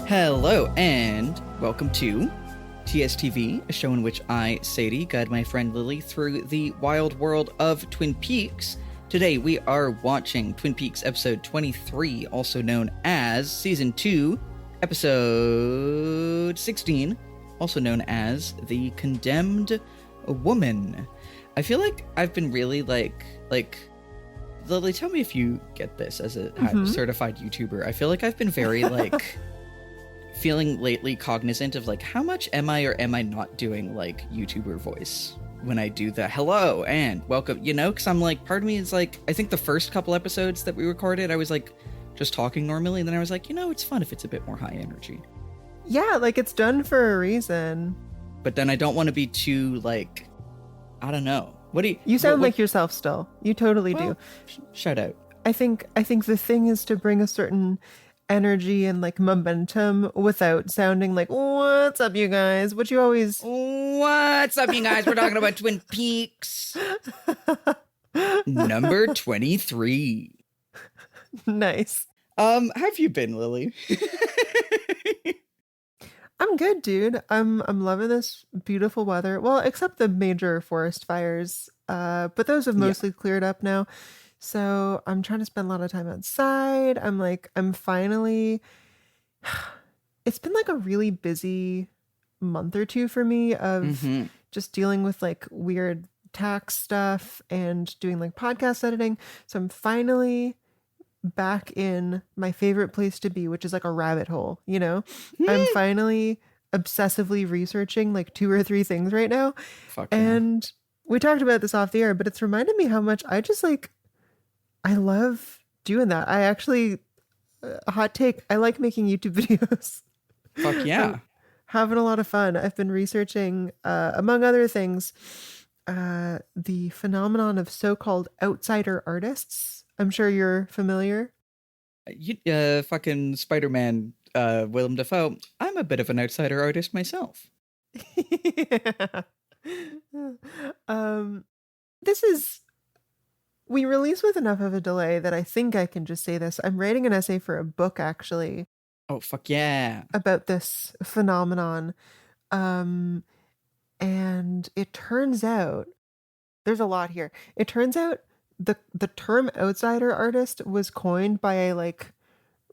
Hello and welcome to TSTV, a show in which I, Sadie, guide my friend Lily through the wild world of Twin Peaks. Today we are watching Twin Peaks episode 23, also known as season 2, episode 16, also known as The Condemned Woman. I feel like I've been really like Lily, tell me if you get this as a certified YouTuber. I feel like I've been very feeling lately cognizant of how much am I or am I not doing YouTuber voice when I do the hello and welcome, because I'm part of me is I think the first couple episodes that we recorded, I was just talking normally, and then I was it's fun if it's a bit more high energy. Yeah, it's done for a reason. But then I don't want to be too I don't know. What do you sound like yourself still. You totally do. Shout out. I think the thing is to bring a certain energy and momentum without sounding what's up, you guys? What's up, you guys? We're talking about Twin Peaks. Number 23. Nice. How have you been, Lily? I'm good, dude. I'm loving this beautiful weather. Well, except the major forest fires. But those have mostly cleared up now. So I'm trying to spend a lot of time outside. I'm finally, it's been a really busy month or two for me of just dealing with weird tax stuff and doing podcast editing. So I'm finally back in my favorite place to be, which is a rabbit hole, I'm finally obsessively researching 2 or 3 things right now. And we talked about this off the air, but it's reminded me how much I just I love doing that. I actually, a hot take, I like making YouTube videos. Fuck yeah. I'm having a lot of fun. I've been researching, among other things, the phenomenon of so-called outsider artists. I'm sure you're familiar. Fucking Spider-Man, Willem Dafoe. I'm a bit of an outsider artist myself. Yeah. We release with enough of a delay that I think I can just say this. I'm writing an essay for a book, actually. Oh, fuck yeah. About this phenomenon. And it turns out, there's a lot here. It turns out the term outsider artist was coined by a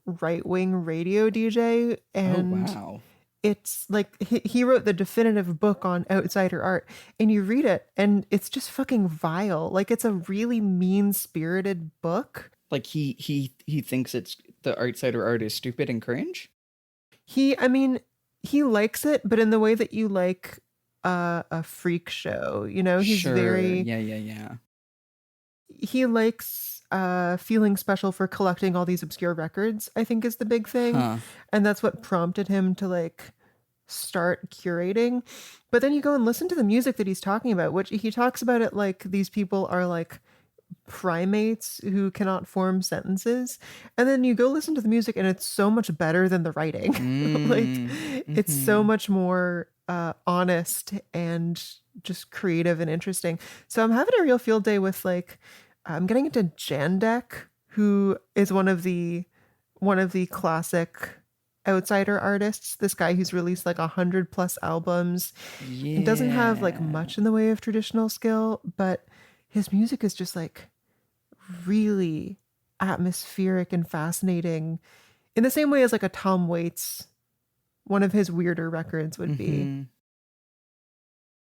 right-wing radio DJ. And oh, wow. It's he wrote the definitive book on outsider art, and you read it and it's just fucking vile. It's a really mean-spirited book. He thinks it's the outsider art is stupid and cringe. He likes it, but in the way that you like a freak show, he's sure. very yeah. He likes feeling special for collecting all these obscure records, I think is the big thing. And that's what prompted him to start curating. But then you go and listen to the music that he's talking about, which he talks about it these people are primates who cannot form sentences. And then you go listen to the music and it's so much better than the writing. It's so much more honest and just creative and interesting. So I'm having a real field day with I'm getting into Jandek, who is one of the classic outsider artists. This guy who's released 100+ albums. Yeah. He doesn't have much in the way of traditional skill, but his music is just really atmospheric and fascinating in the same way as a Tom Waits, one of his weirder records would be.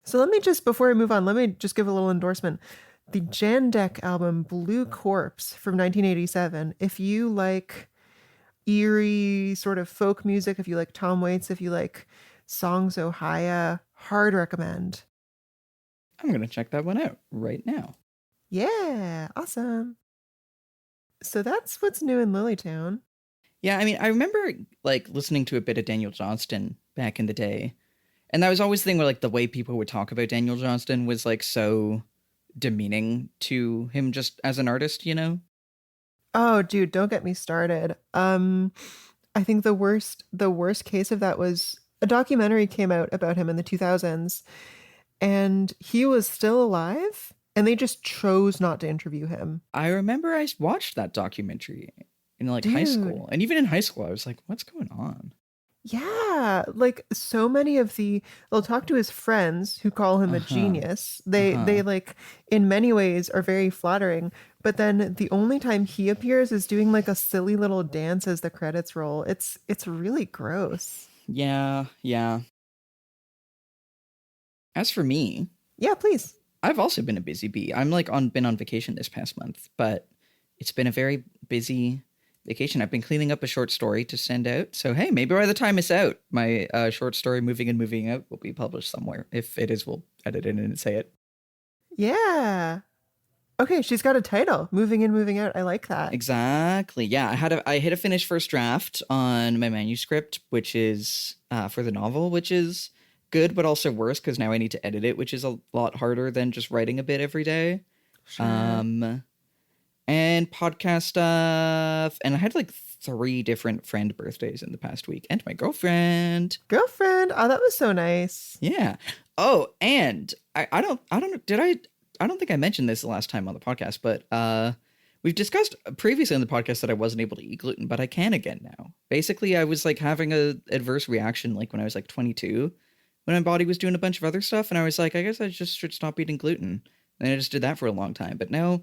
So let me just, before I move on, let me just give a little endorsement. The Jandek album Blue Corpse from 1987. If you like eerie sort of folk music, if you like Tom Waits, if you like Songs Ohia, hard recommend. I'm going to check that one out right now. Yeah, awesome. So that's what's new in Lilytown. Yeah, I remember listening to a bit of Daniel Johnston back in the day. And that was always the thing where the way people would talk about Daniel Johnston was so demeaning to him just as an artist, Oh, dude, don't get me started. I think the worst case of that was a documentary came out about him in the 2000s, and he was still alive, and they just chose not to interview him. I remember I watched that documentary in high school, and even in high school, I was like, "What's going on?" Yeah, like so many of they'll talk to his friends who call him a Uh-huh. genius. They Uh-huh. like in many ways are very flattering, but then the only time he appears is doing like a silly little dance as the credits roll. It's really gross. Yeah, yeah. As for me, Yeah, please. I've also been a busy bee. I'm like been on vacation this past month, but it's been a very busy vacation. I've been cleaning up a short story to send out. So hey, maybe by the time it's out, my short story "Moving and Moving Out" will be published somewhere. If it is, we'll edit it in and say it. Yeah. Okay, she's got a title. Moving in, moving out. I like that. Exactly. Yeah, I hit a finished first draft on my manuscript, which is for the novel, which is good, but also worse because now I need to edit it, which is a lot harder than just writing a bit every day. Sure. Um, and podcast stuff. And I had like 3 different friend birthdays in the past week, and my girlfriend. Girlfriend. Oh, that was so nice. Yeah. Oh, and I don't know. I don't think I mentioned this the last time on the podcast, but we've discussed previously on the podcast that I wasn't able to eat gluten, but I can again now. Basically, I was like having a adverse reaction like when I was like 22, when my body was doing a bunch of other stuff, and I was like, I guess I just should stop eating gluten. And I just did that for a long time, but now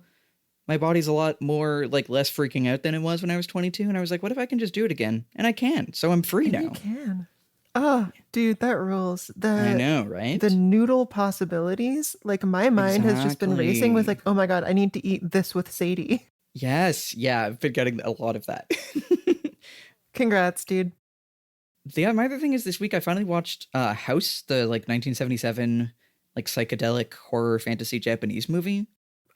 my body's a lot more like less freaking out than it was when I was 22, and I was like, what if I can just do it again? And I can. So I'm free And you now. can. Oh, dude, that rules. I The know, the right? noodle possibilities. Like my mind has just been racing with Exactly. like, oh my God, I need to eat this with Sadie. Yes, yeah, I've been getting a lot of that. Congrats, dude. My other thing is this week I finally watched House, the like 1977 like psychedelic horror fantasy Japanese movie.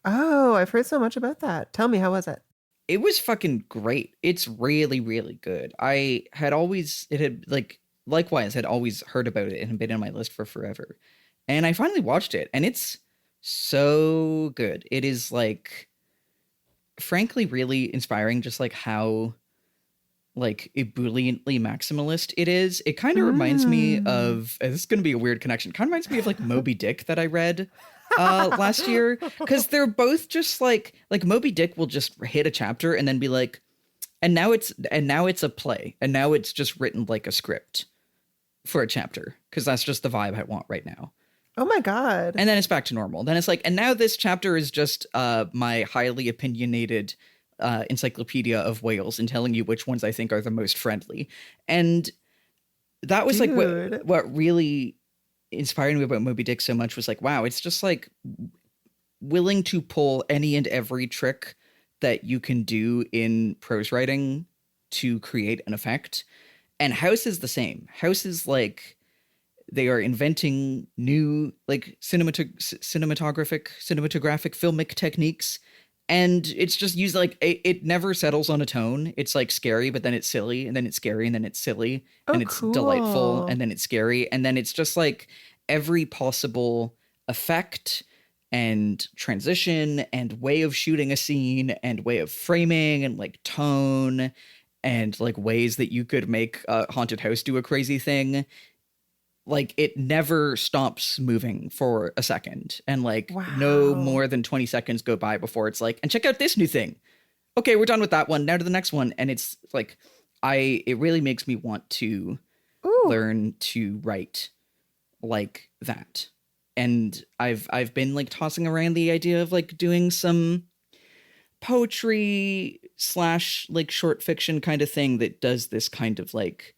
Oh, I've heard so much about that. Tell me, how was it? It was fucking great. It's really, really good. I had always it had like likewise had always heard about it and had been on my list for forever. And I finally watched it and it's so good. It is like frankly really inspiring just like how like ebulliently maximalist it is. It kind of reminds me Mm. of this is going to be a weird connection. Kind of reminds me of like Moby Dick that I read last year cuz they're both just like Moby Dick will just hit a chapter and then be like and now it's a play and now it's just written like a script for a chapter cuz that's just the vibe I want right now. Oh my God. And then it's back to normal. Then it's like, and now this chapter is just my highly opinionated encyclopedia of whales and telling you which ones I think are the most friendly. And that was like Dude. what really inspired me about Moby Dick so much was like, wow, it's just like willing to pull any and every trick that you can do in prose writing to create an effect. And House is the same. House is like they are inventing new like cinematographic filmic techniques, and it's just used like it never settles on a tone. It's like scary but then it's silly and then it's scary and then it's silly Oh, and it's delightful cool. and then it's scary and then it's just like every possible effect and transition and way of shooting a scene and way of framing and like tone and like ways that you could make a haunted house do a crazy thing. Like it never stops moving for a second, and like no Wow. more than 20 seconds go by before it's like, and check out this new thing. Okay, we're done with that one, now to the next one. And it's like it really makes me want to Ooh. learn to write like that. And I've been like tossing around the idea of like doing some poetry slash like short fiction kind of thing that does this kind of like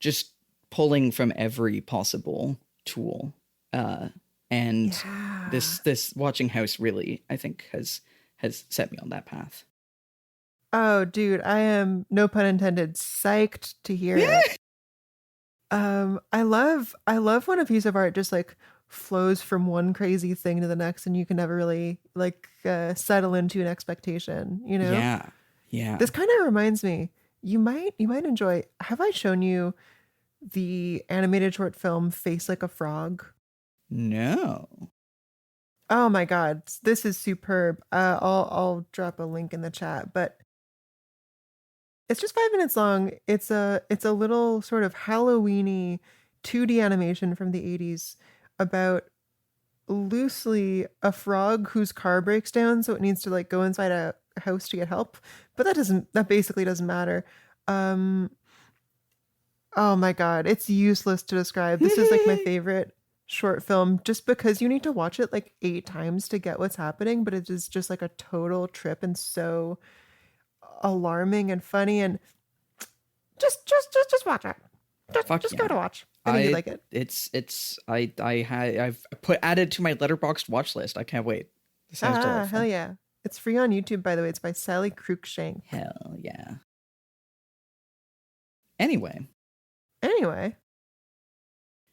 just pulling from every possible tool. Uh, and Yeah. this watching House really, I think, has set me on that path. Oh, dude, I am, no pun intended, psyched to hear it. I love when a piece of art just like flows from one crazy thing to the next and you can never really like settle into an expectation, you know? Yeah, yeah. This kind of reminds me, you might enjoy. Have I shown you the animated short film Face Like a Frog? No. Oh my God, this is superb. I'll drop a link in the chat, but it's just 5 minutes long. It's a little sort of Halloweeny 2D animation from the 80s about loosely a frog whose car breaks down, so it needs to like go inside a house to get help. But that basically doesn't matter. Um Oh my God. It's useless to describe. This is like my favorite short film just because you need to watch it like 8 times to get what's happening, but it is just like a total trip and so alarming and funny and just watch it. Just give it a watch. I think you'd like it. I've added to my letterboxd watch list. I can't wait. This sounds delightful. Hell yeah. It's free on YouTube, by the way. It's by Sally Cruikshank. Hell yeah. Anyway.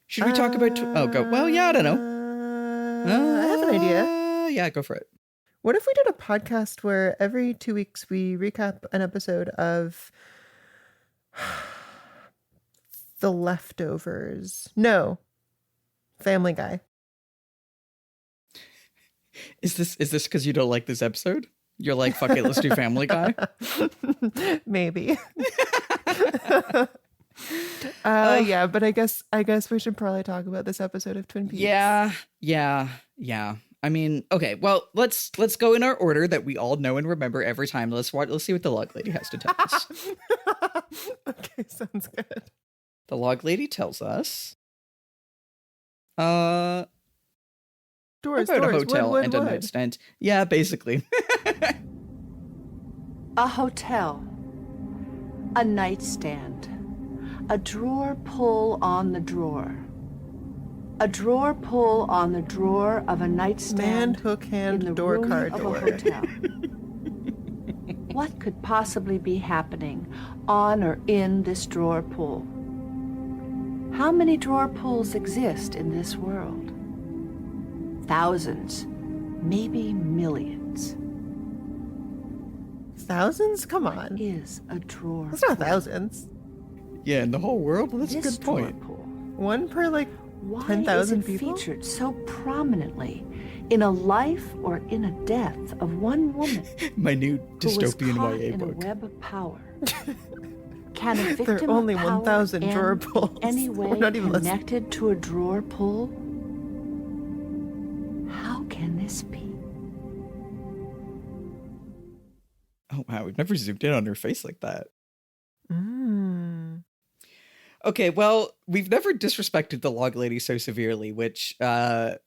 Should we talk about... go. Well, yeah, I don't know. I have an idea. Yeah, go for it. What if we did a podcast where every 2 weeks we recap an episode of The Leftovers? No. Family Guy. Is this because you don't like this episode? You're like, fuck it, let's do Family Guy? Maybe. Yeah, but I guess we should probably talk about this episode of Twin Peaks. Yeah. I mean, okay, well, let's go in our order that we all know and remember every time. Let's see what the log lady has to tell us. Okay, sounds good. The log lady tells us doors, about a hotel and a nightstand. Yeah, basically. A hotel, a nightstand, a drawer pull on the drawer, a drawer pull on the drawer of a nightstand, man, hook, hand, in the door, room car, of door. a hotel. What could possibly be happening on or in this drawer pull? How many drawer pulls exist in this world? Thousands, maybe millions. Thousands? Come on. What is a drawer? That's not pull? Thousands. Yeah, in the whole world? That's This a good point. drawer pull. One per like Why 10,000 is it people? featured so prominently in a life or in a death of one woman My new who was dystopian caught YA in a book. web of power? Can a victim There are only of power 1,000 drawer end pulls. any We're way not even connected to a drawer pull? How can this be? Oh, wow, we've never zoomed in on her face like that. Mm. Okay, well, we've never disrespected the log lady so severely, which, okay,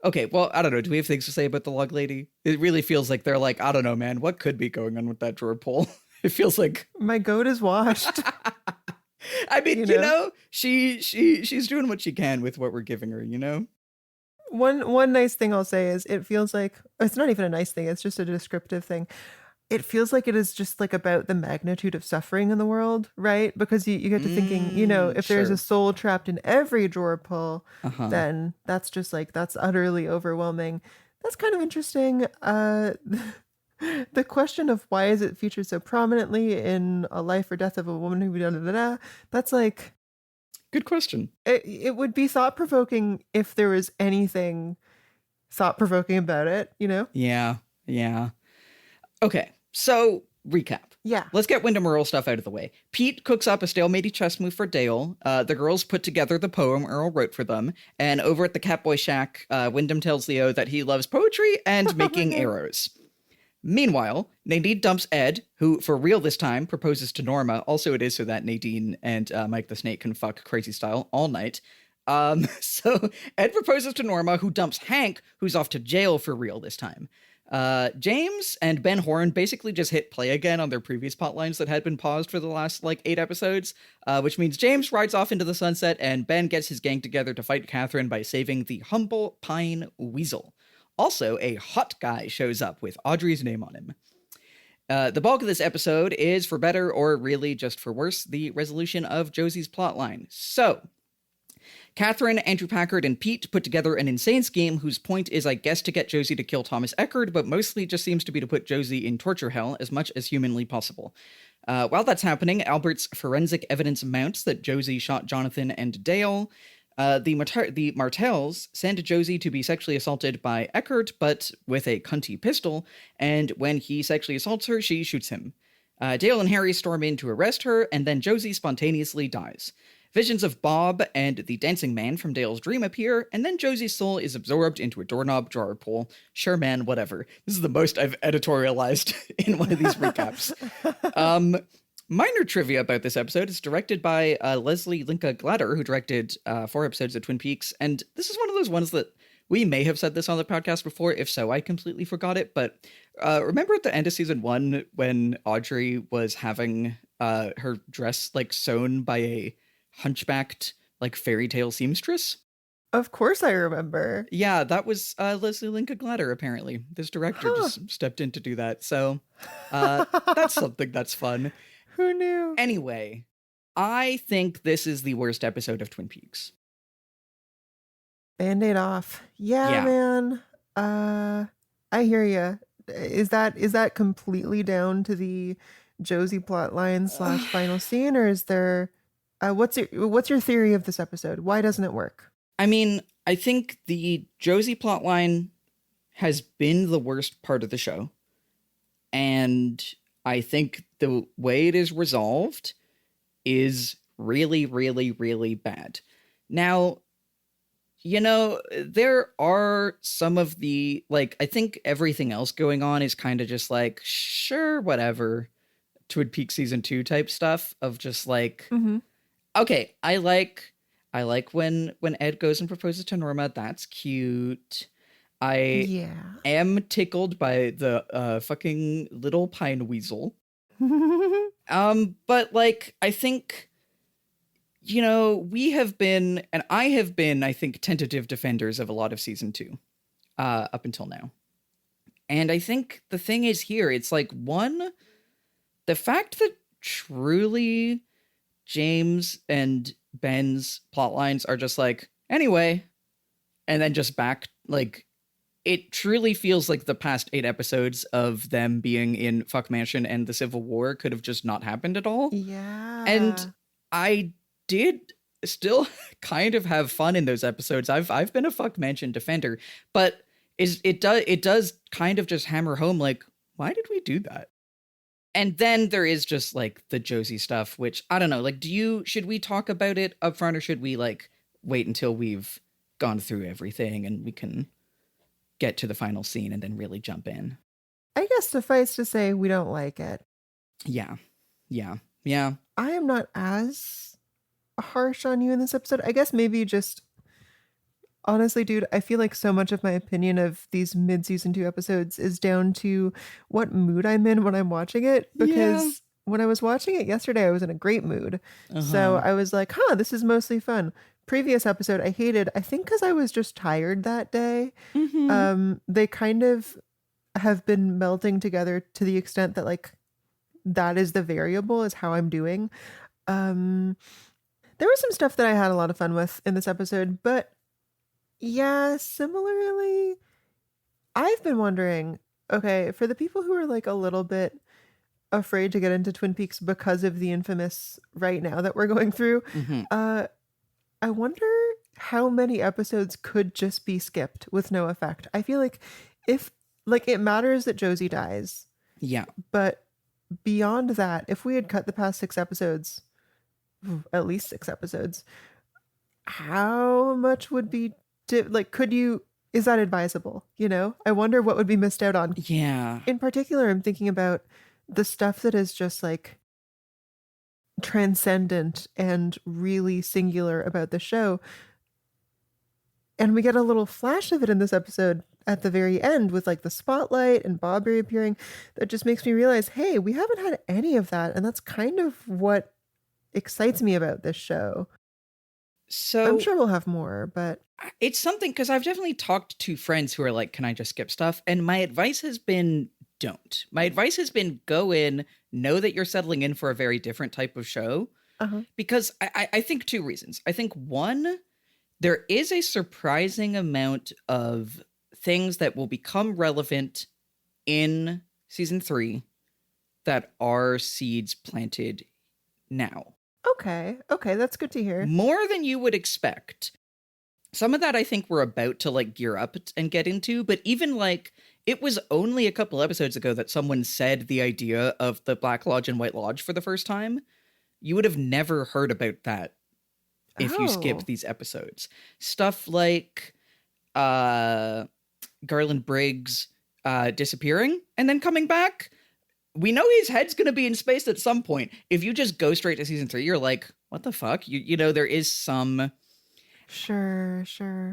well, I don't know. Do we have things to say about the log lady? It really feels like they're like, I don't know, man, what could be going on with that drawer pull? It feels like... My goat is washed. I mean, you know, she's doing what she can with what we're giving her, you know? One nice thing I'll say is it feels like, it's not even a nice thing, it's just a descriptive thing. It feels like it is just like about the magnitude of suffering in the world, right? Because you get to thinking, you know, if there's sure. a soul trapped in every drawer pull, Uh-huh. then that's just like, that's utterly overwhelming. That's kind of interesting. The question of why is it featured so prominently in a life or death of a woman who that's like... Good question. It would be thought-provoking if there was anything thought-provoking about it, you know? Yeah. Okay, so recap. Yeah. Let's get Windom Earle stuff out of the way. Pete cooks up a stalematey chess move for Dale. The girls put together the poem Earle wrote for them. And over at the Catboy Shack, Windom tells Leo that he loves poetry and making arrows. Meanwhile, Nadine dumps Ed, who, for real this time, proposes to Norma. Also, it is so that Nadine and Mike the Snake can fuck crazy style all night. So Ed proposes to Norma, who dumps Hank, who's off to jail for real this time. James and Ben Horn basically just hit play again on their previous plotlines that had been paused for the last, 8 episodes, which means James rides off into the sunset and Ben gets his gang together to fight Catherine by saving the humble pine weasel. Also, a hot guy shows up with Audrey's name on him. The bulk of this episode is, for better or really just for worse, the resolution of Josie's plotline. So, Catherine, Andrew Packard, and Pete put together an insane scheme whose point is, I guess, to get Josie to kill Thomas Eckerd, but mostly just seems to be to put Josie in torture hell as much as humanly possible. While that's happening, Albert's forensic evidence mounts that Josie shot Jonathan and Dale. The Martells send Josie to be sexually assaulted by Eckerd, but with a cunty pistol, and when he sexually assaults her, she shoots him. Dale and Harry storm in to arrest her, and then Josie spontaneously dies. Visions of Bob and the dancing man from Dale's dream appear, and then Josie's soul is absorbed into a doorknob drawer pull. Sure, man, whatever. This is the most I've editorialized in one of these recaps. Minor trivia about this episode. It's directed by Leslie Linka Glatter, who directed 4 episodes of Twin Peaks. And this is one of those ones that we may have said this on the podcast before. If so, I completely forgot it. But remember at the end of season 1 when Audrey was having her dress like sewn by a hunchbacked like fairy tale seamstress? Of course I remember. Yeah, that was Leslie Linka Glatter, apparently. This director just stepped in to do that. So that's something that's fun. Who knew? Anyway, I think this is the worst episode of Twin Peaks. Band-Aid off. Yeah, man. I hear you. Is that completely down to the Josie plotline / final scene, or is there what's your theory of this episode? Why doesn't it work? I mean, I think the Josie plotline has been the worst part of the show. And I think the way it is resolved is really, really, really bad. Now, you know, there are some of the, like, I think everything else going on is kind of just like, sure, whatever, Twin Peaks season 2 type stuff of just like, okay, I like when Ed goes and proposes to Norma. That's cute. I am tickled by the fucking little pine weasel. But like, I think, you know, we have been, and I have been, I think, tentative defenders of a lot of season 2 up until now. And I think the thing is here, it's like, one, the fact that truly James and Ben's plot lines are just like, anyway, and then just back, like, it truly feels like the past 8 episodes of them being in Fuck Mansion and the Civil War could have just not happened at all. Yeah. And I did still kind of have fun in those episodes. I've been a Fuck Mansion defender, but it does kind of just hammer home, like, why did we do that? And then there is just like the Josie stuff, which I don't know, like, should we talk about it up front, or should we like wait until we've gone through everything and we can get to the final scene and then really jump in? I guess suffice to say, we don't like it. Yeah. I am not as harsh on you in this episode. I guess maybe just, honestly, dude, I feel like so much of my opinion of these mid-season 2 episodes is down to what mood I'm in when I'm watching it. Because when I was watching it yesterday, I was in a great mood. So I was like, this is mostly fun. Previous episode, I hated, I think because I was just tired that day. They kind of have been melting together to the extent that, like, that is the variable, is how I'm doing. There was some stuff that I had a lot of fun with in this episode, but yeah, similarly, I've been wondering, okay, for the people who are like a little bit afraid to get into Twin Peaks because of the infamous right now that we're going through, I wonder how many episodes could just be skipped with no effect. I feel like if, like, it matters that Josie dies. Yeah. But beyond that, if we had cut the past 6 episodes, at least 6 episodes, how much would be, is that advisable? You know, I wonder what would be missed out on. Yeah. In particular, I'm thinking about the stuff that is just like transcendent and really singular about the show. And we get a little flash of it in this episode at the very end with like the spotlight and Bob reappearing. That just makes me realize, hey, we haven't had any of that. And that's kind of what excites me about this show. So I'm sure we'll have more, but it's something, because I've definitely talked to friends who are like, can I just skip stuff? And my advice has been, don't. My advice has been, go in, know that you're settling in for a very different type of show. Because I think 2 reasons. I think 1, there is a surprising amount of things that will become relevant in season 3 that are seeds planted now. Okay, that's good to hear. More than you would expect. Some of that I think we're about to like gear up and get into, but even like, it was only a couple episodes ago that someone said the idea of the Black Lodge and White Lodge for the first time. You would have never heard about that if you skipped these episodes. Stuff like Garland Briggs disappearing and then coming back. we know his head's going to be in space at some point. If you just go straight to season 3, you're like, what the fuck? You know, there is some... Sure.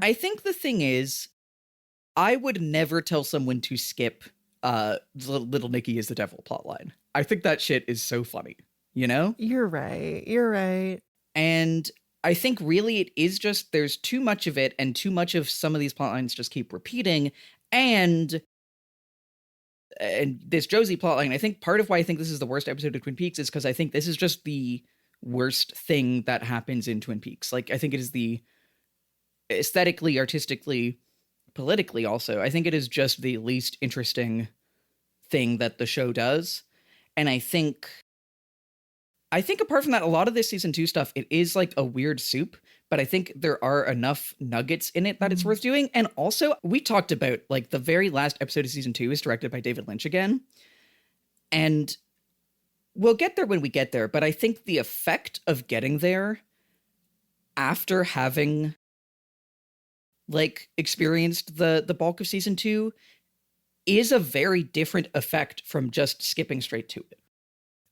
I think the thing is, I would never tell someone to skip Little Nicky is the Devil plotline. I think that shit is so funny, you know? You're right. And I think really it is just there's too much of it, and too much of some of these plotlines just keep repeating. And this Josie plotline, I think part of why I think this is the worst episode of Twin Peaks is because I think this is just the worst thing that happens in Twin Peaks. Like, I think it is the aesthetically, artistically, politically also, I think it is just the least interesting thing that the show does. And I think apart from that, a lot of this season 2 stuff, it is like a weird soup, but I think there are enough nuggets in it that it's worth doing. And also, we talked about, like, the very last episode of season 2 is directed by David Lynch again. And we'll get there when we get there, but I think the effect of getting there after having, like, experienced the bulk of season 2 is a very different effect from just skipping straight to it.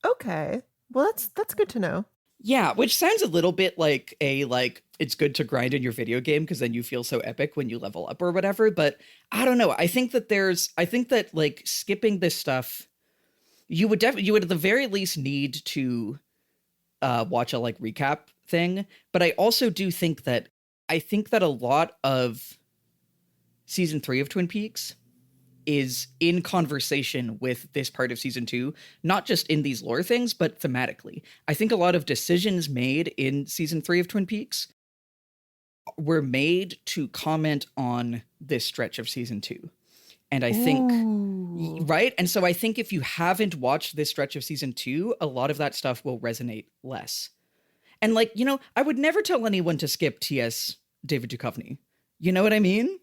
Okay. Well, that's good to know. Yeah, which sounds a little bit like it's good to grind in your video game because then you feel so epic when you level up or whatever. But I don't know. I think that like skipping this stuff, you would at the very least need to watch a like recap thing. But I also do think that a lot of season 3 of Twin Peaks is in conversation with this part of season 2, not just in these lore things, but thematically. I think a lot of decisions made in season 3 of Twin Peaks were made to comment on this stretch of season 2. And I think, right? And so I think if you haven't watched this stretch of season 2, a lot of that stuff will resonate less. And like, you know, I would never tell anyone to skip T.S. David Duchovny. You know what I mean?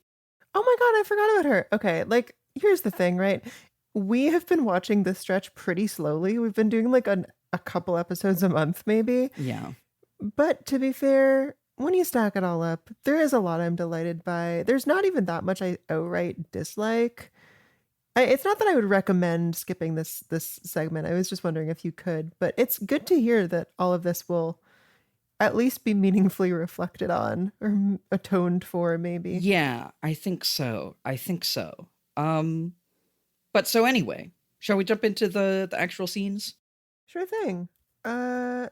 Oh my God, I forgot about her. Okay, like, here's the thing, right? We have been watching this stretch pretty slowly. We've been doing like a couple episodes a month, maybe. Yeah. But to be fair, when you stack it all up, there is a lot I'm delighted by. There's not even that much I outright dislike. It's not that I would recommend skipping this segment. I was just wondering if you could. But it's good to hear that all of this will at least be meaningfully reflected on or atoned for, maybe. Yeah, I think so. But so anyway, shall we jump into the actual scenes? Sure thing. So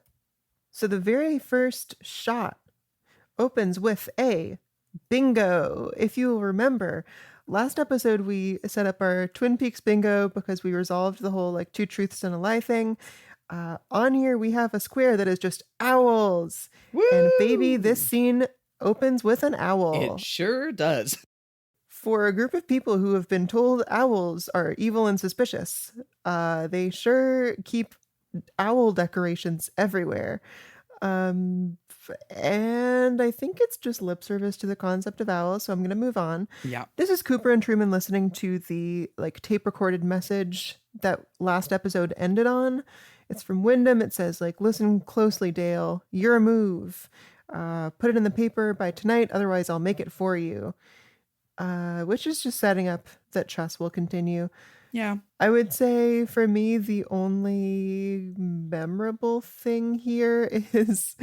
the very first shot opens with a bingo. If you will remember, last episode we set up our Twin Peaks bingo because we resolved the whole like 2 truths and a lie thing. On here we have a square that is just owls. Woo! And baby, this scene opens with an owl. It sure does. For a group of people who have been told owls are evil and suspicious, they sure keep owl decorations everywhere. And I think it's just lip service to the concept of owls, so I'm going to move on. Yeah. This is Cooper and Truman listening to the like tape recorded message that last episode ended on. It's from Windom. It says like, listen closely, Dale, you're a move. Put it in the paper by tonight, otherwise I'll make it for you. Which is just setting up that trust will continue. Yeah. I would say for me, the only memorable thing here is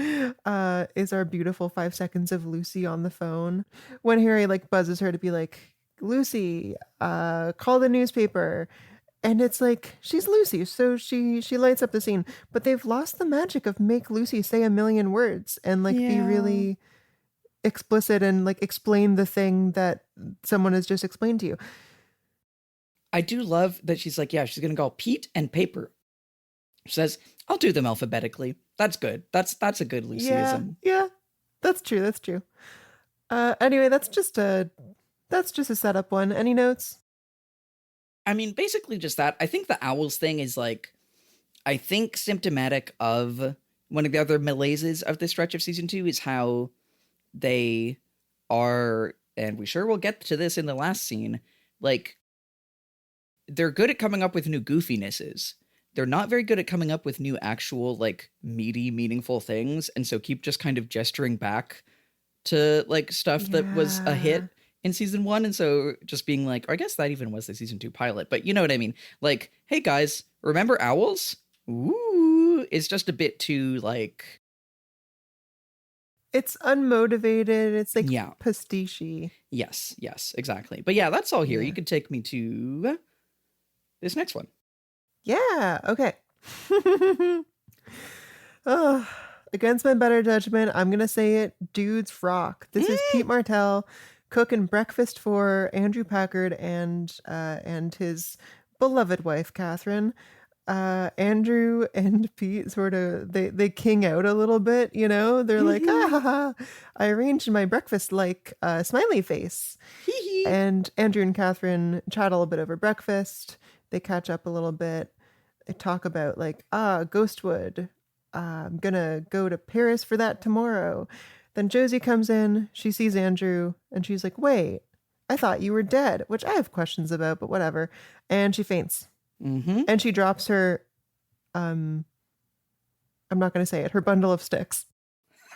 our beautiful 5 seconds of Lucy on the phone when Harry like buzzes her to be like, Lucy, call the newspaper. And it's like, she's Lucy, so she lights up the scene, but they've lost the magic of make Lucy say a million words and like be really explicit and like explain the thing that someone has just explained to you. I do love that she's like, yeah, she's going to call Pete and paper. She says, I'll do them alphabetically. That's good. That's a good Lucyism. Yeah, that's true. Anyway, that's just a setup one. Any notes? I mean, basically just that. I think the owls thing is like, I think symptomatic of one of the other malaises of this stretch of season 2 is how they are, and we sure will get to this in the last scene, like, they're good at coming up with new goofinesses. They're not very good at coming up with new actual, like, meaty, meaningful things, and so keep just kind of gesturing back to, like, stuff that was a hit in season 1, and so just being like, or I guess that even was the season 2 pilot, but you know what I mean? Like, hey guys, Remember owls? Ooh, it's just a bit too like... It's unmotivated. It's like Yeah. pastiche-y. Yes, exactly. But yeah, that's all here. Yeah. You can take me to this next one. Yeah, okay. Oh, against my better judgment, I'm going to say it. Dudes rock. This is Pete Martell cooking breakfast for Andrew Packard and his beloved wife, Catherine. Andrew and Pete sort of, they king out a little bit, you know? They're like, I arranged my breakfast like a smiley face. And Andrew and Catherine chat a little bit over breakfast. They catch up a little bit. They talk about like, Ghostwood. I'm gonna go to Paris for that tomorrow. Then Josie comes in. She sees Andrew and she's like, wait, I thought you were dead, which I have questions about, but whatever. And she faints. And she drops her, I'm not going to say it, her bundle of sticks.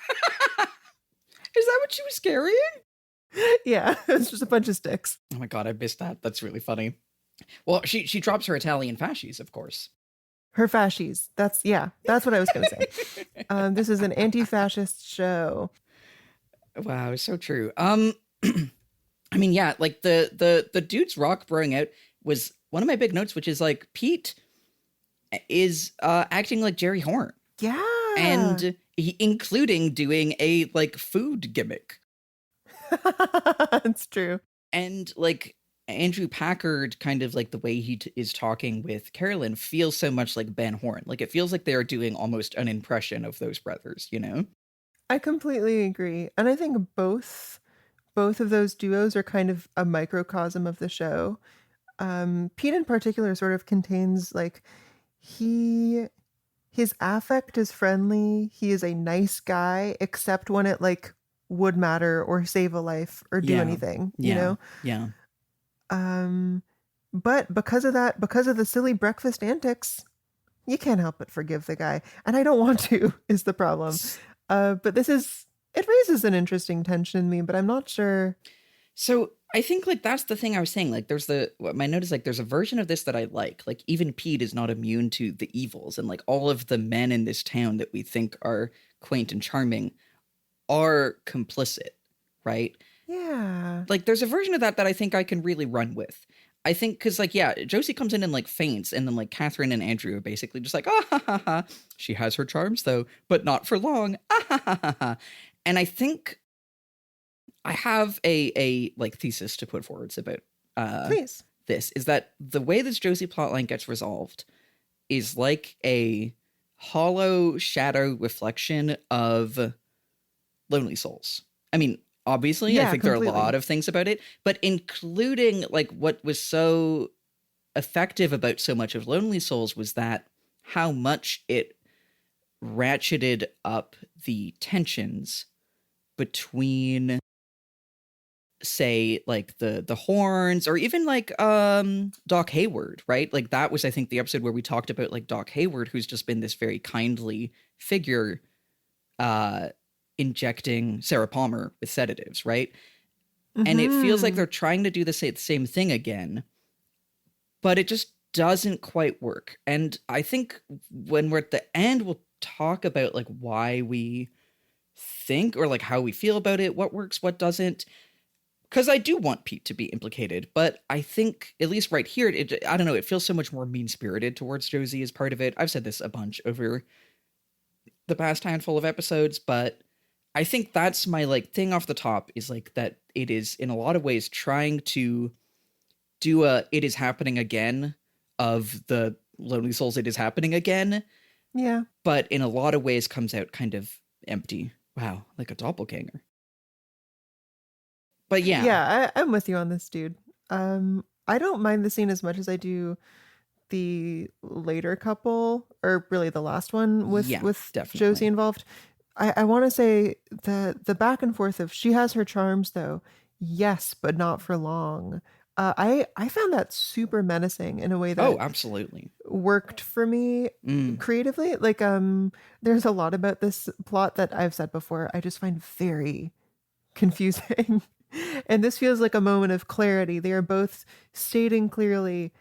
Is that what she was carrying? Yeah, it's just a bunch of sticks. Oh my god, I missed that. That's really funny. Well, she drops her Italian fascies, of course. Her fascies. That's what I was going to say. This is an anti-fascist show. Wow, it's so true. I mean, yeah, like the dudes rock throwing out was one of my big notes, which is like Pete is acting like Jerry Horn. Yeah. And including doing a like food gimmick. It's true. And like Andrew Packard, kind of like the way he is talking with Carolyn feels so much like Ben Horn. Like it feels like they are doing almost an impression of those brothers, you know? I completely agree. And I think both of those duos are kind of a microcosm of the show. Pete in particular sort of contains like his affect is friendly. He is a nice guy, except when it like would matter or save a life or do anything, you know? Yeah. But because of the silly breakfast antics, you can't help but forgive the guy. And I don't want to, is the problem. But it raises an interesting tension in me, but I'm not sure. So I think like that's the thing I was saying. Like my note is like there's a version of this that I like. Like even Pete is not immune to the evils, and like all of the men in this town that we think are quaint and charming are complicit, right? Yeah. Like there's a version of that I think I can really run with. I think because like, yeah, Josie comes in and like faints, and then like Catherine and Andrew are basically just like, ah ha ha ha. She has her charms though, but not for long. Ah ha ha ha ha. And I think I have a like thesis to put forwards about Please. This is that the way this Josie plotline gets resolved is like a hollow shadow reflection of Lonely Souls. I mean, obviously, I think completely. there are a lot of things about it, but including like what was so effective about so much of Lonely Souls was that how much it ratcheted up the tensions between, say, like the horns, or even like Doc Hayward, right? Like that was, I think, the episode where we talked about like Doc Hayward, who's just been this very kindly figure injecting Sarah Palmer with sedatives, right? And it feels like they're trying to do the same thing again, but it just doesn't quite work. And I think when we're at the end, we'll talk about like why we think, or like how we feel about it, what works, what doesn't. Because I do want Pete to be implicated, but I think, at least right here, I don't know, it feels so much more mean-spirited towards Josie as part of it. I've said this a bunch over the past handful of episodes, but I think that's my like thing off the top, is like that it is in a lot of ways trying to do It Is Happening Again of the Lonely Souls It Is Happening Again. Yeah. But in a lot of ways comes out kind of empty. Wow, like a doppelganger. But yeah. Yeah, I'm with you on this, dude. I don't mind the scene as much as I do the later couple, or really the last one with definitely. Josie involved. I want to say the back and forth of she has her charms though, yes, but not for long. I found that super menacing in a way that absolutely worked for me creatively. Like there's a lot about this plot that I've said before I just find very confusing. And this feels like a moment of clarity. They are both stating clearly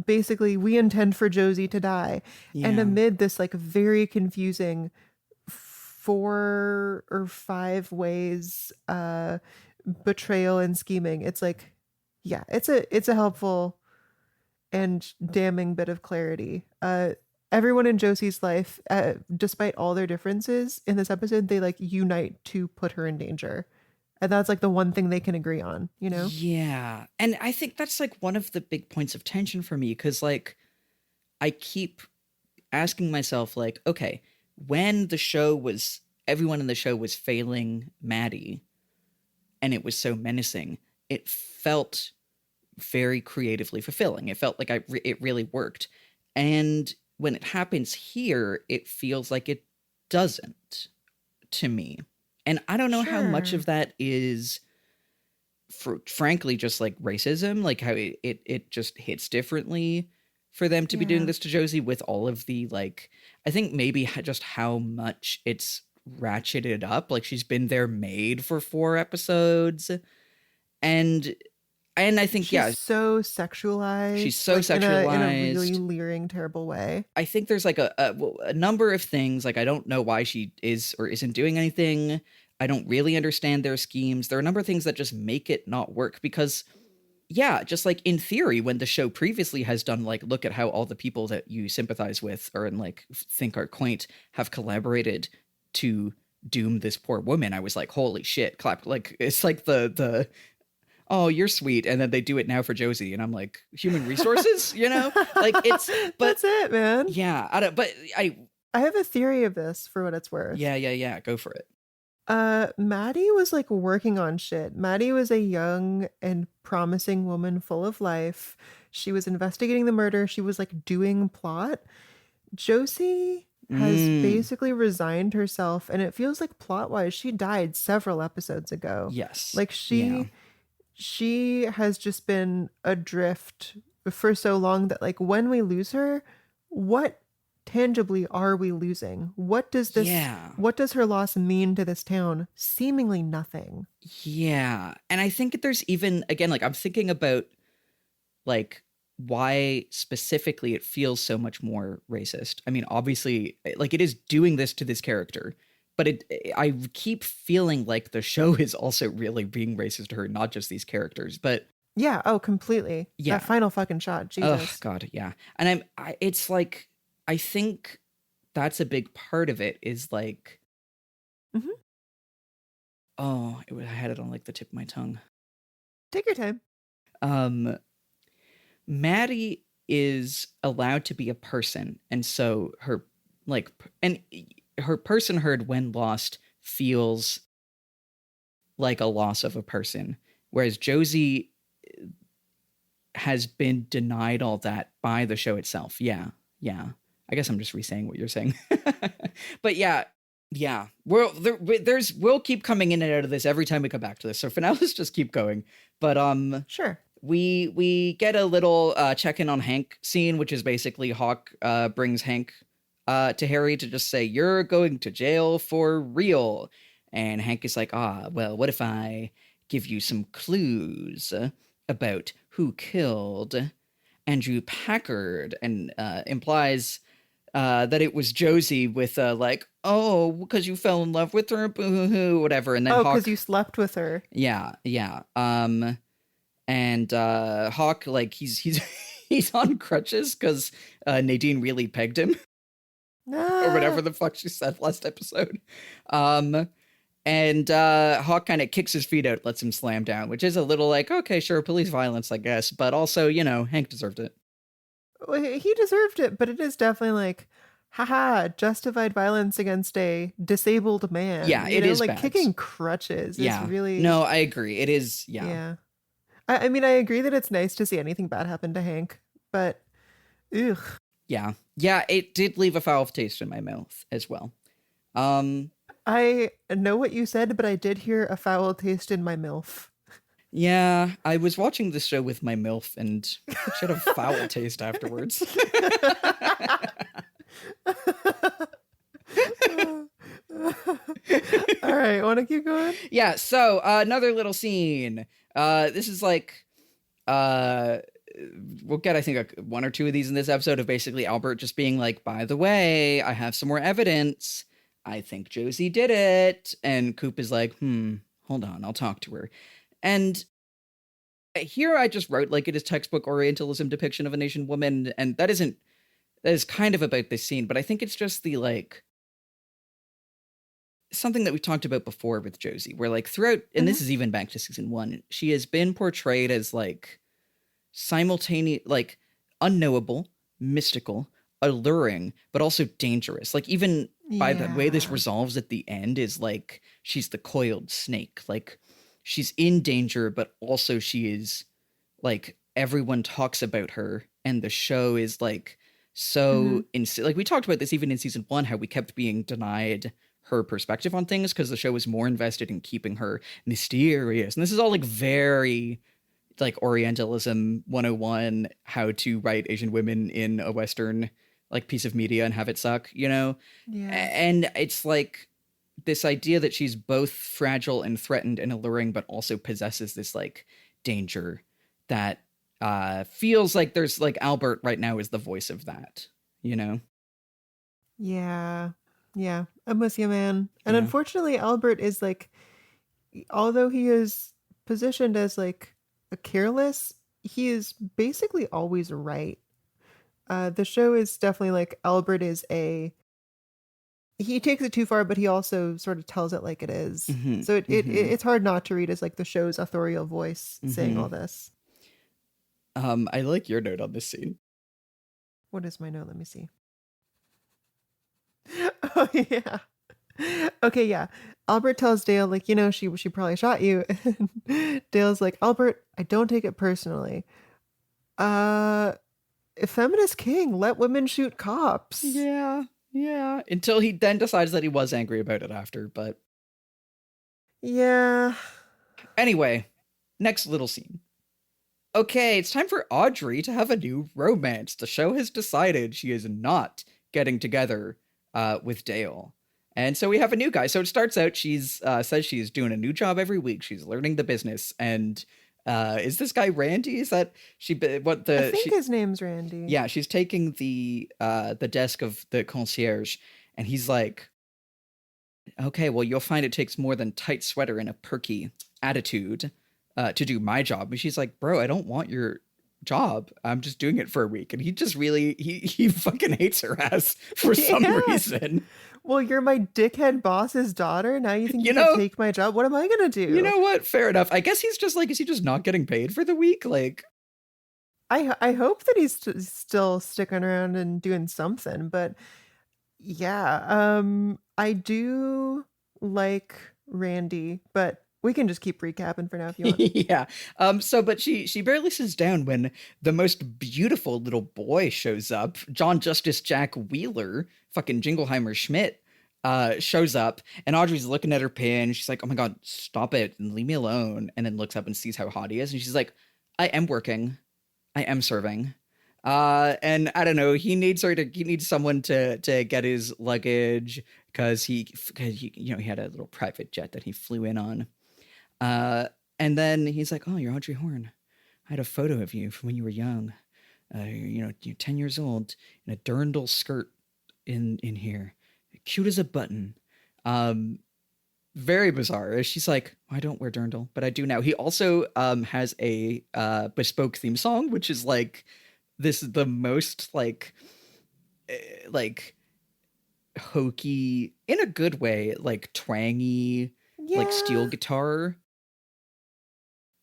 basically, we intend for Josie to die. And Yeah. amid this like very confusing 4 or 5 ways betrayal and scheming, it's like, yeah, it's a helpful and damning bit of clarity. Everyone in Josie's life, despite all their differences in this episode, they like unite to put her in danger. And that's like the one thing they can agree on, you know? Yeah. And I think that's like one of the big points of tension for me, because like I keep asking myself, like, okay, when everyone in the show was failing Maddie and it was so menacing, it felt very creatively fulfilling. It felt like it really worked. And when it happens here, it feels like it doesn't, to me. And I don't know how much Sure. of that is, frankly, just like racism, like how it just hits differently for them to be doing Yeah. this to Josie, with all of the, like, I think maybe just how much it's ratcheted up. Like, she's been their maid for 4 episodes. And I think, She's so sexualized. she's so like, in a really sexualized. leering, terrible way. I think there's like a number of things. Like, I don't know why she is or isn't doing anything. I don't really understand their schemes. There are a number of things that just make it not work, because, yeah, just like in theory, when the show previously has done, like, look at how all the people that you sympathize with or and like think are quaint have collaborated to doom this poor woman, I was like, holy shit, clap. Like, it's like the oh, you're sweet, and then they do it now for Josie, and I'm like, human resources, you know? Like, it's, but That's it, man. yeah, I don't, but I have a theory of this for what it's worth. yeah, go for it. Maddie was like working on shit. Maddie was a young and promising woman full of life. She was investigating the murder. She was like doing plot. Josie has basically resigned herself, and it feels like plot-wise, she died several episodes ago. Yes. Like she has just been adrift for so long that like when we lose her, what tangibly are we losing? What does her loss mean to this town? Seemingly nothing. Yeah. And I think there's even, again, like, I'm thinking about, like, why specifically it feels so much more racist. I mean, obviously, like, it is doing this to this character, but I keep feeling like the show is also really being racist to her, not just these characters. But yeah, oh, completely. Yeah. That final fucking shot, Jesus. Oh God, yeah. And it's like, I think that's a big part of it, is like, oh, I had it on like the tip of my tongue. Take your time. Maddie is allowed to be a person, and so her, like, and her personhood when lost feels like a loss of a person, whereas Josie has been denied all that by the show itself. Yeah. I guess I'm just re-saying what you're saying. But yeah. We'll keep coming in and out of this every time we come back to this. So for now, let's just keep going. But sure. We get a little check-in on Hank scene, which is basically Hawk brings Hank to Harry to just say, you're going to jail for real. And Hank is like, well, what if I give you some clues about who killed Andrew Packard, and implies that it was Josie with like, oh, because you fell in love with her, boo-hoo-hoo, whatever. And then because you slept with her. Yeah. And Hawk, like, he's he's on crutches because Nadine really pegged him. Or whatever the fuck she said last episode. And Hawk kind of kicks his feet out, lets him slam down, which is a little like, okay, sure, police violence, I guess. But also, you know, Hank deserved it. Well, he deserved it, but it is definitely like, haha, justified violence against a disabled man. Yeah, it is like bad. Kicking crutches is really... No, I agree. It is, yeah. I mean, I agree that it's nice to see anything bad happen to Hank, but ugh. Yeah, it did leave a foul taste in my mouth as well. I know what you said, but I did hear a foul taste in my milf. Yeah, I was watching this show with my milf and she had a foul taste afterwards. All right, want to keep going? Yeah, so another little scene. This is like we'll get, I think, one or two of these in this episode of basically Albert just being like, by the way, I have some more evidence. I think Josie did it. And Coop is like, hold on, I'll talk to her. And here I just wrote like it is textbook Orientalism depiction of a Asian woman. And that is kind of about this scene, but I think it's just the like something that we talked about before with Josie, where like throughout, and this is even back to season 1, she has been portrayed as like simultaneous, like unknowable, mystical, alluring, but also dangerous. Like even by the way this resolves at the end is like she's the coiled snake. Like she's in danger, but also she is like everyone talks about her, and the show is like so like we talked about this even in season 1, how we kept being denied her perspective on things because the show was more invested in keeping her mysterious. And this is all like very like Orientalism 101, how to write Asian women in a Western like piece of media and have it suck, you know? Yeah. And it's like this idea that she's both fragile and threatened and alluring, but also possesses this like danger that feels like there's like Albert right now is the voice of that, you know? Yeah. Yeah. I'm with you, man. And Yeah. unfortunately, Albert is like, although he is positioned as like a careless, he is basically always right. The show is definitely like Albert is he takes it too far, but he also sort of tells it like it is. So it's hard not to read as like the show's authorial voice saying all this. I like your note on this scene. What is my note? Let me see. Oh yeah. Okay, yeah. Albert tells Dale, like, you know, she probably shot you. And Dale's like, Albert, I don't take it personally. Feminist king, let women shoot cops. Yeah. Until he then decides that he was angry about it after, but yeah. Anyway, next little scene. Okay, it's time for Audrey to have a new romance. The show has decided she is not getting together with Dale. And so we have a new guy. So it starts out, she's says she's doing a new job every week. She's learning the business. And is this guy Randy? Is that I think his name's Randy. Yeah, she's taking the desk of the concierge, and he's like, okay, well, you'll find it takes more than tight sweater and a perky attitude to do my job. And she's like, bro, I don't want your job. I'm just doing it for a week. And he just really, he fucking hates her ass for some reason. Well, you're my dickhead boss's daughter. Now you think you can take my job? What am I going to do? You know what? Fair enough. I guess he's just like, is he just not getting paid for the week? Like, I hope that he's still sticking around and doing something. But yeah, I do like Randy, but we can just keep recapping for now if you want. Yeah. But she barely sits down when the most beautiful little boy shows up. John Justice Jack Wheeler, fucking Jingleheimer Schmidt, shows up, and Audrey's looking at her pin. She's like, oh my God, stop it and leave me alone. And then looks up and sees how hot he is. And she's like, I am working. I am serving. And I don't know, he needs someone to get his luggage because he had a little private jet that he flew in on. And then he's like, oh, you're Audrey Horne. I had a photo of you from when you were young. You're 10 years old in a dirndl skirt in here. Cute as a button. Very bizarre. She's like, I don't wear dirndl, but I do now. He also has a bespoke theme song, which is like, this is the most like hokey, in a good way, like twangy, like steel guitar.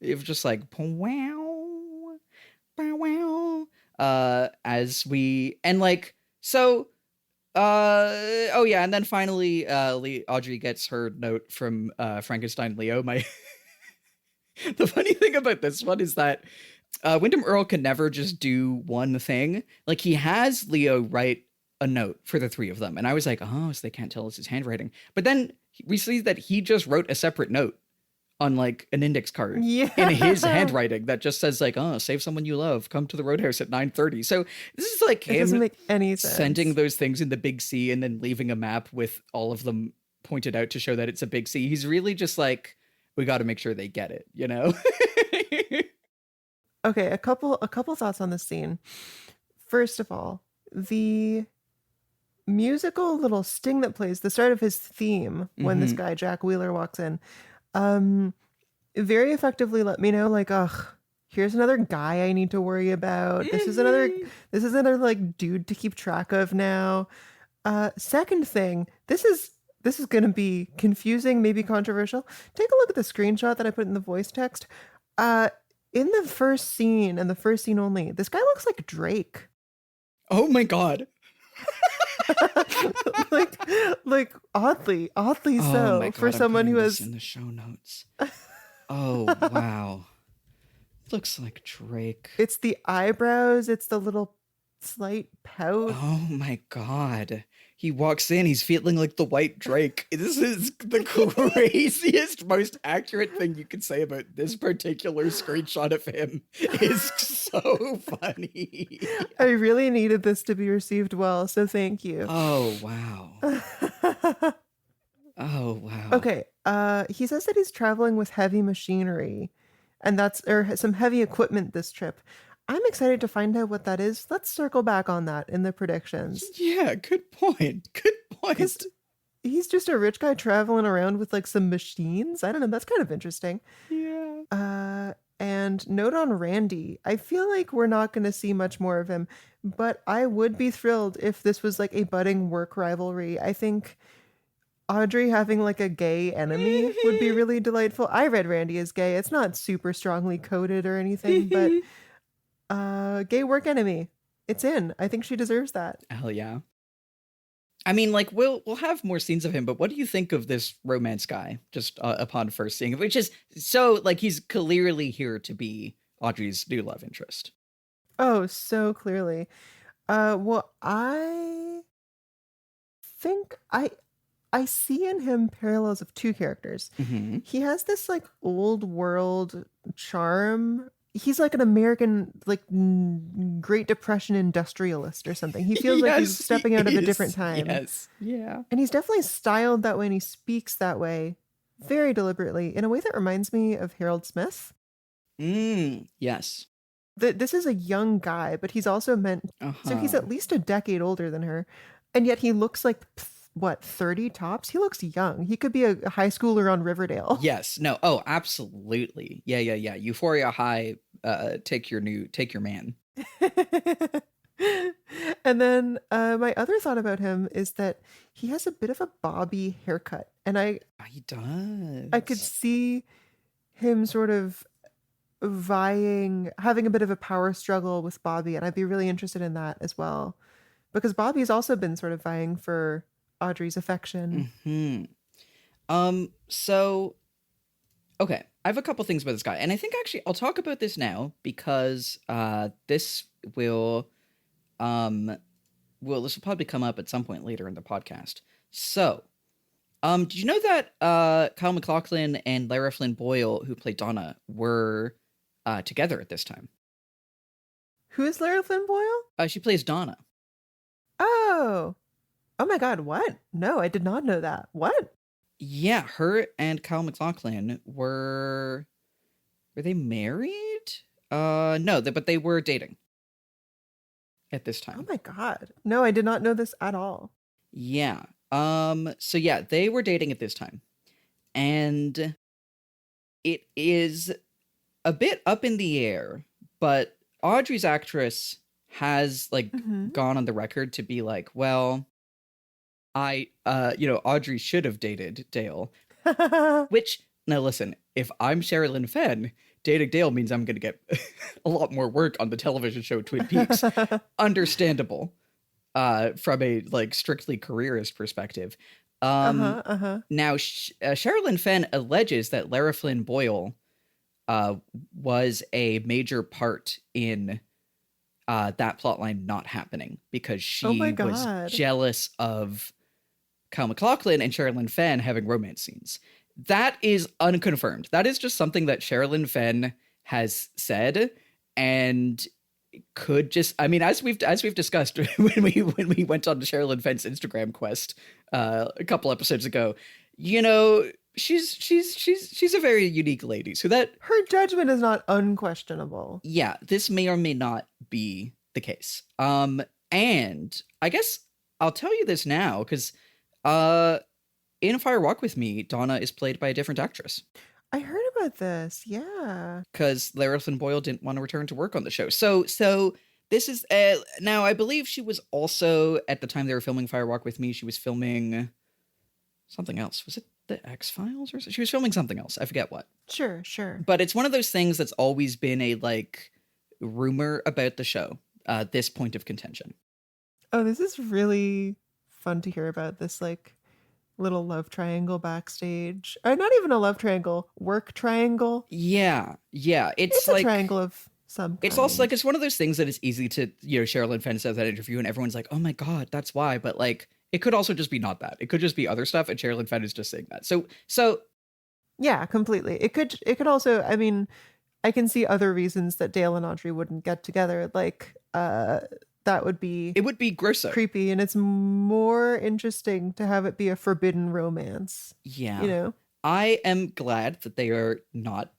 It was just like wow, wow. As we and like so. Oh yeah, and then finally, Audrey gets her note from Frankenstein Leo. The funny thing about this one is that Windom Earle can never just do one thing. Like, he has Leo write a note for the three of them, and I was like, oh, so they can't tell us his handwriting. But then we see that he just wrote a separate note on like an index card in his handwriting that just says like, oh, save someone you love, come to the Roadhouse at 9:30. So this is like him doesn't make any sense. Sending those things in the big C and then leaving a map with all of them pointed out to show that it's a big C. He's really just like, we got to make sure they get it, you know? Okay, a couple thoughts on this scene. First of all, the musical little sting that plays the start of his theme when this guy Jack Wheeler walks in, very effectively let me know, like, ugh, here's another guy I need to worry about. This is another like dude to keep track of now. Second thing, this is gonna be confusing, maybe controversial. Take a look at the screenshot that I put in the voice text. In the first scene and the first scene only, this guy looks like Drake. Oh my god. like oddly Oh so my god, for I'm someone who putting this has in the show notes. Oh wow. Looks like Drake. it's the eyebrows, it's the little slight pout. Oh my god. He walks in, he's feeling like the white Drake. This is the craziest, most accurate thing you could say about this particular screenshot of him. Is so funny. I really needed this to be received well, so thank you. Oh wow. Oh wow. Okay, he says that he's traveling with heavy machinery, and or some heavy equipment this trip. I'm excited to find out what that is. Let's circle back on that in the predictions. Yeah, good point. Good point. Because he's just a rich guy traveling around with like some machines. I don't know. That's kind of interesting. Yeah. And note on Randy. I feel like we're not going to see much more of him, but I would be thrilled if this was like a budding work rivalry. I think Audrey having like a gay enemy would be really delightful. I read Randy as gay. It's not super strongly coded or anything, but gay work enemy. It's in. I think she deserves that. Hell yeah. I mean, like, we'll have more scenes of him, but what do you think of this romance guy just upon first seeing him? Which is so, like, he's clearly here to be Audrey's new love interest. Oh, so clearly. Well, I think I see in him parallels of two characters. Mm-hmm. He has this like old world charm. He's like an American, like Great Depression industrialist or something. He feels like he's stepping out of a different time. Yes. Yeah. And he's definitely styled that way and he speaks that way very deliberately in a way that reminds me of Harold Smith. Yes. This is a young guy, but he's also meant... So he's at least a decade older than her. And yet he looks like... what, 30 tops? He looks young. He could be a high schooler on Riverdale. Yes. No. Oh, absolutely. Yeah. Euphoria High. Take your man. And then my other thought about him is that he has a bit of a Bobby haircut, and He does. I could see him sort of having a bit of a power struggle with Bobby, and I'd be really interested in that as well, because Bobby's also been sort of vying for Audrey's affection. So, okay, I have a couple things about this guy, and I think actually I'll talk about this now because this will probably come up at some point later in the podcast. So, did you know that Kyle MacLachlan and Lara Flynn Boyle, who played Donna, were together at this time? Who is Lara Flynn Boyle? She plays Donna. Oh my God, what? No, I did not know that. What? Yeah, her and Kyle MacLachlan were they married? No, but they were dating at this time. Oh my God. No, I did not know this at all. Yeah. So yeah, they were dating at this time. And it is a bit up in the air, but Audrey's actress has like gone on the record to be like, well, Audrey should have dated Dale. Which, now listen, if I'm Sherilyn Fenn, dating Dale means I'm going to get a lot more work on the television show Twin Peaks. Understandable, from a like strictly careerist perspective. Now, Sherilyn Fenn alleges that Lara Flynn Boyle was a major part in that plotline not happening because she was jealous of Kyle MacLachlan and Sherilyn Fenn having romance scenes. That is unconfirmed. That is just something that Sherilyn Fenn has said, and could just, I mean, as we've discussed when we went on to Sherilyn Fenn's Instagram quest a couple episodes ago, she's a very unique lady. So that her judgment is not unquestionable. Yeah, this may or may not be the case. And I guess I'll tell you this now because in Fire Walk with Me, Donna is played by a different actress. I heard about this. Yeah. Because Larry and Boyle didn't want to return to work on the show. So this is now I believe she was also at the time they were filming Fire Walk with Me, she was filming something else. Was it the X-Files or something? She was filming something else. I forget what. Sure. But it's one of those things that's always been a like rumor about the show. This point of contention. Oh, this is really fun to hear about, this like little love triangle backstage. Or not even a love triangle, work triangle. Yeah. It's a like triangle of some kind. It's also like it's one of those things that it's easy to, Sherilyn Fenn says that interview and everyone's like, oh my God, that's why. But like it could also just be not that. It could just be other stuff, and Sherilyn Fenn is just saying that. So yeah, completely. It could also, I mean, I can see other reasons that Dale and Audrey wouldn't get together. Like that would be, it would be grosser, creepy, and it's more interesting to have it be a forbidden romance. Yeah. I am glad that they are not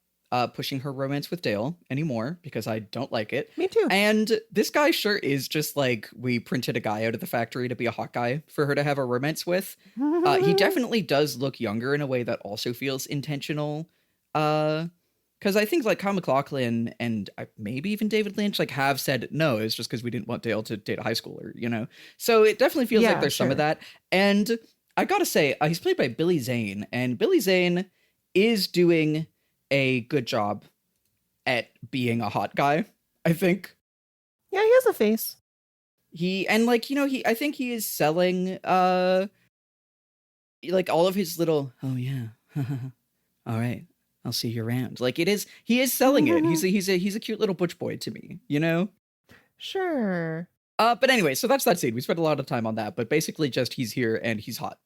pushing her romance with Dale anymore, because I don't like it. Me too. And this guy sure is just like, we printed a guy out of the factory to be a hot guy for her to have a romance with. He definitely does look younger in a way that also feels intentional. Because I think like Kyle MacLachlan and maybe even David Lynch like have said no, it's just because we didn't want Dale to date a high schooler, So it definitely feels like there's some of that. And I gotta say, he's played by Billy Zane, and Billy Zane is doing a good job at being a hot guy, I think. Yeah, he has a face. I think he is selling like all of his little, oh yeah, all right, I'll see you around. Like he is selling it. He's a cute little butch boy to me, Sure. But anyway, so that's that scene. We spent a lot of time on that, but basically just he's here and he's hot.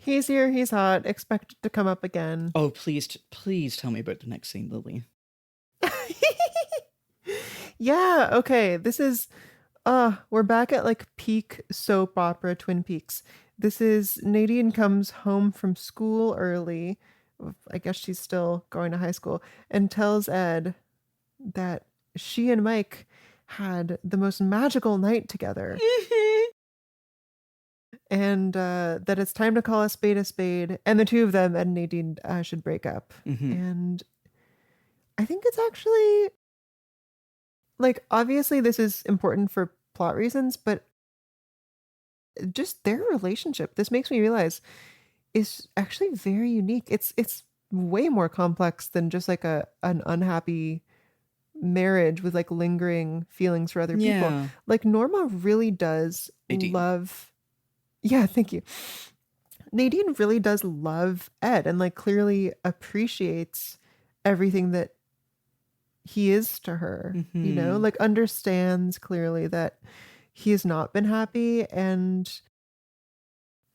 He's here, he's hot, expected to come up again. Oh, please tell me about the next scene, Lily. Yeah, okay. This is we're back at like peak soap opera Twin Peaks. This is Nadine comes home from school early. I guess she's still going to high school, and tells Ed that she and Mike had the most magical night together. And that it's time to call a spade, and the two of them, Ed and Nadine, should break up. Mm-hmm. And I think it's actually, like, obviously this is important for plot reasons, but just their relationship, this makes me realize, is actually very unique. It's way more complex than just like an unhappy marriage with like lingering feelings for other people. Like Norma really does love. Yeah, thank you. Nadine really does love Ed and like clearly appreciates everything that he is to her, like understands clearly that he has not been happy and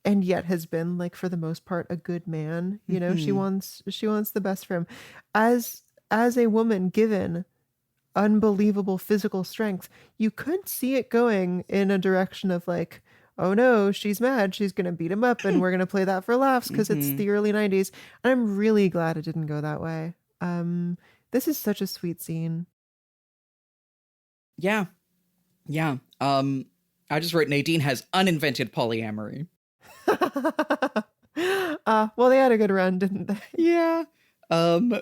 yet has been like for the most part a good man. She wants the best for him. As a woman given unbelievable physical strength, you could see it going in a direction of like, oh no, she's mad, she's gonna beat him up and we're gonna play that for laughs because it's the early 90s. And I'm really glad it didn't go that way. This is such a sweet scene. Yeah. I just wrote Nadine has uninvented polyamory. Well, they had a good run, didn't they? Yeah. I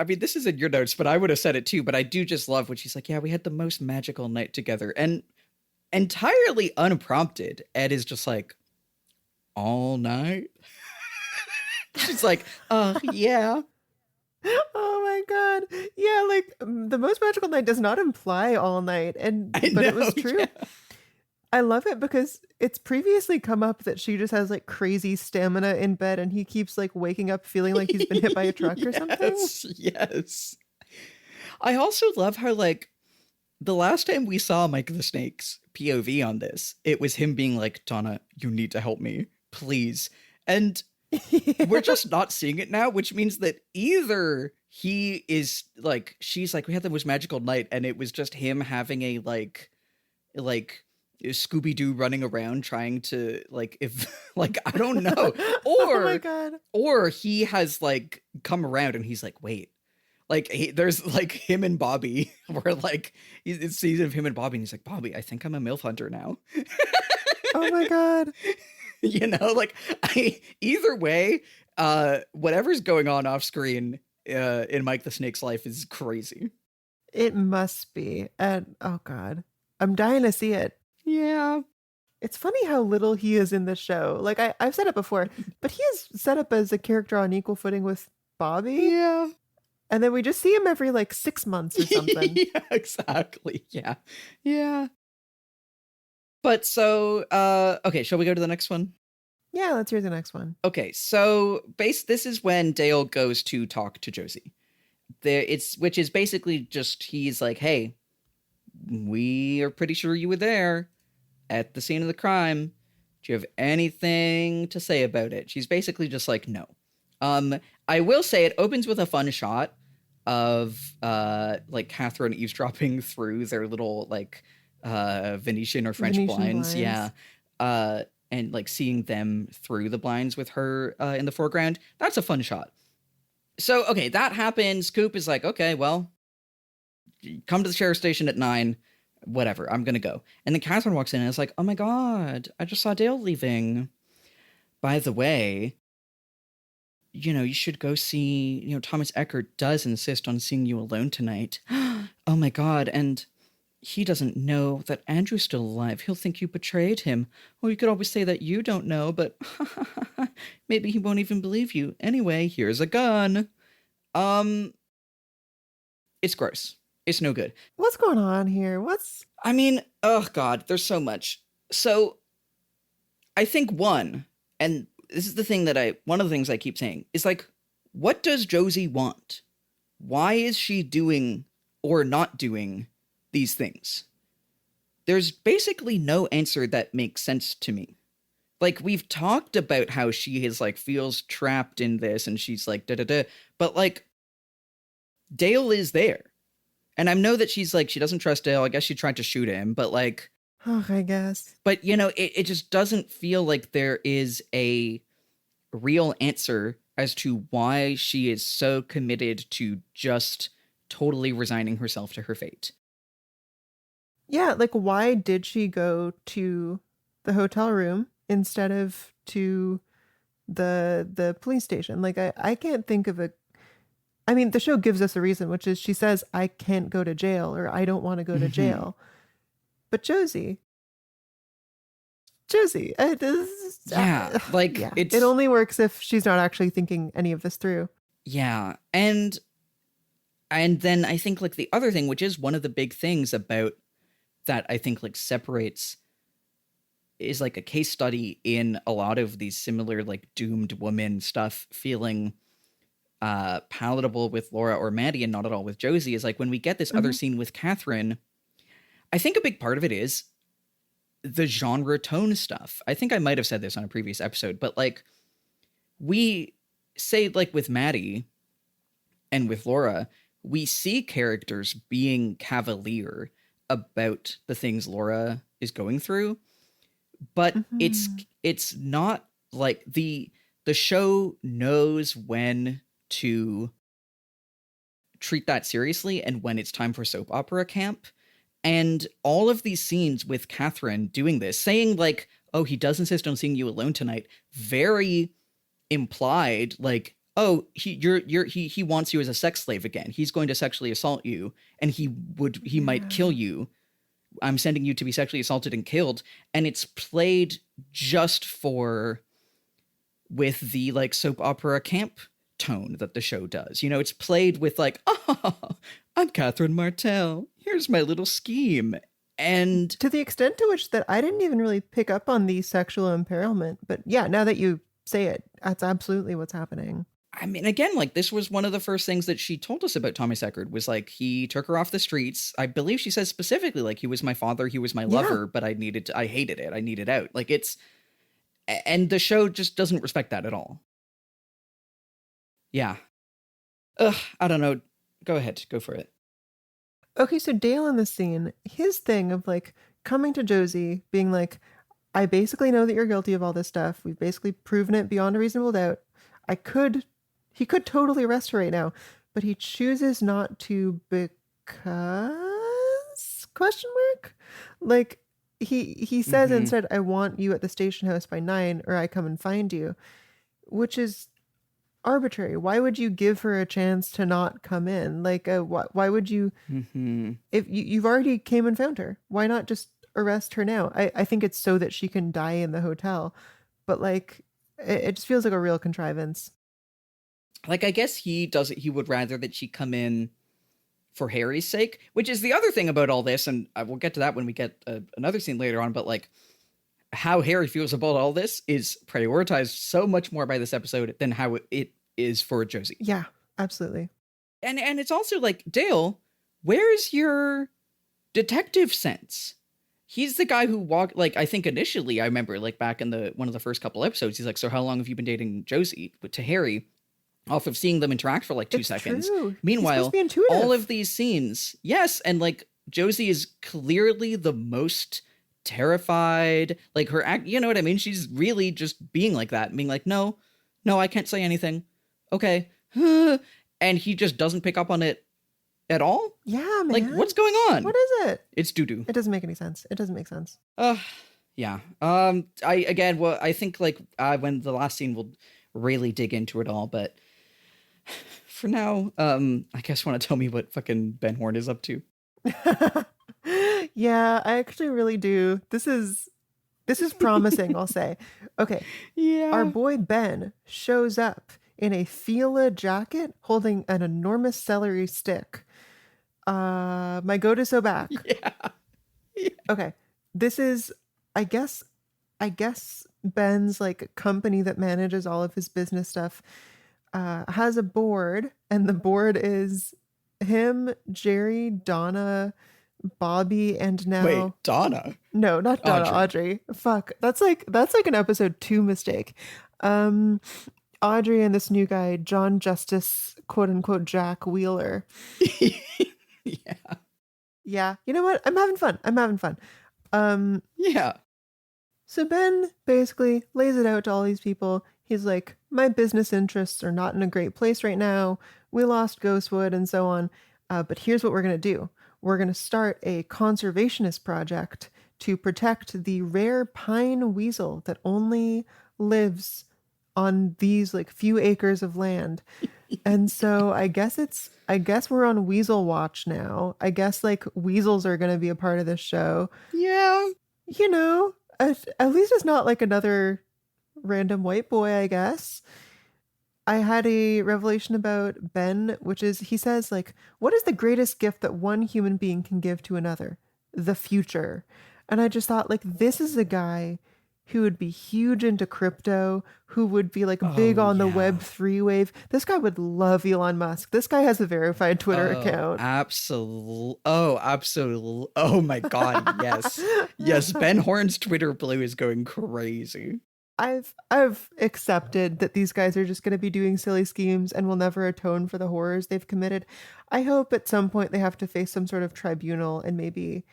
mean, this is in your notes, but I would have said it too. But I do just love when she's like, yeah, we had the most magical night together. And entirely unprompted, Ed is just like, all night? She's like, yeah. Oh my God. Yeah, like the most magical night does not imply all night. But it was true. Yeah. I love it because it's previously come up that she just has like crazy stamina in bed and he keeps like waking up feeling like he's been hit by a truck or something. Yes. I also love how like the last time we saw Mike the Snake's POV on this, it was him being like, Donna, you need to help me, please. And we're just not seeing it now, which means that either he is like, she's like, we had the most magical night and it was just him having a like Scooby-Doo running around trying to like, if like, I don't know. Oh my God. Or he has like come around and he's like, wait, like there's like him and Bobby where like it's season of him and Bobby and he's like, Bobby, I think I'm a MILF hunter now. Oh my God. You know, like either way, whatever's going on off screen in Mike the Snake's life is crazy. It must be. And oh God, I'm dying to see it. Yeah. It's funny how little he is in the show. Like I've said it before, but he is set up as a character on equal footing with Bobby. Yeah. And then we just see him every like 6 months or something. Yeah, exactly. Yeah. Yeah. But so, okay, shall we go to the next one? Yeah, let's hear the next one. Okay, so this is when Dale goes to talk to Josie. Which is basically just, he's like, hey, we are pretty sure you were there at the scene of the crime. Do you have anything to say about it? She's basically just like, no. I will say it opens with a fun shot of like Catherine eavesdropping through their little like Venetian or French blinds. Yeah. And like seeing them through the blinds with her in the foreground. That's a fun shot. So, okay, that happens. Coop is like, okay, well, come to the sheriff's station at 9. Whatever, I'm gonna go. And then Catherine walks in and is like, oh my God, I just saw Dale leaving. By the way, you know, you should go see, you know, Thomas Eckert does insist on seeing you alone tonight. Oh my God, and he doesn't know that Andrew's still alive. He'll think you betrayed him. Or you could always say that you don't know, but maybe he won't even believe you. Anyway, here's a gun. It's gross. It's no good. What's going on here? I mean, oh God, there's so much. So I think one, and this is the thing that one of the things I keep saying is like, what does Josie want? Why is she doing or not doing these things? There's basically no answer that makes sense to me. Like, we've talked about how she is like feels trapped in this and she's like da-da-da, but like Dale is there. And I know that she's like, she doesn't trust Dale. I guess she tried to shoot him, but like, Oh, I guess. but you know, it just doesn't feel like there is a real answer as to why she is so committed to just totally resigning herself to her fate. Yeah, like why did she go to the hotel room instead of to the police station? Like I can't think of I mean, the show gives us a reason, which is she says, I can't go to jail or I don't want to go to jail. But Josie, Yeah, like yeah. It only works if she's not actually thinking any of this through. Yeah, and then I think like the other thing, which is one of the big things about that I think like separates, is like a case study in a lot of these similar like doomed woman stuff feeling palatable with Laura or Maddie and not at all with Josie, is like when we get this other scene with Catherine, I think a big part of it is the genre tone stuff. I think I might have said this on a previous episode, but like we say like with Maddie and with Laura, we see characters being cavalier about the things Laura is going through, but it's not like the show knows when to treat that seriously and when it's time for soap opera camp. And all of these scenes with Catherine doing this, saying like, oh, he does insist on seeing you alone tonight, very implied, like, oh, he wants you as a sex slave again. He's going to sexually assault you and he might kill you. I'm sending you to be sexually assaulted and killed. And it's played just with the like soap opera camp tone that the show does. You know, it's played with like, oh, I'm Catherine Martell. Here's my little scheme. And to the extent to which that I didn't even really pick up on the sexual impairment. But yeah, now that you say it, that's absolutely what's happening. I mean, again, like this was one of the first things that she told us about Thomas Eckert was like, he took her off the streets. I believe she says specifically like he was my father, he was my lover, but I hated it. I needed out. Like and the show just doesn't respect that at all. Yeah. I don't know. Go ahead. Go for it. Okay, so Dale in the scene, his thing of like coming to Josie, being like, I basically know that you're guilty of all this stuff. We've basically proven it beyond a reasonable doubt. He could totally arrest her right now, but he chooses not to because question mark? Like he says instead, I want you at the station house by 9 or I come and find you, which is arbitrary. Why would you give her a chance to not come in? Like, why would you, if you've already came and found her, why not just arrest her now? I think it's so that she can die in the hotel, but like, it just feels like a real contrivance. Like, I guess he would rather that she come in for Harry's sake, which is the other thing about all this, and I will get to that when we get another scene later on, but like, how Harry feels about all this is prioritized so much more by this episode than how it is for Josie. Yeah, absolutely. And it's also like, Dale, where's your detective sense? He's the guy who walked, like, I think initially, I remember, like, back in one of the first couple episodes, he's like, so how long have you been dating Josie? But to Harry, off of seeing them interact for like 2 seconds. True. Meanwhile, all of these scenes, yes, and like, Josie is clearly the most terrified, like her act, you know what I mean? She's really just being like that, being like, no, I can't say anything. Okay. And he just doesn't pick up on it at all. Yeah, man. Like, what's going on? What is it? It's doo-doo. It doesn't make any sense. It doesn't make sense. Yeah. I think like when the last scene will really dig into it all, but for now, I guess want to tell me what fucking Ben Horn is up to. Yeah, I actually really do. This is promising, I'll say. Okay. Yeah. Our boy Ben shows up in a Fila jacket holding an enormous celery stick. My goat is so back. Yeah. Okay. This is, I guess Ben's like company that manages all of his business stuff has a board, and the board is him, Jerry, Donna, Bobby, and now Wait, Donna? No, not Donna, Audrey. Fuck. That's like an episode 2 mistake. Audrey and this new guy, John Justice, quote unquote Jack Wheeler. Yeah. You know what? I'm having fun. Yeah. So Ben basically lays it out to all these people. He's like, my business interests are not in a great place right now. We lost Ghostwood and so on. But here's what we're going to do. We're going to start a conservationist project to protect the rare pine weasel that only lives on these like few acres of land. And so I guess we're on Weasel Watch now. I guess like weasels are going to be a part of this show. Yeah. You know, at least it's not like another random white boy, I guess. I had a revelation about Ben, which is, he says like, what is the greatest gift that one human being can give to another? The future. And I just thought like, this is a guy who would be huge into crypto, who would be like big on the Web3 wave. This guy would love Elon Musk. This guy has a verified Twitter account. Absolutely. Oh my God. Yes. Yes. Ben Horn's Twitter blue is going crazy. I've accepted that these guys are just going to be doing silly schemes and will never atone for the horrors they've committed. I hope at some point they have to face some sort of tribunal and maybe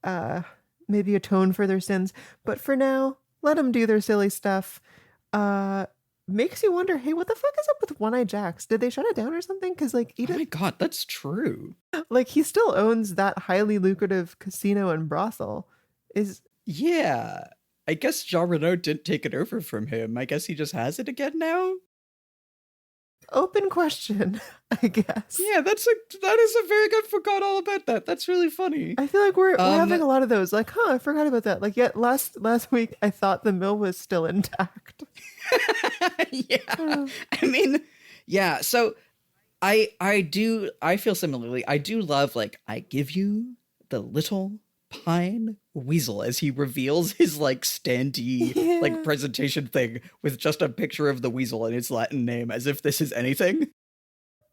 atone for their sins. But for now, let them do their silly stuff. Makes you wonder, hey, what the fuck is up with One Eye Jacks? Did they shut it down or something? Because like, oh my God, that's true. Like he still owns that highly lucrative casino and brothel. Yeah. I guess Jean Renault didn't take it over from him. I guess he just has it again now. Open question, I guess. Yeah, that is a very good. Forgot all about that. That's really funny. I feel like we're having a lot of those. Like, I forgot about that. Like, yet last week I thought the mill was still intact. Yeah, I mean, yeah. So I feel similarly. I do love like, I give you the little pine weasel as he reveals his like standee like presentation thing with just a picture of the weasel and its Latin name, as if this is anything.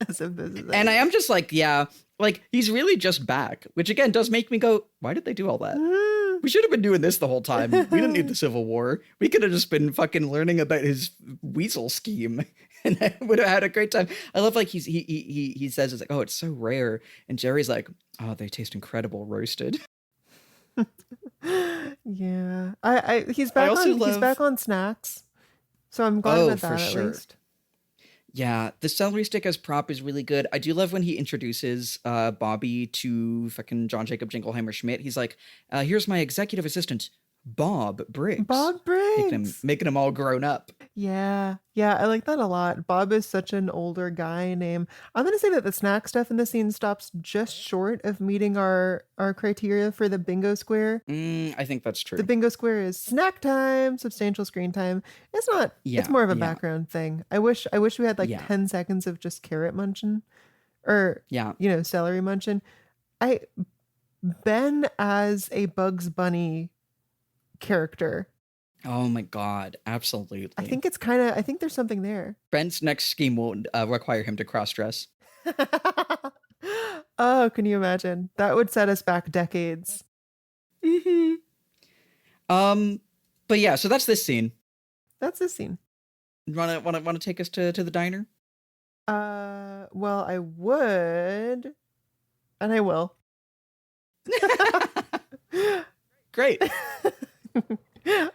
And I am just like, yeah, like he's really just back, which again does make me go, why did they do all that? We should have been doing this the whole time. We didn't need the Civil War. We could have just been fucking learning about his weasel scheme, and I would have had a great time. I love like he says it's like, oh, it's so rare, and Jerry's like, oh, they taste incredible roasted. Yeah. I he's I back also on he's love. back on snacks. So I'm glad Oh, about for that at sure. least. Yeah, the celery stick as prop is really good. I do love when he introduces Bobby to fucking John Jacob Jingleheimer Schmidt. He's like, here's my executive assistant, Bob Briggs. Bob Briggs. Making him all grown up. Yeah. Yeah, I like that a lot. Bob is such an older guy name. I'm gonna say that the snack stuff in the scene stops just short of meeting our criteria for the bingo square. I think that's The true. bingo square is snack time, substantial screen time. It's not, it's Yeah, more of a yeah, background thing. I wish we had like yeah, 10 seconds of just carrot munching or, yeah. celery munching. I Ben as a Bugs Bunny character. Oh my God, absolutely. I think there's something there. Ben's next scheme won't require him to cross-dress. Oh, can you imagine? That would set us back decades. Mm-hmm. But yeah, so that's this scene. That's the scene. Wanna take us to the diner? Well, I would, and I will. Great.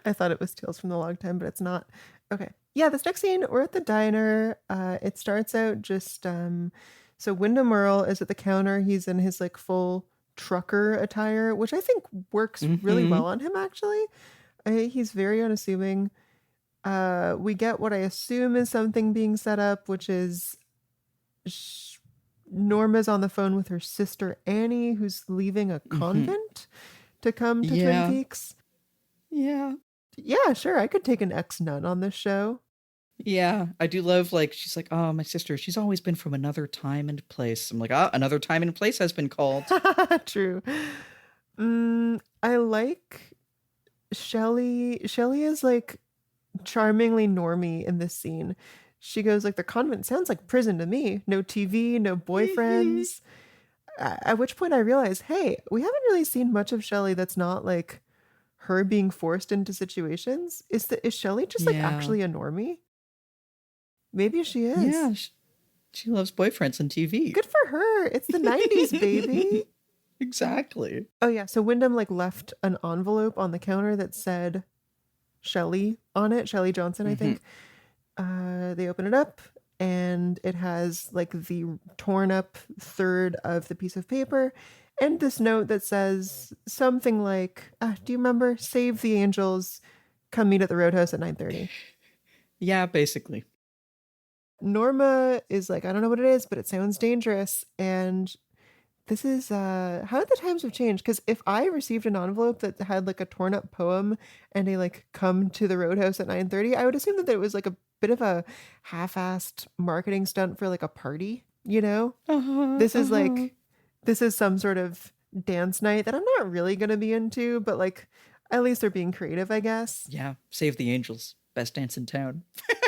I thought it was Tales from the Log Time, but it's not. Okay. Yeah, this next scene, we're at the diner. It starts out just so Windom Earle is at the counter. He's in his like full trucker attire, which I think works really well on him actually. He's very unassuming. We get what I assume is something being set up, which is Norma's on the phone with her sister Annie, who's leaving a convent to come to Twin Peaks. Yeah. Yeah, sure. I could take an ex-nun on this show. Yeah. I do love, like, she's like, oh, my sister, she's always been from another time and place. I'm like, another time and place has been called. True. I like Shelley. Shelley is like charmingly normy in this scene. She goes like, the convent sounds like prison to me. No TV, no boyfriends. At which point I realized, hey, we haven't really seen much of Shelley that's not like her being forced into situations. Is Shelley just like actually a normie? Maybe she is. Yeah, she loves boyfriends and TV. Good for her. It's the 90s, baby. Exactly. Oh yeah, so Windom like left an envelope on the counter that said Shelley on it, Shelley Johnson, I think. They open it up and it has like the torn up third of the piece of paper and this note that says something like, do you remember? Save the angels, come meet at the Roadhouse at 9:30. Yeah, basically. Norma is like, I don't know what it is, but it sounds dangerous. And this is how the times have changed. Because if I received an envelope that had like a torn up poem and a like come to the Roadhouse at 9:30, I would assume that it was like a bit of a half-assed marketing stunt for like a party, you know? This is some sort of dance night that I'm not really gonna be into, but like at least they're being creative, I guess. Yeah, Save the Angels. Best dance in town.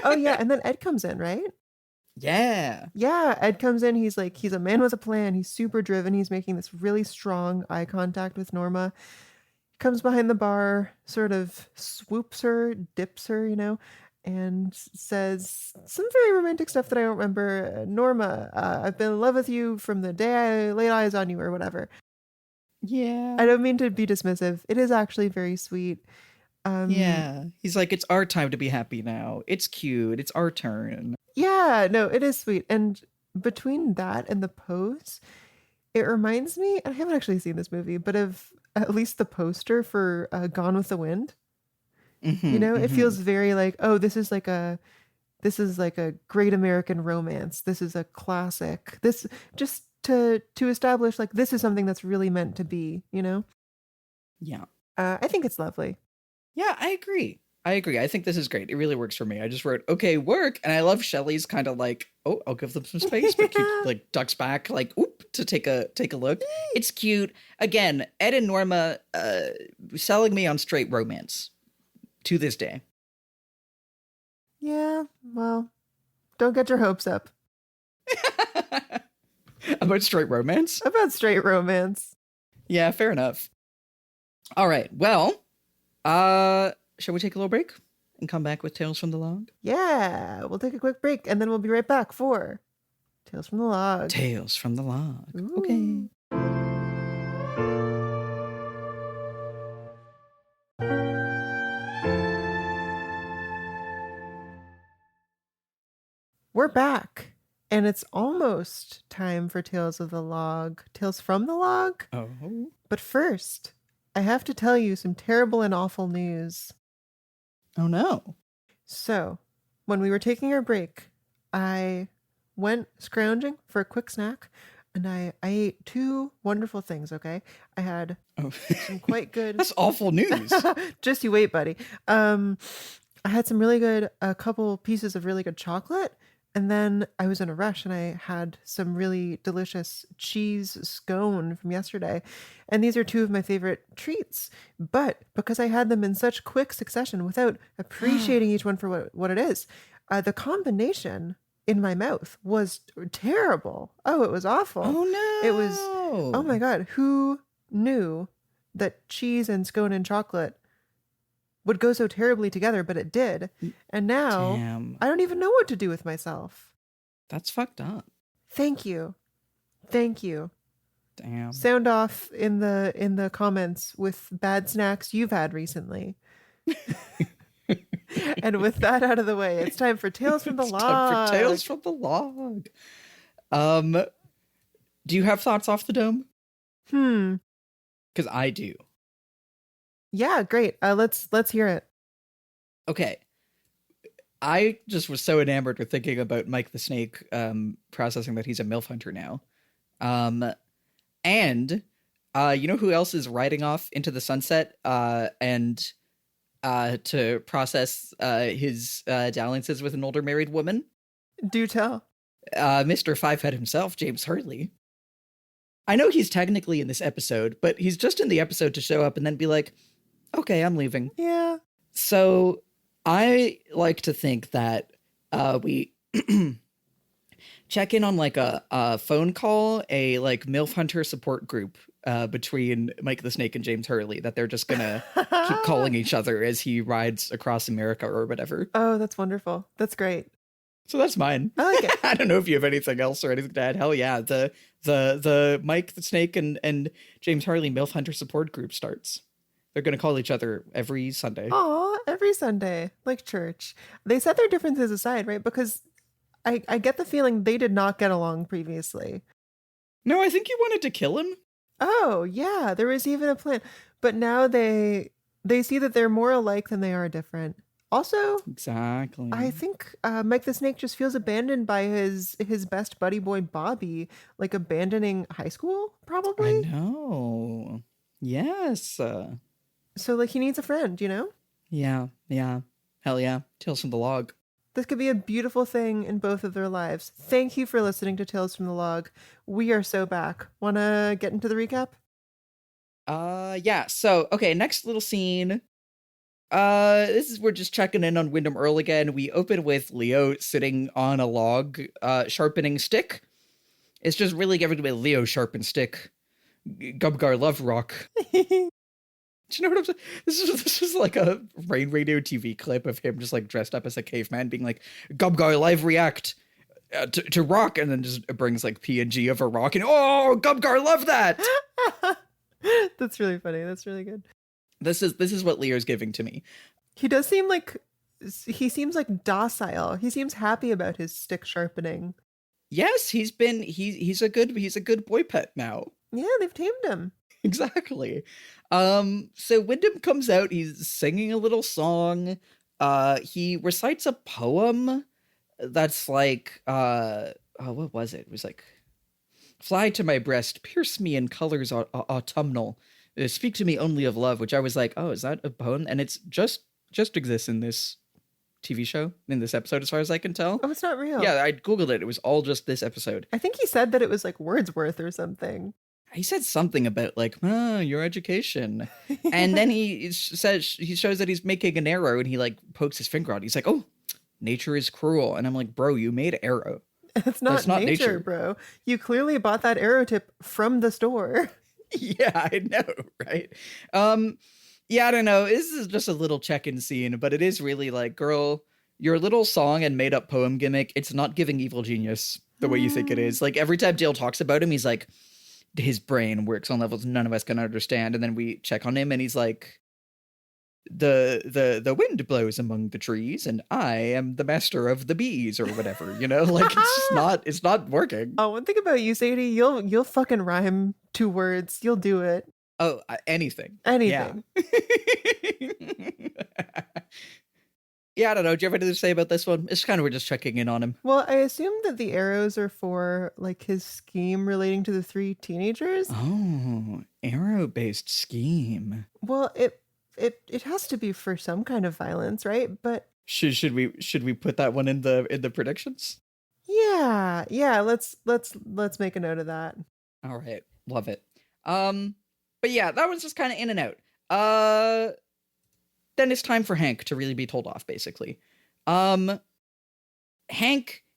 Oh yeah, and then Ed comes in, right? Yeah. Yeah, Ed comes in. He's like, he's a man with a plan. He's super driven. He's making this really strong eye contact with Norma. He comes behind the bar, sort of swoops her, dips her, and says some very romantic stuff that I don't remember. Norma, I've been in love with you from the day I laid eyes on you or whatever. Yeah. I don't mean to be dismissive. It is actually very sweet. Yeah. He's like, it's our time to be happy now. It's cute. It's our turn. Yeah, no, it is sweet. And between that and the pose, it reminds me, I haven't actually seen this movie, but of at least the poster for Gone with the Wind. It feels very like, oh, this is like a great American romance. This is a classic. This just to establish like this is something that's really meant to be, Yeah. I think it's lovely. Yeah, I agree. I think this is great. It really works for me. I just wrote, okay, work. And I love Shelley's kind of like, oh, I'll give them some space, but keep like ducks back, like, oop, to take a look. It's cute. Again, Ed and Norma selling me on straight romance to this day. Yeah, well, don't get your hopes up. About straight romance? About straight romance. Yeah, fair enough. All right. Well, shall we take a little break and come back with Tales from the Log? Yeah, we'll take a quick break and then we'll be right back for Tales from the Log. Tales from the Log. Ooh. Okay. We're back, and it's almost time for Tales of the Log. Tales from the Log? Oh. But first, I have to tell you some terrible and awful news. Oh no. So, when we were taking our break, I went scrounging for a quick snack, and I ate two wonderful things, okay? I had some quite good... That's awful news. Just you wait, buddy. I had some really good, a couple pieces of really good chocolate, and then I was in a rush and I had some really delicious cheese scone from yesterday. And these are two of my favorite treats. But because I had them in such quick succession without appreciating each one for what it is, the combination in my mouth was terrible. Oh, it was awful. Oh no. It was, oh my God, who knew that cheese and scone and chocolate would go so terribly together, but it did. And now I don't even know what to do with myself. That's fucked up. Thank you. Thank you. Damn. Sound off in the comments with bad snacks you've had recently. And with that out of the way, it's time for Tales from the Log. Time for Tales from the Log. Do you have thoughts off the dome? Because I do. Yeah, great. Let's hear it. Okay. I just was so enamored with thinking about Mike the Snake processing that he's a MILF hunter now. And you know who else is riding off into the sunset and to process his dalliances with an older married woman? Do tell. Mr. Fivehead himself, James Hurley. I know he's technically in this episode, but he's just in the episode to show up and then be like, okay, I'm leaving. Yeah. So I like to think that we check in on like a phone call, a like MILF Hunter support group between Mike the Snake and James Hurley, that they're just gonna keep calling each other as he rides across America or whatever. Oh, that's wonderful. That's great. So that's mine. I like it. I don't know if you have anything else or anything to add. Hell yeah. The Mike the Snake and James Hurley MILF Hunter support group starts. They're going to call each other every Sunday. Aw, every Sunday, like church. They set their differences aside, right? Because I get the feeling they did not get along previously. No, I think he wanted to kill him. Oh, yeah, there was even a plan. But now they see that they're more alike than they are different. Also, exactly. I think Mike the Snake just feels abandoned by his best buddy boy, Bobby, like abandoning high school, probably. I know. Yes. So, like, he needs a friend, you know? Yeah. Hell yeah. Tales from the Log. This could be a beautiful thing in both of their lives. Thank you for listening to Tales from the Log. We are so back. Want to get into the recap? Yeah. So, okay, next little scene. We're just checking in on Windom Earle again. We open with Leo sitting on a log, sharpening stick. It's just really giving me Leo sharpen stick. Gubgar love rock. Do you know what I'm saying? This is like a Rain Radio TV clip of him just like dressed up as a caveman being like, Gubgar live react to rock, and then just brings like PNG of a rock and oh, Gubgar love that. That's really funny. That's really good. This is what Leo's giving to me. He does seem like docile. He seems happy about his stick sharpening. Yes, he's a good boy pet now. Yeah, they've tamed him. Exactly. So Windom comes out, he's singing a little song. He recites a poem that's like, what was it? It was like, fly to my breast, pierce me in colors autumnal, speak to me only of love, which I was like, oh, is that a poem? And it's just exists in this TV show, in this episode, as far as I can tell. Oh, it's not real. Yeah, I Googled it. It was all just this episode. I think he said that it was like Wordsworth or something. He said something about like, your education. And then he shows that he's making an arrow and he like pokes his finger out. He's like, oh, nature is cruel. And I'm like, bro, you made arrow. It's not nature, bro. You clearly bought that arrow tip from the store. Yeah, I know, right? Yeah, I don't know. This is just a little check-in scene, but it is really like, girl, your little song and made-up poem gimmick, it's not giving evil genius the way you think it is. Like, every time Dale talks about him, he's like, his brain works on levels none of us can understand. And then we check on him and he's like, the wind blows among the trees and I am the master of the bees or whatever, like it's not working. Oh, one thing about you, Sadie, you'll fucking rhyme 2 words. You'll do it. Oh, anything. Anything. Yeah, I don't know. Do you have anything to say about this one? It's kind of we're just checking in on him. Well, I assume that the arrows are for like his scheme relating to the 3 teenagers. Oh, arrow-based scheme. Well, it has to be for some kind of violence, right? But should we put that one in the predictions? Yeah. Let's make a note of that. All right, love it. But yeah, that one's just kind of in and out. Then it's time for Hank to really be told off, basically. Hank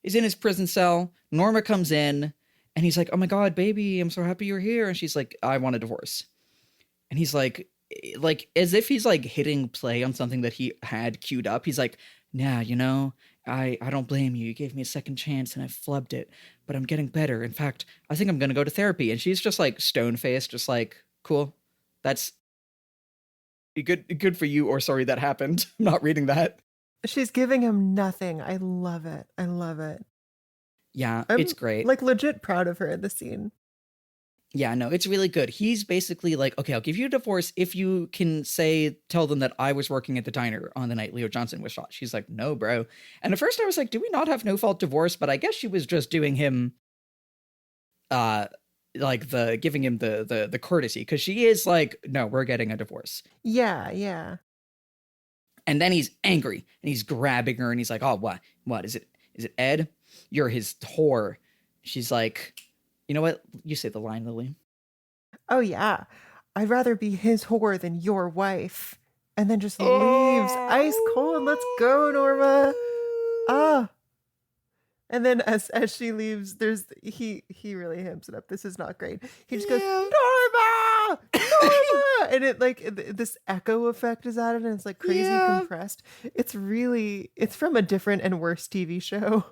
is in his prison cell. Norma comes in, and he's like, "Oh my God, baby, I'm so happy you're here." And she's like, "I want a divorce." And he's like as if he's like hitting play on something that he had queued up. He's like, "Nah, I don't blame you. You gave me a second chance, and I flubbed it. But I'm getting better. In fact, I think I'm gonna go to therapy." And she's just like stone-faced, just like, "Cool, that's good for you," or "Sorry, that happened." I'm not reading that. She's giving him nothing. I love it. Yeah, I'm, it's great. Like legit proud of her in the scene. Yeah, no, it's really good. He's basically like, "Okay, I'll give you a divorce if you can tell them that I was working at the diner on the night Leo Johnson was shot." She's like, "No, bro." And at first I was like, do we not have no fault divorce? But I guess she was just doing him giving him the courtesy, because she is like, "No, we're getting a divorce." Yeah. And then he's angry and he's grabbing her and he's like, "Oh, what is it Ed? You're his whore." She's like, "You know what? You say the line, Lily." Oh yeah, "I'd rather be his whore than your wife." And then just leaves ice cold. Let's go, Norma. Ah. And then as she leaves, there's he really hamps it up. This is not great. He just goes, "Norma! Norma!" And it this echo effect is added, and it's like crazy compressed. It's from a different and worse TV show.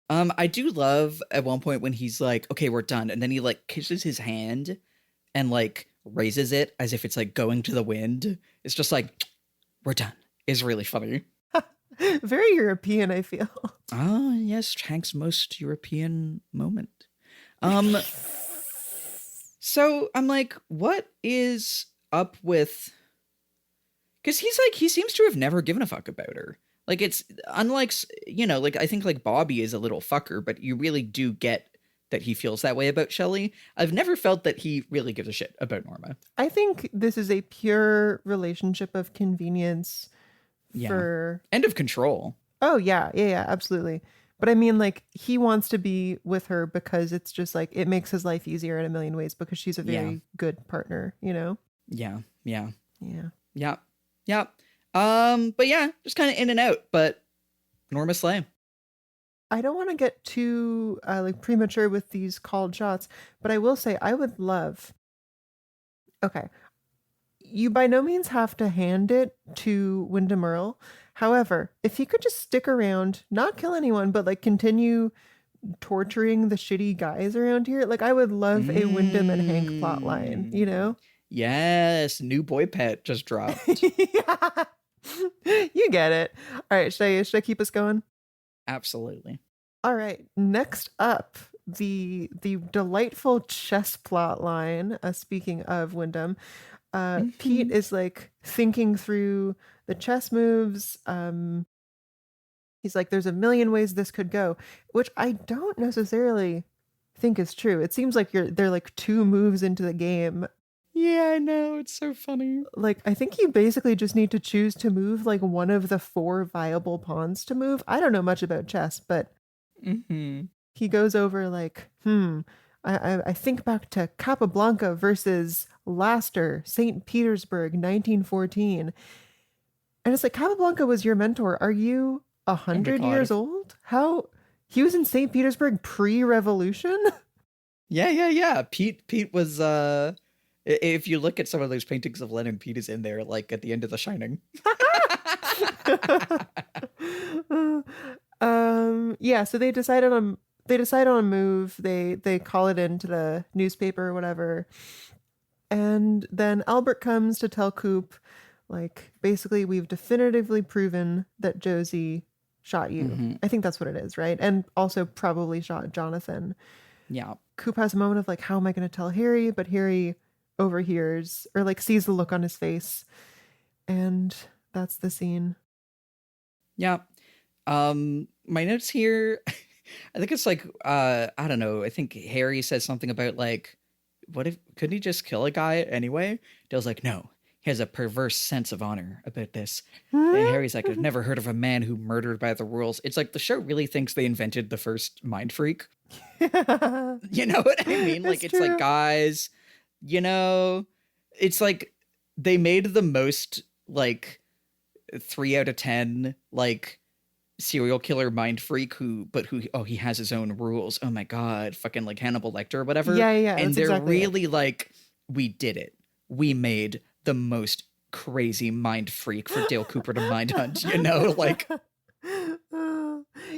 I do love at one point when he's like, "Okay, we're done," and then he like kisses his hand and like raises it as if it's like going to the wind. It's just like, "We're done." It's really funny. Very European, I feel. Oh, yes, Hank's most European moment. So I'm like, what is up with... Because he seems to have never given a fuck about her. Like, it's unlike, I think like Bobby is a little fucker, but you really do get that he feels that way about Shelley. I've never felt that he really gives a shit about Norma. I think this is a pure relationship of convenience. And of control. Oh yeah, absolutely. But I mean, like, he wants to be with her because it's just like it makes his life easier in a million ways because she's a very good partner, Yeah. But yeah, just kind of in and out. But Norma slay. I don't want to get too premature with these called shots, but I will say I would love. Okay. You by no means have to hand it to Windom Earle. However, if he could just stick around, not kill anyone, but like continue torturing the shitty guys around here, like I would love a Windom and Hank plotline, Yes, new boy pet just dropped. Yeah. You get it. All right, should I keep us going? Absolutely. All right, next up, the delightful chess plot line. Speaking of Windom, Pete is like thinking through the chess moves. He's like, "There's a million ways this could go," which I don't necessarily think is true. It seems like they're like 2 moves into the game. Yeah, I know. It's so funny. Like, I think you basically just need to choose to move like one of the 4 viable pawns to move. I don't know much about chess, but he goes over like, I think back to Capablanca versus Laster, St. Petersburg, 1914. And it's like, Capablanca was your mentor. Are you 100 years old? How? He was in St. Petersburg pre-revolution? Yeah. Pete was, if you look at some of those paintings of Lenin, Pete is in there, like at the end of The Shining. Yeah, so they decide on a move. They call it into the newspaper or whatever. And then Albert comes to tell Coop, Like, basically, we've definitively proven that Josie shot you. I think that's what it is, right? And also probably shot Jonathan. Yeah. Coop has a moment of like, how am I going to tell Harry? But Harry overhears or like sees the look on his face. And that's the scene. Yeah. My notes here, I think it's like, I don't know. I think Harry says something about like, couldn't he just kill a guy anyway? Dale's like, no, he has a perverse sense of honor about this. And Harry's like, I've never heard of a man who murdered by the rules. It's like the show really thinks they invented the first mind freak. You know what I mean? Like, it's like, guys, it's like they made the most like 3 out of 10 like serial killer mind freak who he has his own rules. Oh my god, fucking like Hannibal Lecter or whatever. Yeah. And they're exactly really like, we did it. We made the most crazy mind freak for Dale Cooper to mind hunt, like.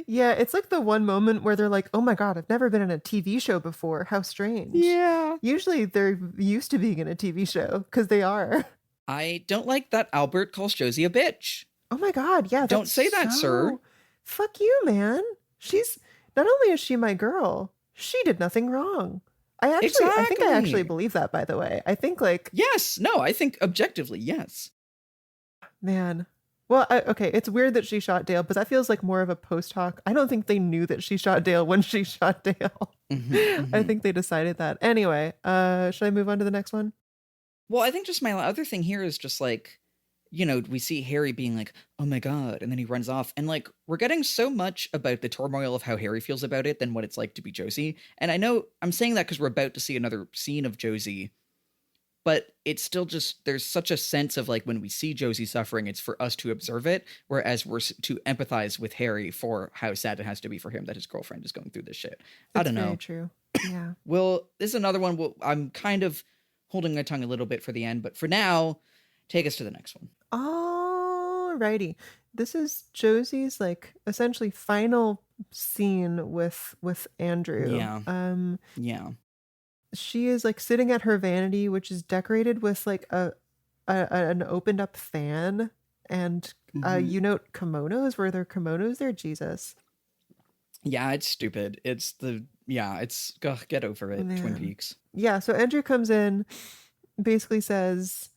Yeah, it's like the one moment where they're like, oh my god, I've never been in a TV show before. How strange. Yeah. Usually they're used to being in a TV show because they are. I don't like that Albert calls Josie a bitch. Oh my god, yeah. Don't say that, sir. Fuck you, man. She's not only is she my girl, she did nothing wrong. I think I actually believe that, by the way. I think like yes, no, I think objectively, yes. Man. Well, okay, it's weird that she shot Dale, but that feels like more of a post hoc. I don't think they knew that she shot Dale when she shot Dale. I think they decided that. Anyway, should I move on to the next one? Well, I think just my other thing here is just like, we see Harry being like, oh my god, and then he runs off. And like, we're getting so much about the turmoil of how Harry feels about it than what it's like to be Josie. And I know I'm saying that because we're about to see another scene of Josie, but it's still just, there's such a sense of like, when we see Josie suffering, it's for us to observe it, whereas we're to empathize with Harry for how sad it has to be for him that his girlfriend is going through this shit. I don't know. Very true. Yeah. Well, this is another one. I'm kind of holding my tongue a little bit for the end, but for now, take us to the next one. Alrighty. This is Josie's like essentially final scene with Andrew. Yeah. Yeah. She is like sitting at her vanity, which is decorated with like an opened up fan and kimonos. Were there kimonos there? Jesus. Yeah, it's stupid. Get over it, Man. Twin Peaks. Yeah, so Andrew comes in, basically says,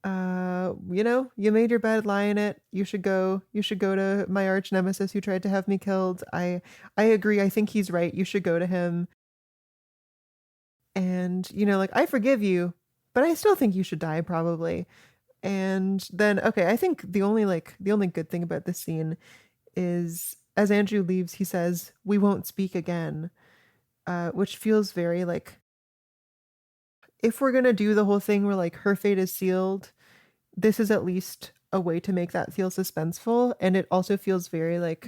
you made your bed, lie in it. You should go to my arch nemesis who tried to have me killed. I agree. I think he's right. You should go to him. And, like, I forgive you, but I still think you should die probably. And then, okay, I think the only good thing about this scene is as Andrew leaves, he says, we won't speak again, which feels very like, if we're going to do the whole thing where like her fate is sealed, this is at least a way to make that feel suspenseful. And it also feels very like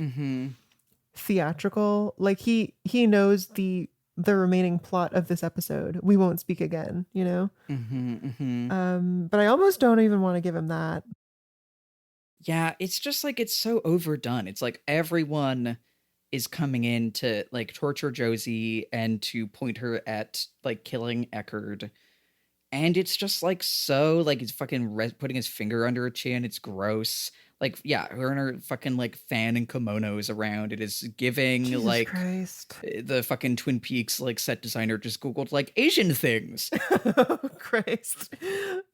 theatrical. Like he knows the remaining plot of this episode. We won't speak again, But I almost don't even want to give him that. Yeah, it's just like, it's so overdone. It's like everyone is coming in to like torture Josie and to point her at like killing Eckerd. And it's just like, so like, he's fucking putting his finger under her chin. It's gross. Like, yeah, her and her fucking like fan and kimonos around. It is giving Jesus like Christ. The fucking Twin Peaks like set designer just Googled like Asian things. Oh, Christ.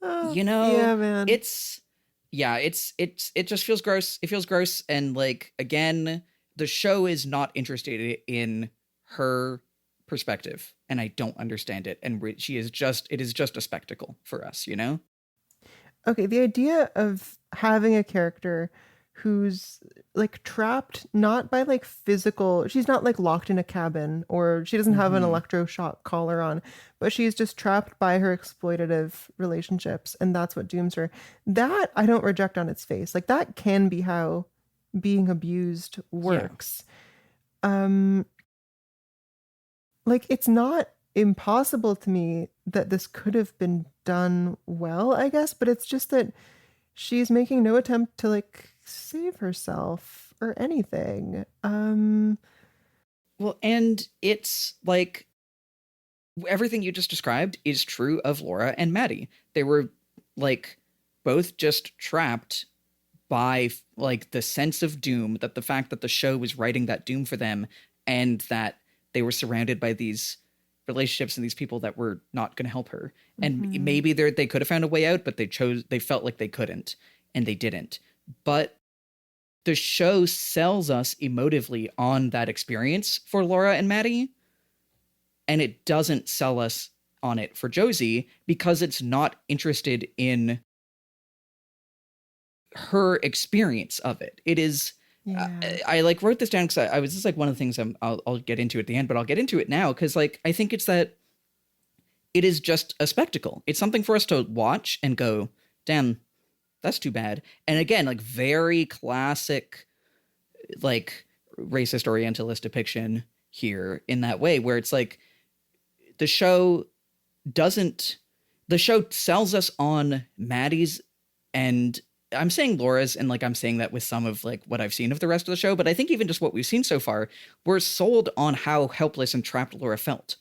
Yeah, man. it just feels gross. It feels gross. And like, again, the show is not interested in her perspective, and I don't understand it. And it is just a spectacle for us, Okay, the idea of having a character who's like trapped not by like physical, she's not like locked in a cabin, or she doesn't have an electroshock collar on, but she's just trapped by her exploitative relationships, and that's what dooms her. That I don't reject on its face. Like, that can be how being abused works. Like, it's not impossible to me that this could have been done well, I guess, but it's just that she's making no attempt to like save herself or anything. Well, and it's like, everything you just described is true of Laura and Maddie. They were like both just trapped by like the sense of doom, that the fact that the show was writing that doom for them, and that they were surrounded by these relationships and these people that were not going to help her. And maybe they could have found a way out, but they felt like they couldn't, and they didn't. But the show sells us emotively on that experience for Laura and Maddie, and it doesn't sell us on it for Josie, because it's not interested in her experience of it. It is, I like wrote this down because I was just like, one of the things I'll get into at the end, but I'll get into it now because like I think it's that it is just a spectacle. It's something for us to watch and go, damn, that's too bad. And again, like very classic, like racist orientalist depiction here in that way, where it's like the show sells us on Maddie's, and I'm saying Laura's, and like I'm saying that with some of like what I've seen of the rest of the show, but I think even just what we've seen so far, we're sold on how helpless and trapped Laura felt.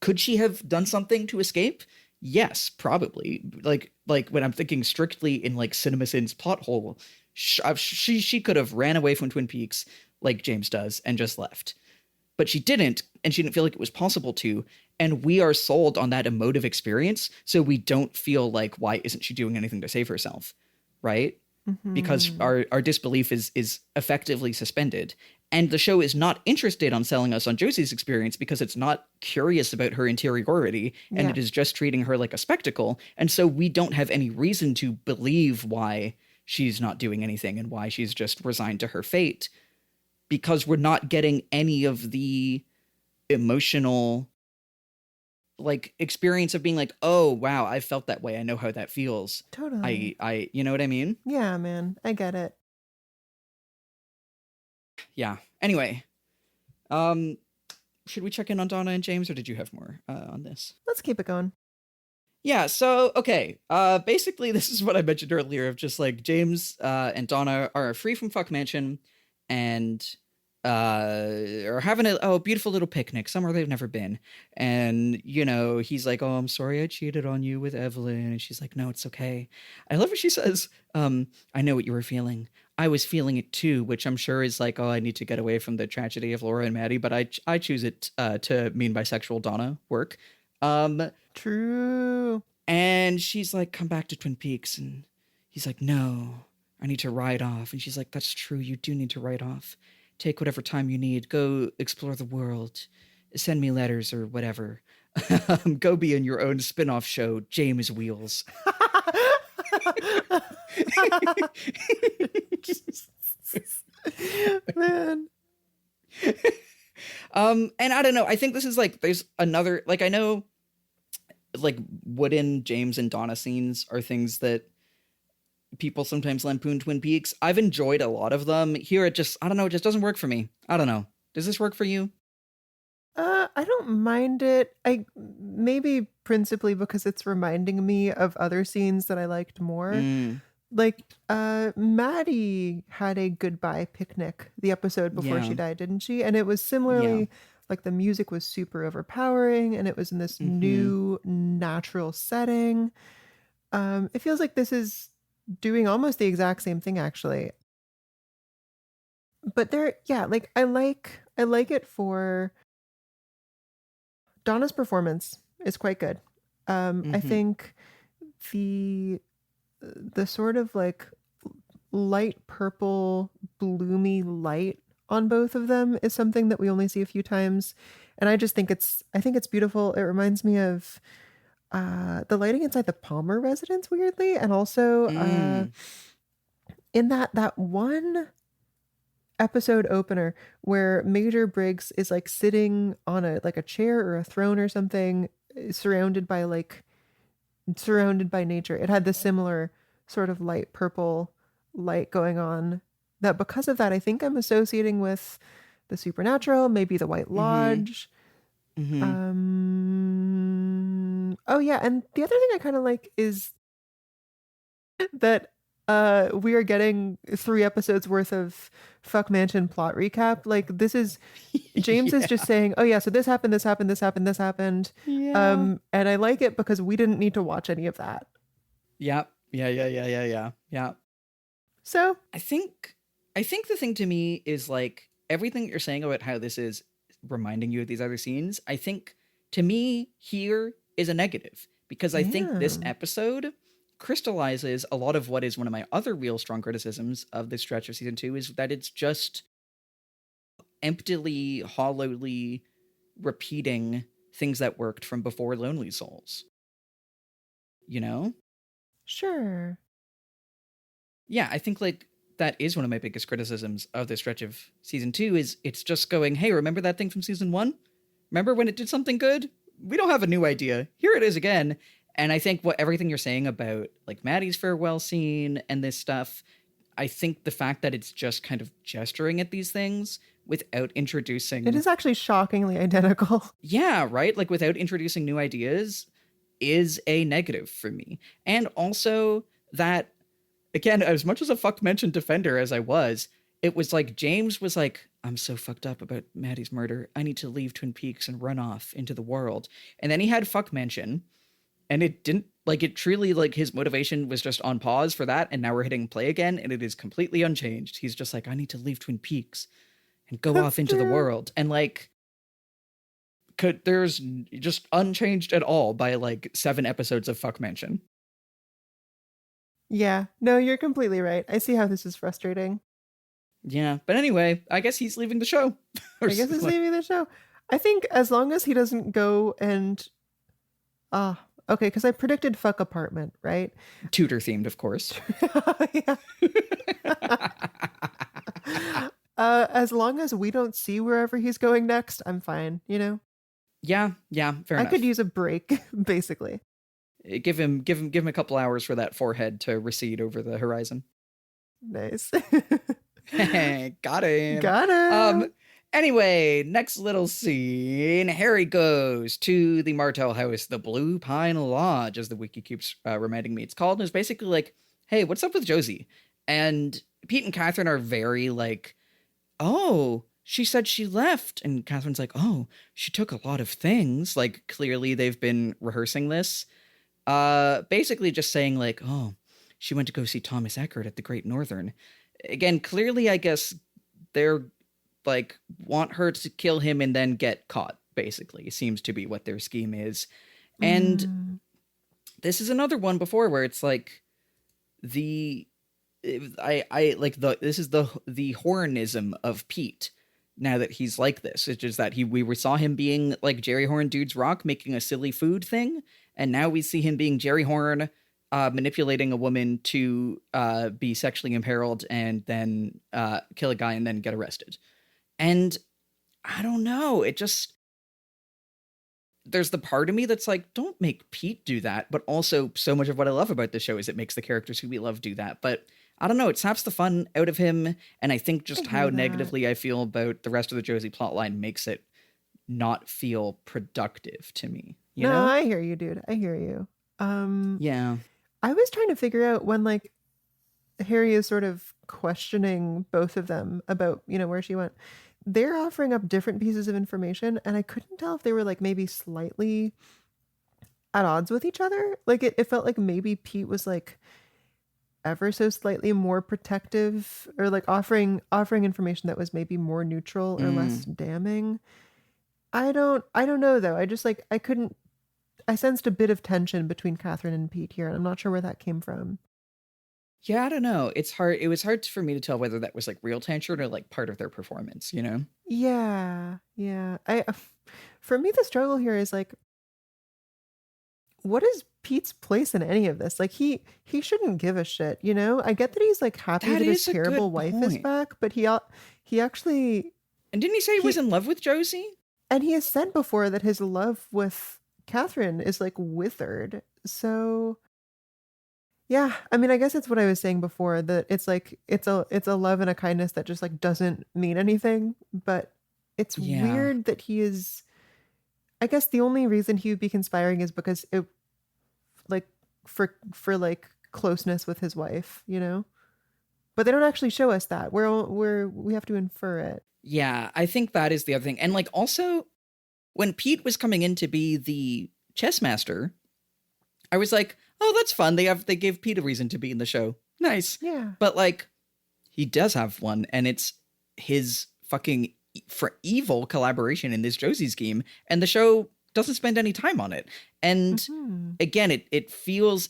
Could she have done something to escape? Yes, probably. Like when I'm thinking strictly in like CinemaSins plot hole, she could have ran away from Twin Peaks like James does and just left. But she didn't, and she didn't feel like it was possible to. And we are sold on that emotive experience, so we don't feel like, why isn't she doing anything to save herself? Right? Because our disbelief is effectively suspended. And the show is not interested on selling us on Josie's experience because it's not curious about her interiority, and it is just treating her like a spectacle. And so we don't have any reason to believe why she's not doing anything and why she's just resigned to her fate, because we're not getting any of the emotional like experience of being like, oh wow, I felt that way, I know how that feels. Totally. I you know what I mean? Yeah, man, I get it. Yeah. Anyway, should we check in on Donna and James, or did you have more on this? Let's keep it going. Yeah, so okay. Basically this is what I mentioned earlier of just like James and Donna are free from Fuck Mansion and are having a beautiful little picnic somewhere they've never been. And, you know, he's like, oh, I'm sorry I cheated on you with Evelyn. And she's like, no, it's okay. I love what she says. I know what you were feeling. I was feeling it too, which I'm sure is like, oh, I need to get away from the tragedy of Laura and Maddie, but I choose it to mean bisexual Donna work. True. And she's like, come back to Twin Peaks. And he's like, no, I need to ride off. And she's like, that's true. You do need to ride off. Take whatever time you need. Go explore the world. Send me letters or whatever. Go be in your own spin-off show, James Wheels. Man. And I don't know. I think this is like, there's another, like, I know like wooden James and Donna scenes are things that people sometimes lampoon Twin Peaks. I've enjoyed a lot of them. Here it just, I don't know, it just doesn't work for me. I don't know. Does this work for you? I don't mind it. I maybe principally because it's reminding me of other scenes that I liked more. Like Maddie had a goodbye picnic the episode before she died, didn't she? And it was similarly like the music was super overpowering and it was in this new natural setting. It feels like this is doing almost the exact same thing actually. But there, yeah, like I like it for Donna's performance is quite good. I think the sort of like light purple bloomy light on both of them is something that we only see a few times, and I think it's beautiful. It reminds me of the lighting inside the Palmer residence weirdly, and also in that one episode opener where Major Briggs is like sitting on a chair or a throne or something, surrounded by nature. It had this similar sort of light purple light going on that because of that I think I'm associating with the supernatural, maybe the White Lodge. Oh yeah, and the other thing I kind of like is that we are getting 3 episodes worth of Fuck Mansion plot recap. Like this is James is just saying, oh yeah, so this happened. Yeah. And I like it because we didn't need to watch any of that. Yep. Yeah. So I think the thing to me is like everything you're saying about how this is reminding you of these other scenes, I think to me here is a negative because I think this damn. episode crystallizes a lot of what is one of my other real strong criticisms of this stretch of season 2 is that it's just emptily, hollowly repeating things that worked from before Lonely Souls. You know? Sure. Yeah, I think like that is one of my biggest criticisms of this stretch of season 2 is it's just going, hey, remember that thing from season 1? Remember when it did something good? We don't have a new idea. Here it is again. And I think what everything you're saying about like Maddie's farewell scene and this stuff, I think the fact that it's just kind of gesturing at these things without introducing... It is actually shockingly identical. Yeah, right? Like without introducing new ideas is a negative for me. And also that, again, as much as a fuck mentioned defender as I was, it was like James was like, I'm so fucked up about Maddie's murder. I need to leave Twin Peaks and run off into the world. And then he had fuck mention, and it didn't, like, it truly, like, his motivation was just on pause for that, and now we're hitting play again, and it is completely unchanged. He's just like, I need to leave Twin Peaks and go off into the world. And, like, there's just unchanged at all by, like, 7 episodes of fuck mention. Yeah, no, you're completely right. I see how this is frustrating. Yeah, but anyway, I guess he's leaving the show. I guess he's leaving the show. I think as long as he doesn't go and... okay, because I predicted fuck apartment, right? Tudor themed, of course. As long as we don't see wherever he's going next, I'm fine, you know? Yeah, fair enough. I could use a break, basically. Give him a couple hours for that forehead to recede over the horizon. Nice. Got him. Got him. Anyway, next little scene. Harry goes to the Martell house, the Blue Pine Lodge, as the wiki keeps reminding me it's called. And it's basically like, hey, what's up with Josie? And Pete and Catherine are very like, oh, she said she left. And Catherine's like, oh, she took a lot of things. Like, clearly they've been rehearsing this. Basically just saying like, oh, she went to go see Thomas Eckert at the Great Northern. Again, clearly, I guess they're like want her to kill him and then get caught, basically. Seems to be what their scheme is. And this is another one before where it's like this is the hornism of Pete. Now that he's like this, it's just that we saw him being like Jerry Horn Dude's Rock, making a silly food thing, and now we see him being Jerry Horn, manipulating a woman to be sexually imperiled and then kill a guy and then get arrested. And I don't know, it just... There's the part of me that's like, don't make Pete do that, but also so much of what I love about this show is it makes the characters who we love do that. But I don't know, it saps the fun out of him, and I think just how negatively I feel about the rest of the Josie plotline makes it not feel productive to me. You know? I hear you, dude. I hear you. Yeah. I was trying to figure out when, like, Harry is sort of questioning both of them about, you know, where she went. They're offering up different pieces of information, and I couldn't tell if they were, like, maybe slightly at odds with each other. Like, it felt like maybe Pete was, like, ever so slightly more protective, or, like, offering information that was maybe more neutral or less damning. I don't know, though. I just, like, I sensed a bit of tension between Catherine and Pete here, and I'm not sure where that came from. Yeah, I don't know. It's hard. It was hard for me to tell whether that was like real tension or like part of their performance, you know? Yeah. For me, the struggle here is like, what is Pete's place in any of this? Like, he shouldn't give a shit, you know? I get that he's like happy that his terrible wife is back, but he actually... And didn't he say he was in love with Josie? And he has said before that his love with Catherine is like withered. So... Yeah, I mean, I guess it's what I was saying before, that it's like it's a love and a kindness that just like doesn't mean anything, but it's weird that he is... I guess the only reason he would be conspiring is because it, like, for like closeness with his wife, you know? But they don't actually show us that. We have to infer it. Yeah, I think that is the other thing. And like also when Pete was coming in to be the chess master, I was like, oh, that's fun. They gave Pete a reason to be in the show. Nice. Yeah. But like, he does have one, and it's his fucking for evil collaboration in this Josie scheme, and the show doesn't spend any time on it. And again, it feels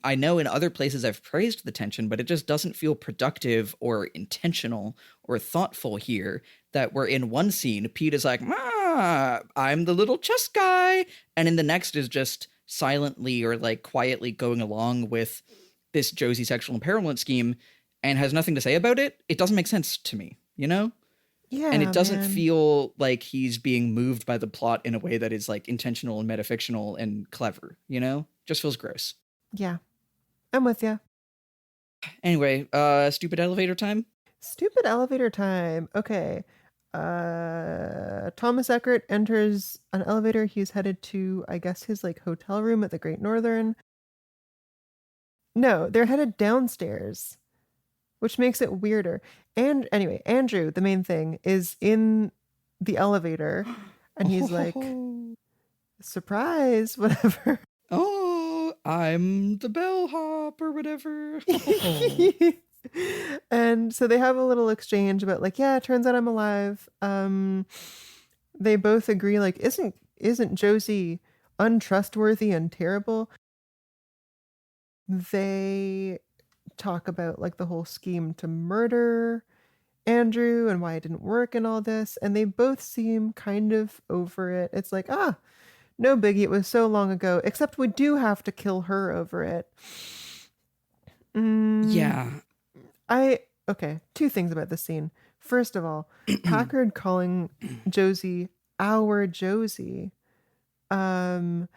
I know in other places I've praised the tension, but it just doesn't feel productive or intentional or thoughtful here. That we're in one scene, Pete is like, I'm the little chess guy. And in the next is just silently or like quietly going along with this Josie sexual impairment scheme and has nothing to say about it. It doesn't make sense to me, you know? Yeah. And it doesn't feel like he's being moved by the plot in a way that is like intentional and metafictional and clever, you know? Just feels gross. Yeah. I'm with you. Anyway, stupid elevator time. Stupid elevator time. Okay. Thomas Eckert enters an elevator. He's headed to, I guess, his like hotel room at the Great Northern. No, they're headed downstairs, which makes it weirder. And anyway, Andrew, the main thing, is in the elevator, and he's like, surprise, whatever. Oh, I'm the bellhop or whatever. And so they have a little exchange about like, yeah, it turns out I'm alive. They both agree, like, isn't Josie untrustworthy and terrible? They talk about like the whole scheme to murder Andrew and why it didn't work and all this, and they both seem kind of over it. It's like, no biggie, it was so long ago, except we do have to kill her over it. Yeah. Okay, two things about this scene. First of all, Packard calling Josie our Josie. Gross.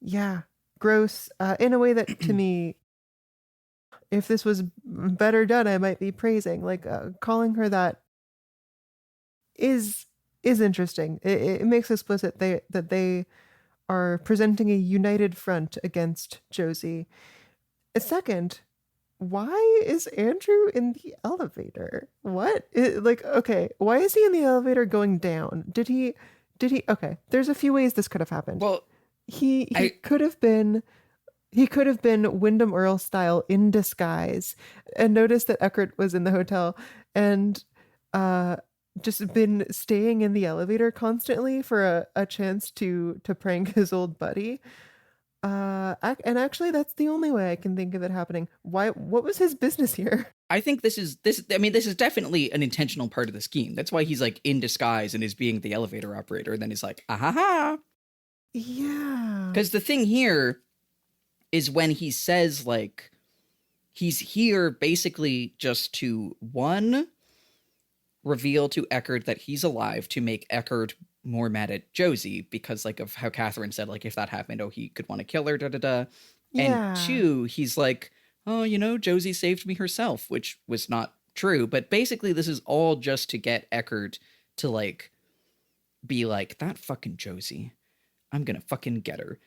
Yeah, gross. In a way that to me, if this was better done, I might be praising. Like calling her that is interesting. It makes explicit that they are presenting a united front against Josie. Second, why is Andrew in the elevator? What? Okay, why is he in the elevator going down? Did he? Okay, there's a few ways this could have happened. Well, he could have been Windom Earle style in disguise and noticed that Eckert was in the hotel and just been staying in the elevator constantly for a chance to prank his old buddy. And actually that's the only way I can think of it happening. What was his business here? I think this is definitely an intentional part of the scheme. That's why he's like in disguise and is being the elevator operator. And then he's like, ha. Yeah. Because the thing here is when he says like, he's here basically just to, one, reveal to Eckert that he's alive to make Eckert more mad at Josie because like of how Catherine said, like, if that happened, he could want to kill her, Yeah. And two, he's like, oh, Josie saved me herself, which was not true. But basically this is all just to get Eckert to like, be like, that fucking Josie, I'm gonna fucking get her.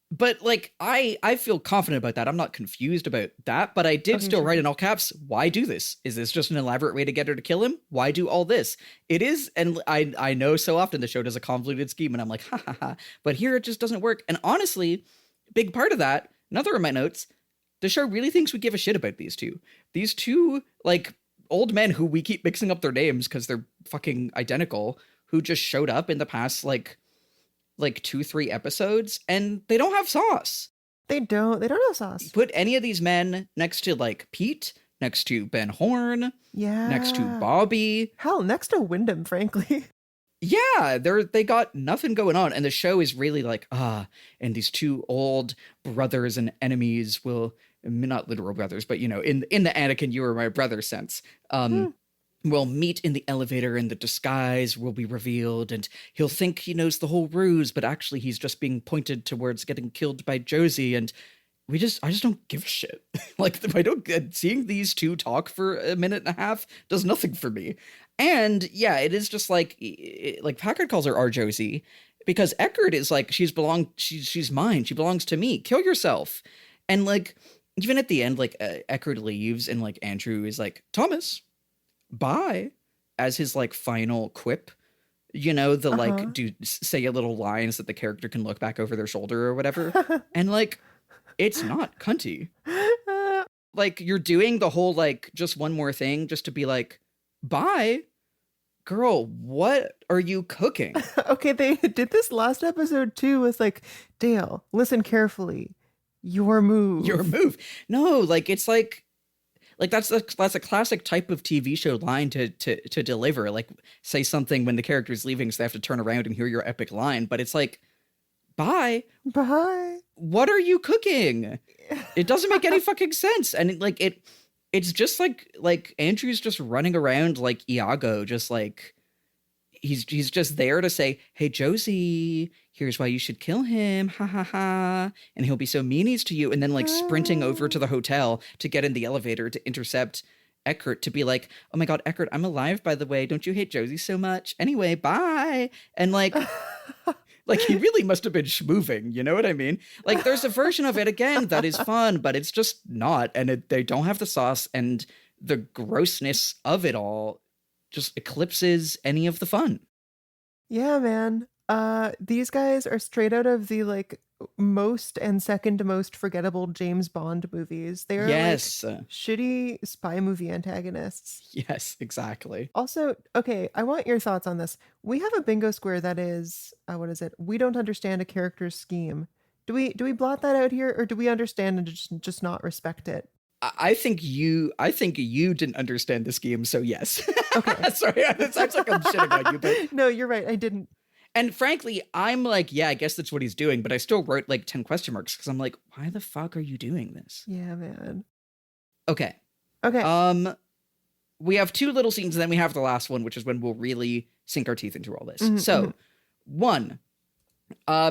But like, I feel confident about that. I'm not confused about that, but I did still write in all caps, why do this? Is this just an elaborate way to get her to kill him? Why do all this? It is, and I know so often the show does a convoluted scheme and I'm like, ha, but here it just doesn't work. And honestly, big part of that, another of my notes, the show really thinks we give a shit about these two. These two, like, old men who we keep mixing up their names because they're fucking identical, who just showed up in the past, like 2-3 episodes, and they don't have sauce. They don't have sauce. Put any of these men next to like Pete, next to Ben Horn, next to Bobby. Hell, next to Windom, frankly. Yeah, they got nothing going on, and the show is really like, and these two old brothers and enemies will, not literal brothers, but in the Anakin, you were my brother sense, will meet in the elevator and the disguise will be revealed and he'll think he knows the whole ruse, but actually he's just being pointed towards getting killed by Josie. And I just don't give a shit. Like, seeing these two talk for a minute and a half does nothing for me. And yeah, it is just like Packard calls her our Josie because Eckert is like, she's mine. She belongs to me. Kill yourself. And like, even at the end, like Eckert leaves and like Andrew is like, Thomas, bye, as his like final quip You know, the Uh-huh. say a little lines that the character can look back over their shoulder or whatever. And like, it's not cunty. Like, you're doing the whole like just one more thing just to be like, bye. Girl, what are you cooking? Okay, they did this last episode too with like, Dale, listen carefully. Your move. Your move. No, like it's like that's a classic type of TV show line to deliver. Like, say something when the character's leaving, so they have to turn around and hear your epic line. But it's like, bye. Bye. What are you cooking? It doesn't make any fucking sense. And it's just like Andrew's just running around like Iago, just like he's just there to say, hey Josie, here's why you should kill him, ha ha ha, and he'll be so meanies to you, and then like sprinting over to the hotel to get in the elevator to intercept Eckert, to be like, oh my god, Eckert, I'm alive, by the way, don't you hate Josie so much? Anyway, bye. And like like, he really must have been schmooving, you know what I mean? Like, there's a version of it, again, that is fun, but it's just not, and they don't have the sauce, and the grossness of it all just eclipses any of the fun. Yeah, man. These guys are straight out of the like most and second most forgettable James Bond movies. They are Yes. like shitty spy movie antagonists. Yes, exactly. Also, okay, I want your thoughts on this. We have a bingo square that is, what is it? We don't understand a character's scheme. Do we blot that out here, or do we understand and just not respect it? I think you didn't understand this game, so yes. Okay. Sorry, it sounds like I'm shitting on you, but No, you're right. I didn't. and frankly, I'm like, yeah, I guess that's what he's doing, but I still wrote like 10 question marks because I'm like, why the fuck are you doing this? Yeah, man. Okay. Okay. We have two little scenes, and then we have the last one, which is when we'll really sink our teeth into all this. Mhm, So, mhm. one,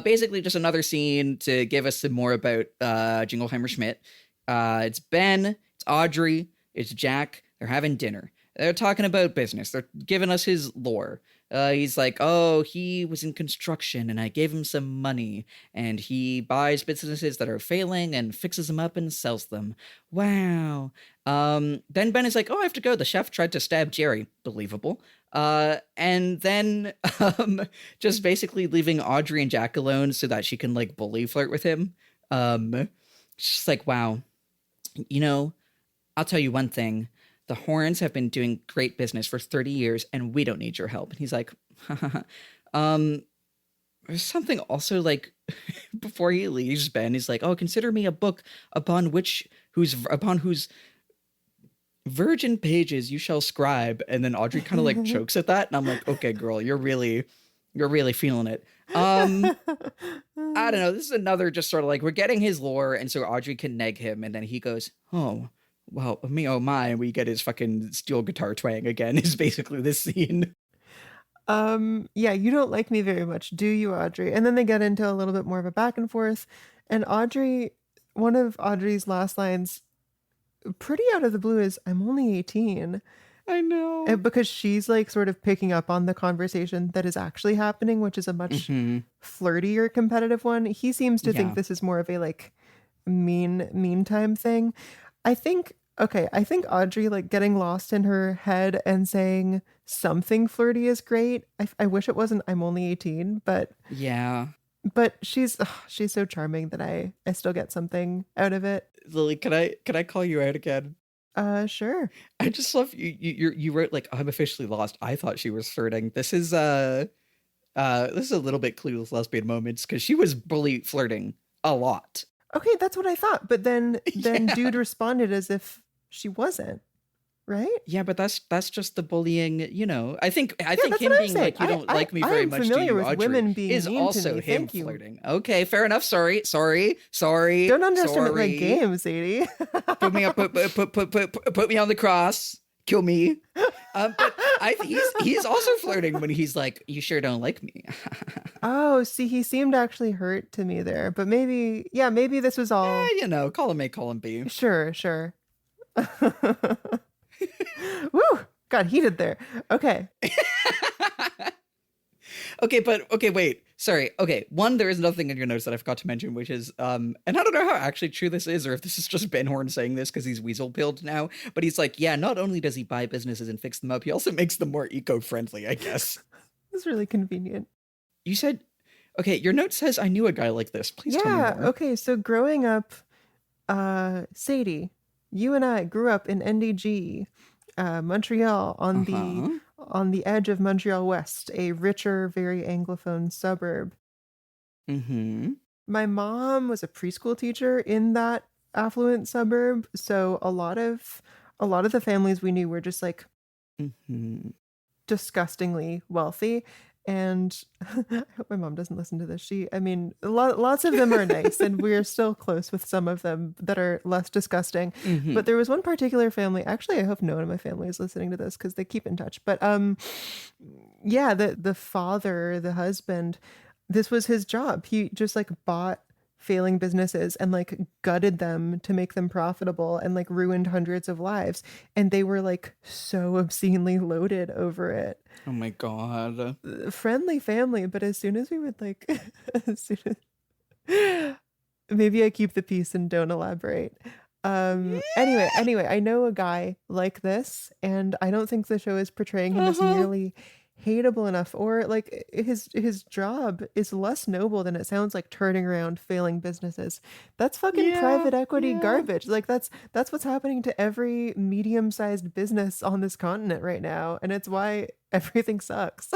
basically just another scene to give us some more about Jingleheimer Schmidt. It's Ben, it's Audrey, it's Jack. They're having dinner. They're talking about business. They're giving us his lore. He's like, oh, he was in construction and I gave him some money, and he buys businesses that are failing and fixes them up and sells them. Wow. Then Ben is like, oh, I have to go. The chef tried to stab Jerry. Believable. And then just basically leaving Audrey and Jack alone so that she can like bully flirt with him. She's like, wow, you know, I'll tell you one thing. The Horns have been doing great business for 30 years and we don't need your help. And he's like, there's something also like before he leaves, Ben is like, oh, consider me a book upon whose virgin pages you shall scribe. And then Audrey kind of like chokes at that. And I'm like, okay, girl, you're really feeling it. I don't know. This is another just sort of like, we're getting his lore. And so Audrey can neg him. And then he goes, oh, well, me, oh my, and we get his fucking steel guitar twang again is basically this scene. Yeah, you don't like me very much, do you, Audrey? And then they get into a little bit more of a back and forth. And one of Audrey's last lines, pretty out of the blue, is, I'm only 18. I know. And because she's like sort of picking up on the conversation that is actually happening, which is a much flirtier competitive one. He seems to think this is more of a like meantime thing. I think Audrey like getting lost in her head and saying something flirty is great. I wish it wasn't I'm only 18, but yeah. But she's so charming that I still get something out of it. Lily, can I call you out again? Sure. I just love you wrote like, I'm officially lost. I thought she was flirting. This is a little bit clueless lesbian moments, because she was bully flirting a lot. Okay, that's what I thought. But then dude responded as if she wasn't, right? Yeah, but that's just the bullying, you know. I think him being like, you don't like me I very am much, do familiar you, with Audrey, women being is mean also to me. him Thank you. flirting. Okay, fair enough. Sorry. Don't underestimate my game, Sadie. Put me up. Put me on the cross. Kill me. But he's also flirting when he's like, you sure don't like me. Oh, see, he seemed actually hurt to me there, but maybe this was all. You know, call him A, call him B. Sure. Woo! Got heated there. Okay. Okay, wait. Sorry. Okay, one, there is another thing in your notes that I forgot to mention, which is, and I don't know how actually true this is, or if this is just Ben Horn saying this because he's weasel-pilled now, but he's like, yeah, not only does he buy businesses and fix them up, he also makes them more eco-friendly, I guess. It's really convenient. You said, okay, your note says I knew a guy like this. Please tell me more. Okay, so growing up, Sadie, you and I grew up in NDG, Montreal, on the edge of Montreal West, a richer, very anglophone suburb. Mm-hmm. My mom was a preschool teacher in that affluent suburb, so a lot of the families we knew were just like disgustingly wealthy. And I hope my mom doesn't listen to this. Lots of them are nice, and we're still close with some of them that are less disgusting. But there was one particular family. Actually, I hope no one in my family is listening to this because they keep in touch. But yeah, the father, the husband, this was his job. He just like bought failing businesses and like gutted them to make them profitable and like ruined hundreds of lives, and they were like so obscenely loaded over it. Oh my god. Friendly family, but as soon as we would like maybe I keep the peace and don't elaborate. Anyway, I know a guy like this, and I don't think the show is portraying him as nearly hateable enough, or like his job is less noble than it sounds, like turning around failing businesses. That's fucking private equity garbage. Like that's what's happening to every medium-sized business on this continent right now, and it's why everything sucks.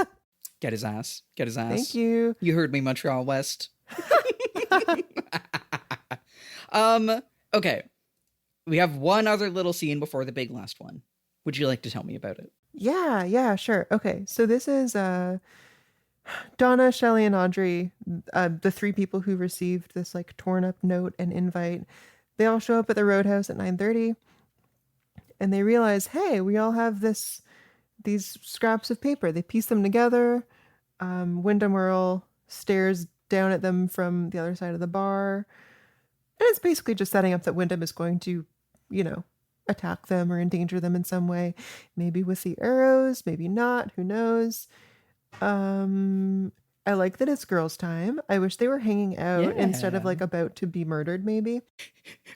Get his ass. Thank you. You heard me, Montreal West. Okay. We have one other little scene before the big last one. Would you like to tell me about it? Yeah, sure. Okay, so this is Donna, Shelley, and Audrey, the three people who received this like torn up note and invite. They all show up at the Roadhouse at 9:30, and they realize, hey, we all have these scraps of paper. They piece them together. Windom Earle stares down at them from the other side of the bar, and it's basically just setting up that Windom is going to, attack them or endanger them in some way, maybe with the arrows, maybe not, who knows. I like that it's girls' time. I wish they were hanging out instead of like about to be murdered, maybe.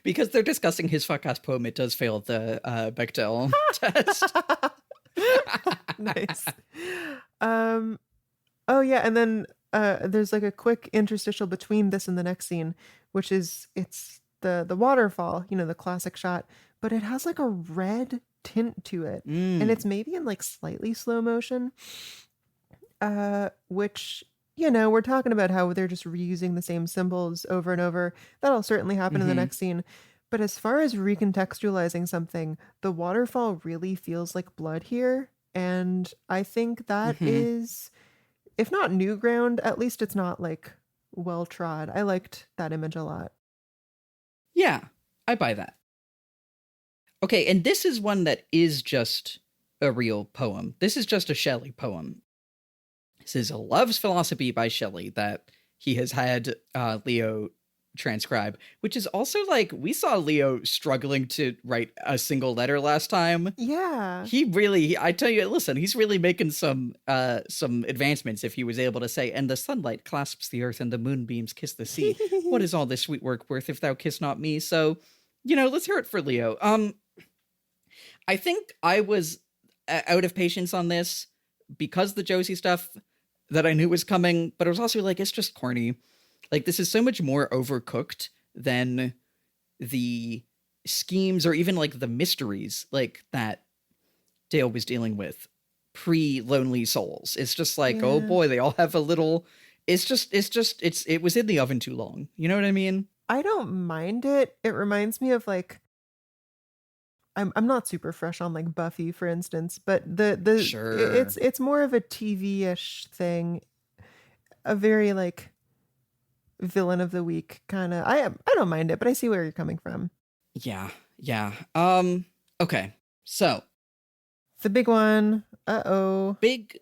Because they're discussing his fuck-ass poem, it does fail the Bechdel test. Nice. Oh yeah, and then there's like a quick interstitial between this and the next scene, which is it's the waterfall, the classic shot, but it has like a red tint to it, and it's maybe in like slightly slow motion, which we're talking about how they're just reusing the same symbols over and over. That'll certainly happen in the next scene. But as far as recontextualizing something, the waterfall really feels like blood here, and I think that is, if not new ground, at least it's not like well trod. I liked that image a lot. Yeah, I buy that. Okay, and this is one that is just a real poem. This is just a Shelley poem. This is a Love's Philosophy by Shelley that he has had Leo transcribe, which is also like, we saw Leo struggling to write a single letter last time. Yeah. He really, I tell you, listen, he's really making some advancements if he was able to say, and the sunlight clasps the earth and the moonbeams kiss the sea. What is all this sweet work worth if thou kiss not me? So, let's hear it for Leo. I think I was out of patience on this because the Josie stuff that I knew was coming, but it was also like, it's just corny. Like, this is so much more overcooked than the schemes or even like the mysteries like that Dale was dealing with pre-Lonely Souls. It's just like, oh boy, they all have a little, it was in the oven too long. You know what I mean? I don't mind it. It reminds me of like, I'm not super fresh on like Buffy, for instance, but the sure. it's more of a TV-ish thing, a very like villain of the week kind of. I don't mind it, but I see where you're coming from. Yeah. Okay, so the big one. Big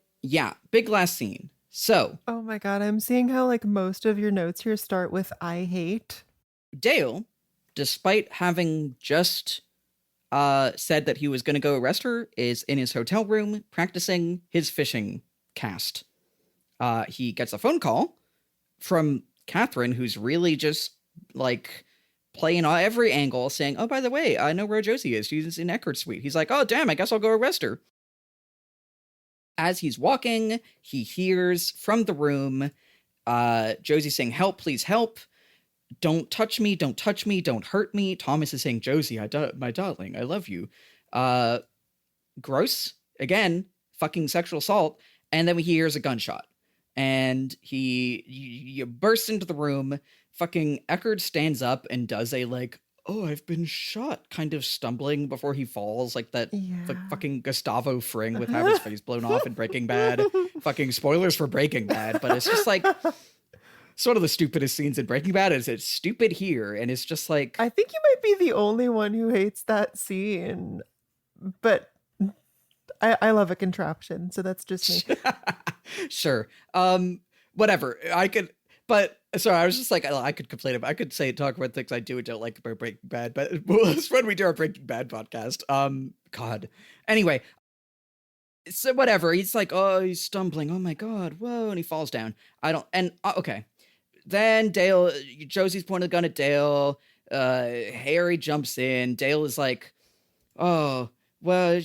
last scene. So, oh my god, I'm seeing how like most of your notes here start with "I hate." Dale, despite having just said that he was going to go arrest her, is in his hotel room practicing his fishing cast. He gets a phone call from Catherine, who's really just like playing on every angle, saying, oh, by the way, I know where Josie is. She's in Eckhart Suite. He's like, oh, damn, I guess I'll go arrest her. As he's walking, he hears from the room Josie saying, "Help, please help. Don't touch me, don't touch me, don't hurt me." Thomas is saying, "Josie, my darling, I love you." Gross. Again, fucking sexual assault. And then he hears a gunshot. And he bursts into the room. Fucking Eckerd stands up and does a like, "Oh, I've been shot," kind of stumbling before he falls, like that fucking Gustavo Fring with having his face blown off in Breaking Bad. Fucking spoilers for Breaking Bad, but it's just like sort of the stupidest scenes in Breaking Bad. It's stupid here, and it's just like, I think you might be the only one who hates that scene, but I love a contraption, so that's just me. Sure. Whatever. I could, but sorry, I was just like, I could complain about, I could talk about things I do and don't like about Breaking Bad, but it's when we do our Breaking Bad podcast. God. Anyway, so whatever. He's like, oh, he's stumbling. Oh my God. Whoa. And he falls down. Okay. Then Josie's pointing the gun at Dale. Harry jumps in. Dale is like, "Oh, well,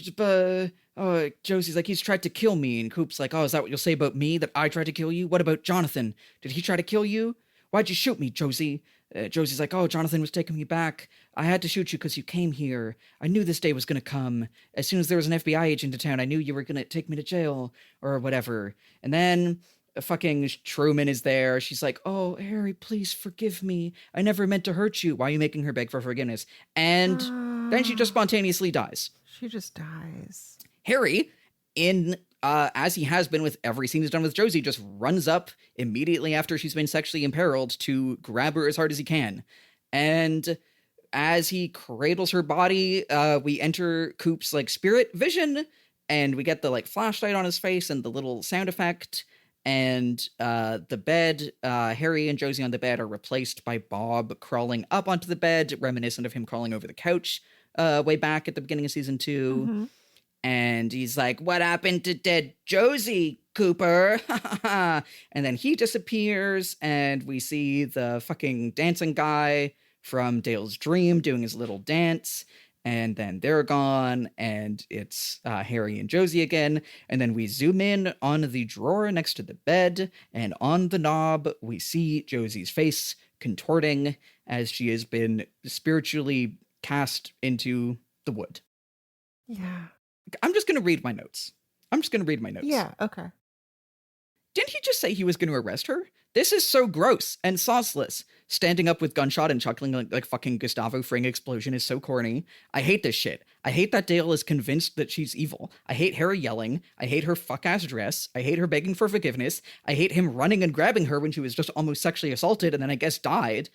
Josie's like, he's tried to kill me." And Coop's like, "Oh, is that what you'll say about me? That I tried to kill you? What about Jonathan? Did he try to kill you? Why'd you shoot me, Josie?" Josie's like, "Oh, Jonathan was taking me back. I had to shoot you because you came here. I knew this day was going to come. As soon as there was an FBI agent in town, I knew you were going to take me to jail," or whatever. And then fucking Truman is there. She's like, "Oh, Harry, please forgive me. I never meant to hurt you." Why are you making her beg for forgiveness? And then she just spontaneously dies. She just dies. Harry, as he has been with every scene he's done with Josie, just runs up immediately after she's been sexually imperiled to grab her as hard as he can. And as he cradles her body, we enter Coop's like spirit vision, and we get the like flashlight on his face and the little sound effect. And the bed, Harry and Josie on the bed are replaced by Bob crawling up onto the bed, reminiscent of him crawling over the couch way back at the beginning of season 2. Mm-hmm. And he's like, "What happened to dead Josie, Cooper?" And then he disappears, and we see the fucking dancing guy from Dale's dream doing his little dance. And then they're gone, and it's Harry and Josie again. And then we zoom in on the drawer next to the bed, and on the knob, we see Josie's face contorting as she has been spiritually cast into the wood. Yeah. I'm just going to read my notes. Yeah, okay. Didn't he just say he was going to arrest her? This is so gross and sauceless. Standing up with gunshot and chuckling like fucking Gustavo Fring explosion is so corny. I hate this shit. I hate that Dale is convinced that she's evil. I hate Harry yelling. I hate her fuck-ass dress. I hate her begging for forgiveness. I hate him running and grabbing her when she was just almost sexually assaulted and then I guess died.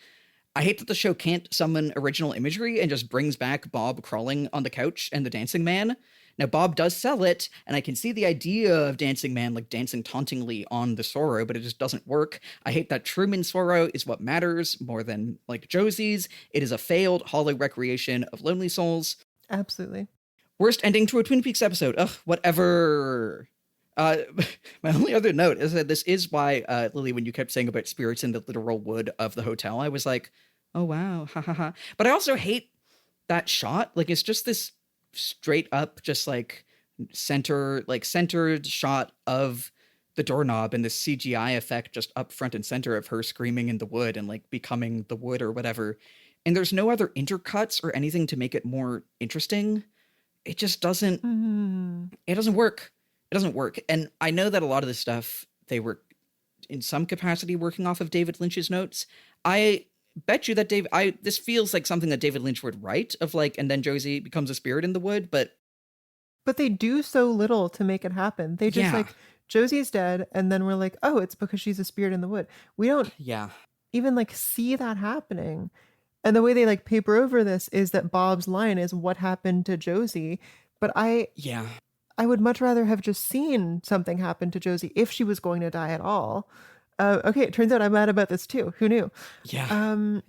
I hate that the show can't summon original imagery and just brings back Bob crawling on the couch and the dancing man. Now, Bob does sell it, and I can see the idea of Dancing Man, like, dancing tauntingly on the Sorrow, but it just doesn't work. I hate that Truman's Sorrow is what matters more than, like, Josie's. It is a failed, hollow recreation of Lonely Souls. Absolutely. Worst ending to a Twin Peaks episode. Ugh, whatever. My only other note is that this is why, Lily, when you kept saying about spirits in the literal wood of the hotel, I was like, oh, wow, ha, ha, ha. But I also hate that shot. Like, it's just this straight up just like centered shot of the doorknob and the CGI effect just up front and center of her screaming in the wood and like becoming the wood or whatever. And there's no other intercuts or anything to make it more interesting. It just doesn't, It doesn't work. It doesn't work. And I know that a lot of this stuff, they were in some capacity working off of David Lynch's notes. I bet you that this feels like something that David Lynch would write of like, and then Josie becomes a spirit in the wood, but they do so little to make it happen. They just like, Josie's dead, and then we're like, oh, it's because she's a spirit in the wood. We don't even like see that happening. And the way they like paper over this is that Bob's line is what happened to Josie. But I would much rather have just seen something happen to Josie if she was going to die at all. Okay, it turns out I'm mad about this too. Who knew? Yeah.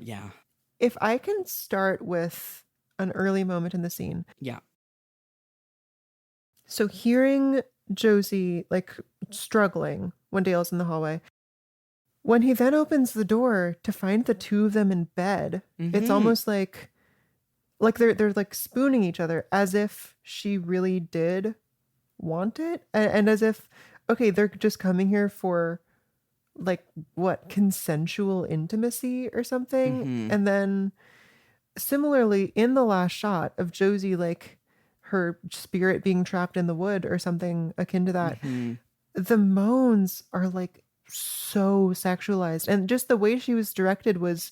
If I can start with an early moment in the scene. Yeah. So hearing Josie like struggling when Dale's in the hallway, when he then opens the door to find the two of them in bed, it's almost like they're like spooning each other as if she really did want it, and as if, okay, they're just coming here for like what, consensual intimacy or something. And then similarly in the last shot of Josie, like her spirit being trapped in the wood or something akin to that, the moans are like so sexualized, and just the way she was directed was,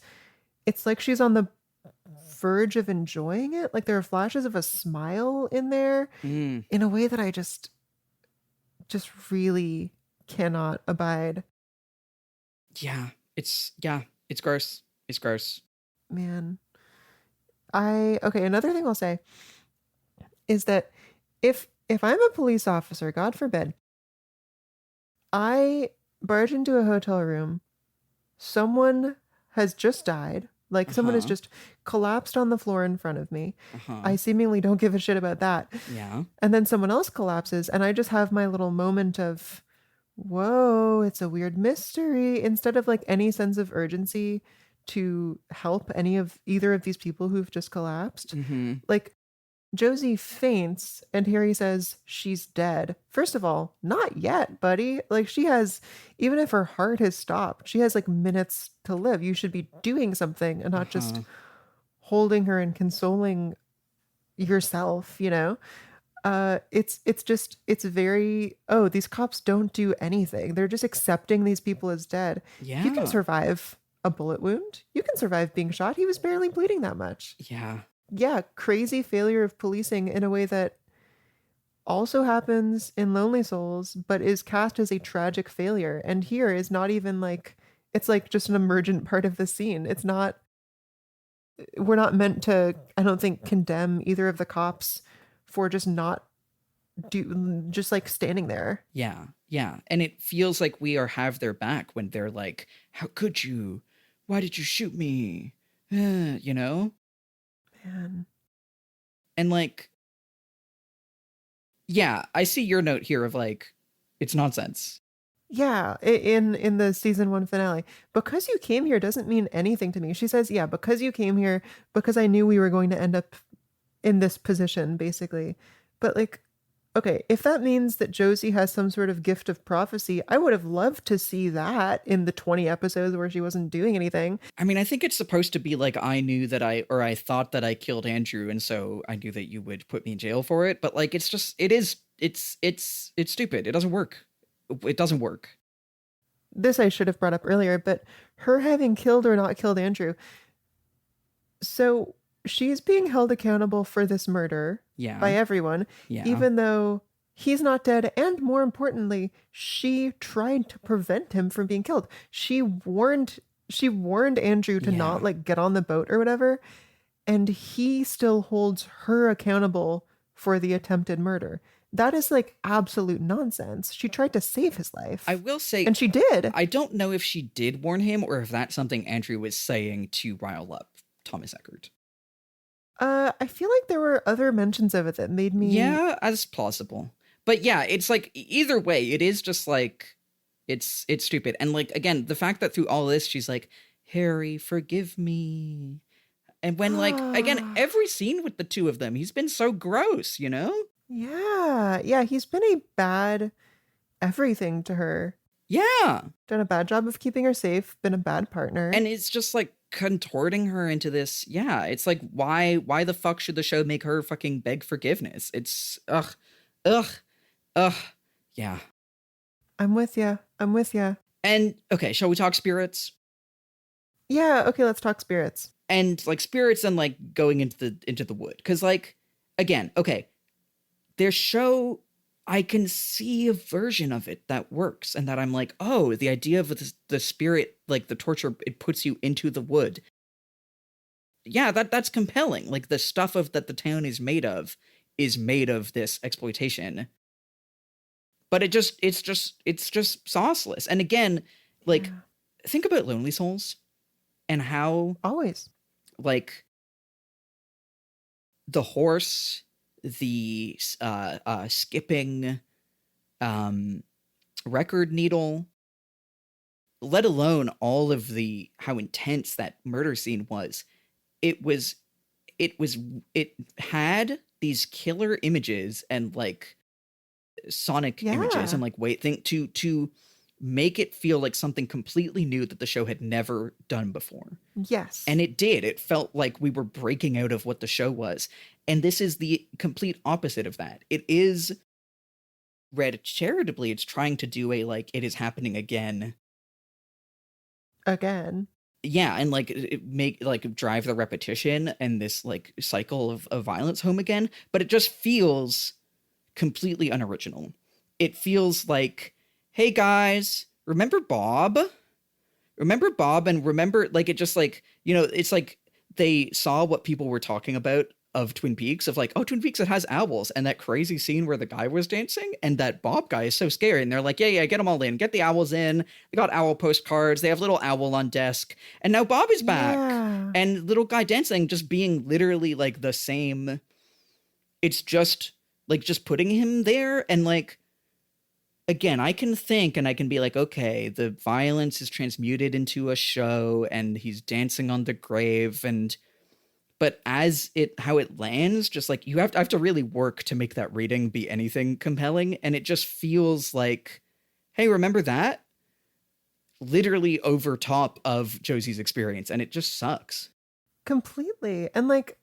it's like she's on the verge of enjoying it. Like there are flashes of a smile in there in a way that I just really cannot abide. It's gross. It's gross. Man. Okay, another thing I'll say is that if I'm a police officer, God forbid, I barge into a hotel room, someone has just died, like someone has just collapsed on the floor in front of me. I seemingly don't give a shit about that. Yeah. And then someone else collapses and I just have my little moment of, whoa, it's a weird mystery, instead of like any sense of urgency to help either of these people who've just collapsed. Like Josie faints and Harry says she's dead. First of all, not yet, buddy. Like she has, even if her heart has stopped, she has like minutes to live. You should be doing something and not just holding her and consoling yourself, you know? It's very, oh, these cops don't do anything. They're just accepting these people as dead. Yeah. You can survive a bullet wound. You can survive being shot. He was barely bleeding that much. Yeah, crazy failure of policing in a way that also happens in Lonely Souls, but is cast as a tragic failure. And here is not even like, it's like just an emergent part of the scene. It's not, we're not meant to, I don't think, condemn either of the cops for just just like standing there. Yeah. And it feels like we have their back when they're like, how could you? Why did you shoot me? You know? Man. And like, yeah, I see your note here of like, it's nonsense. Yeah, in the season 1 finale, because you came here doesn't mean anything to me. She says, yeah, because you came here, because I knew we were going to end up in this position, basically. But like, okay, if that means that Josie has some sort of gift of prophecy, I would have loved to see that in the 20 episodes where she wasn't doing anything. I mean, I think it's supposed to be like, I thought that I killed Andrew, and so I knew that you would put me in jail for it. But like, it's stupid. It doesn't work. It doesn't work. This I should have brought up earlier, but her having killed or not killed Andrew. So she's being held accountable for this murder by everyone, even though he's not dead. And more importantly, she tried to prevent him from being killed. She warned Andrew to not like get on the boat or whatever. And he still holds her accountable for the attempted murder. That is like absolute nonsense. She tried to save his life. I will say, and she did. I don't know if she did warn him or if that's something Andrew was saying to rile up Thomas Eckert. I feel like there were other mentions of it that made me... Yeah, as plausible. But yeah, it's like, either way, it is just like, it's stupid. And like, again, the fact that through all this, she's like, Harry, forgive me. And when like, again, every scene with the two of them, he's been so gross, you know? Yeah, he's been a bad everything to her. Yeah. Done a bad job of keeping her safe, been a bad partner. And it's just like contorting her into this. Yeah, it's like, why the fuck should the show make her fucking beg forgiveness? It's ugh. Yeah. I'm with ya. And okay, shall we talk spirits? Yeah, okay, let's talk spirits. And like spirits and like going into the wood. Because like, again, okay, their show, I can see a version of it that works, and that I'm like, oh, the idea of the spirit, like the torture, it puts you into the wood. Yeah, that's compelling. Like the stuff that the town is made of this exploitation. But it's just sauceless. And again, like, think about Lonely Souls and how always like the horse, the skipping record needle, let alone all of how intense that murder scene was. It had these killer images and like sonic images and like to make it feel like something completely new that the show had never done before. Yes. And it did. It felt like we were breaking out of what the show was. And this is the complete opposite of that. It is read charitably. It's trying to do a, like, it is happening again. Yeah, and like drive the repetition and this like cycle of violence home again, but it just feels completely unoriginal. It feels like, hey guys, remember Bob? And remember, like, it just like, you know, it's like they saw what people were talking about of Twin Peaks, of like, oh, Twin Peaks, it has owls, and that crazy scene where the guy was dancing and that Bob guy is so scary, and they're like, yeah, get them all in, get the owls in. They got owl postcards, they have little owl on desk, and now Bob is back. And little guy dancing just being literally like the same. It's just like just putting him there, and like, again, I can think and I can be like, okay, the violence is transmuted into a show and he's dancing on the grave, but how it lands, just like I have to really work to make that reading be anything compelling. And it just feels like, hey, remember that? Literally over top of Josie's experience. And it just sucks. Completely. And like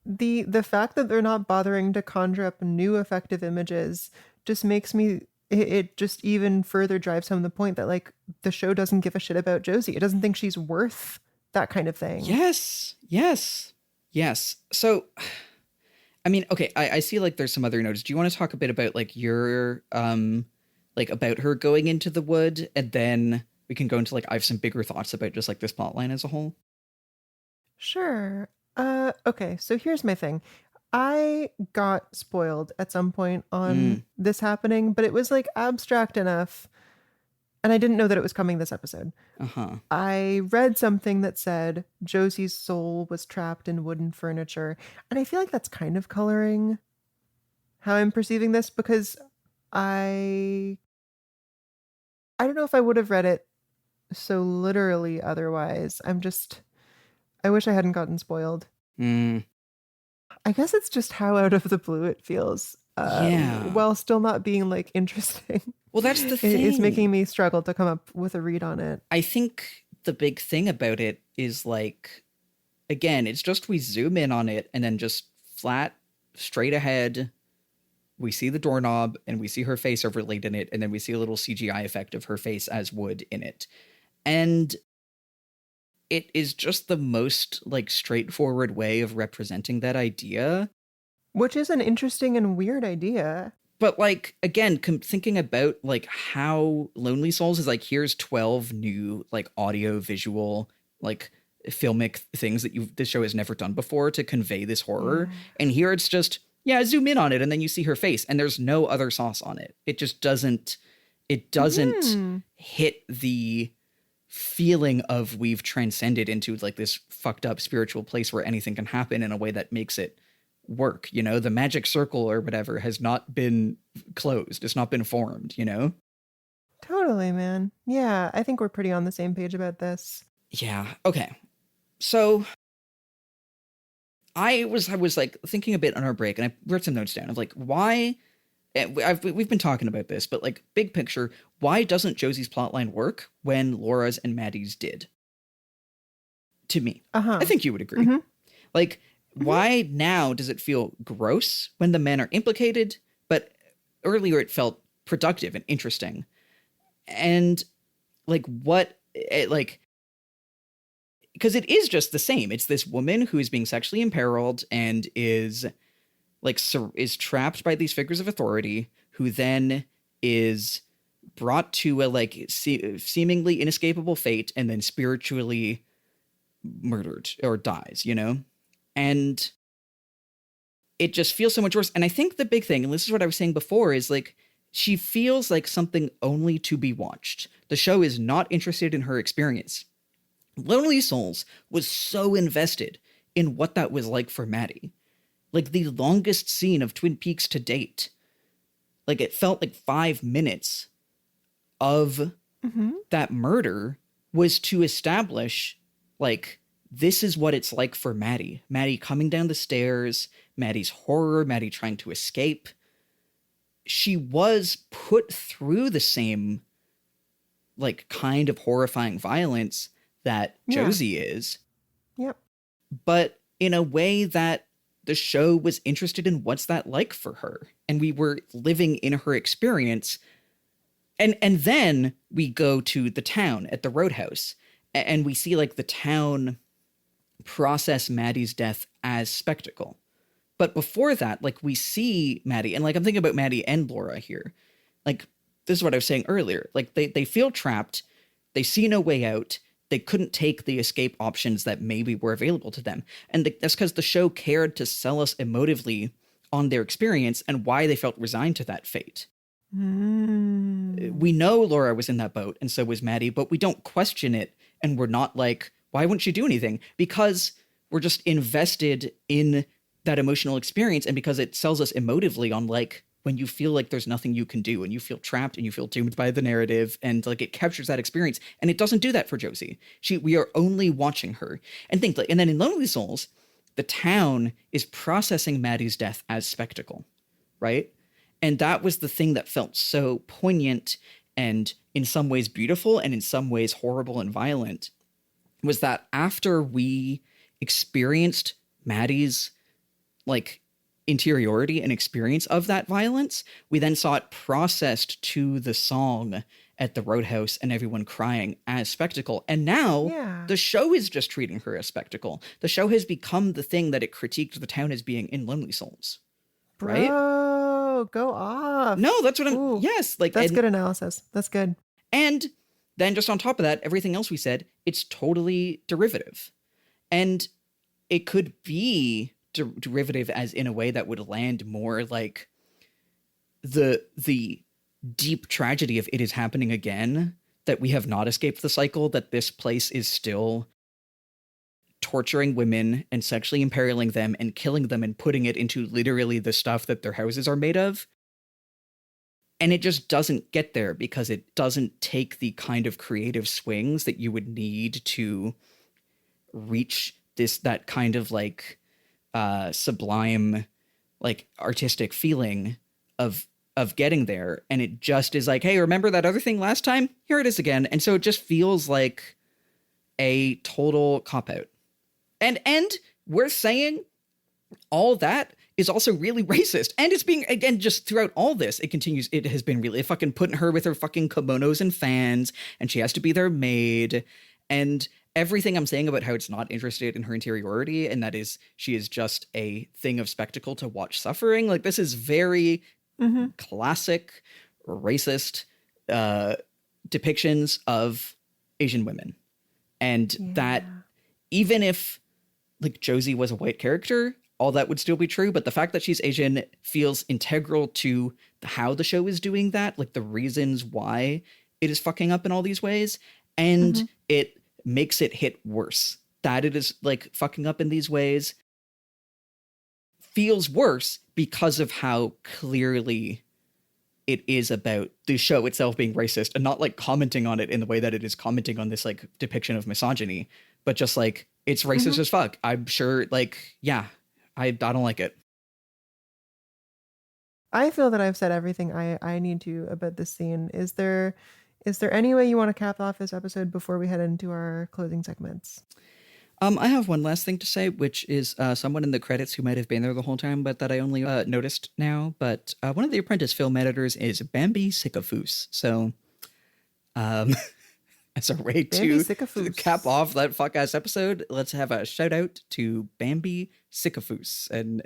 the fact that they're not bothering to conjure up new effective images just makes me, it just even further drives home the point that like the show doesn't give a shit about Josie. It doesn't think she's worth that kind of thing. Yes. So, I mean, okay, I see like there's some other notes. Do you want to talk a bit about like your, like about her going into the wood, and then we can go into like, I have some bigger thoughts about just like this plotline as a whole? Sure. Okay, so here's my thing. I got spoiled at some point on this happening, but it was like abstract enough. And I didn't know that it was coming this episode. I read something that said Josie's soul was trapped in wooden furniture. And I feel like that's kind of coloring how I'm perceiving this, because I don't know if I would have read it so literally otherwise. I wish I hadn't gotten spoiled. I guess it's just how out of the blue it feels. While still not being like interesting. Well, that's the thing. It's making me struggle to come up with a read on it. I think the big thing about it is like, again, it's just we zoom in on it and then just flat, straight ahead. We see the doorknob and we see her face overlaid in it. And then we see a little CGI effect of her face as wood in it. And it is just the most like straightforward way of representing that idea. Which is an interesting and weird idea. But like, again, thinking about like how Lonely Souls is like, here's 12 new like audio visual, like filmic things that this show has never done before to convey this horror. And here it's just, zoom in on it. And then you see her face and there's no other sauce on it. It just doesn't hit the feeling of we've transcended into like this fucked up spiritual place where anything can happen in a way that makes it work. You know, the magic circle or whatever has not been closed. It's not been formed, you know? Totally, man. Yeah, I think we're pretty on the same page about this. Yeah. Okay. So I was like thinking a bit on our break, and I wrote some notes down of like, why we've been talking about this, but like big picture, why doesn't Josie's plotline work when Laura's and Maddie's did? To me. I think you would agree. Like, why now does it feel gross when the men are implicated, but earlier it felt productive and interesting? And like because it is just the same. It's this woman who is being sexually imperiled and is like is trapped by these figures of authority, who then is brought to a like seemingly inescapable fate and then spiritually murdered or dies, you know? And it just feels so much worse. And I think the big thing, and this is what I was saying before, is like, she feels like something only to be watched. The show is not interested in her experience. Lonely Souls was so invested in what that was like for Maddie. Like the longest scene of Twin Peaks to date. Like it felt like 5 minutes of that murder was to establish like, this is what it's like for Maddie. Maddie coming down the stairs, Maddie's horror, Maddie trying to escape. she was put through the same like kind of horrifying violence that Josie is. Yep. But in a way that the show was interested in what's that like for her. And we were living in her experience. And then we go to the town at the roadhouse and we see like the town process Maddie's death as spectacle. But before that, like we see Maddie, and like I'm thinking about Maddie and Laura here. Like this is what I was saying earlier. Like they feel trapped. They see no way out. They couldn't take the escape options that maybe were available to them. And that's because the show cared to sell us emotively on their experience and why they felt resigned to that fate. We know Laura was in that boat and so was Maddie, but we don't question it. And we're not like, why wouldn't she do anything? Because we're just invested in that emotional experience. And because it sells us emotively on like, when you feel like there's nothing you can do and you feel trapped and you feel doomed by the narrative and like it captures that experience. And it doesn't do that for Josie. We are only watching her and think like, and then in Lonely Souls, the town is processing Maddie's death as spectacle, right? And that was the thing that felt so poignant and in some ways beautiful and in some ways horrible and violent, was that after we experienced Maddie's like interiority and experience of that violence, we then saw it processed to the song at the roadhouse and everyone crying as spectacle. And now the show is just treating her as spectacle. The show has become the thing that it critiqued the town as being in Lonely Souls. Right? Bro, go off. No, that's what I'm... Yes. Like that's good analysis. That's good. And then just on top of that, everything else we said, it's totally derivative. And it could be derivative as in a way that would land more like the deep tragedy of it is happening again, that we have not escaped the cycle, that this place is still torturing women and sexually imperiling them and killing them and putting it into literally the stuff that their houses are made of. And it just doesn't get there because it doesn't take the kind of creative swings that you would need to reach that kind of like sublime, like artistic feeling of getting there. And it just is like, hey, remember that other thing last time? Here it is again. And so it just feels like a total cop-out. And we're saying all that is also really racist. And it's being, again, just throughout all this, it continues, it has been really fucking putting her with her fucking kimonos and fans, and she has to be their maid. And everything I'm saying about how it's not interested in her interiority, and that is, she is just a thing of spectacle to watch suffering. Like, this is very classic racist depictions of Asian women. And that even if like Josie was a white character, all that would still be true. But the fact that she's Asian feels integral to how the show is doing that, like the reasons why it is fucking up in all these ways. And it makes it hit worse. That it is like fucking up in these ways feels worse because of how clearly it is about the show itself being racist, and not like commenting on it in the way that it is commenting on this like depiction of misogyny, but just like it's racist as fuck. I'm sure, like, yeah, I don't like it. I feel that I've said everything I need to about this scene. Is there any way you want to cap off this episode before we head into our closing segments? I have one last thing to say, which is someone in the credits who might have been there the whole time, but that I only noticed now. But one of the Apprentice film editors is Bambi Sycophus. So, as a way to cap off that fuck-ass episode, let's have a shout-out to Bambi Sycophus and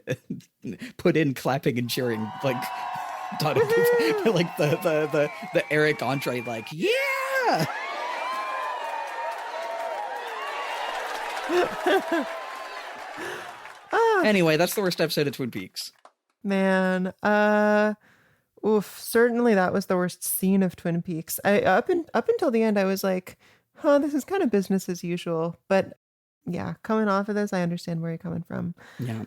put in clapping and cheering, like, like the Eric Andre, like, yeah! Anyway, that's the worst episode of Twin Peaks. Man, certainly that was the worst scene of Twin Peaks. Up until the end, I was like, this is kind of business as usual. But yeah, coming off of this, I understand where you're coming from. Yeah.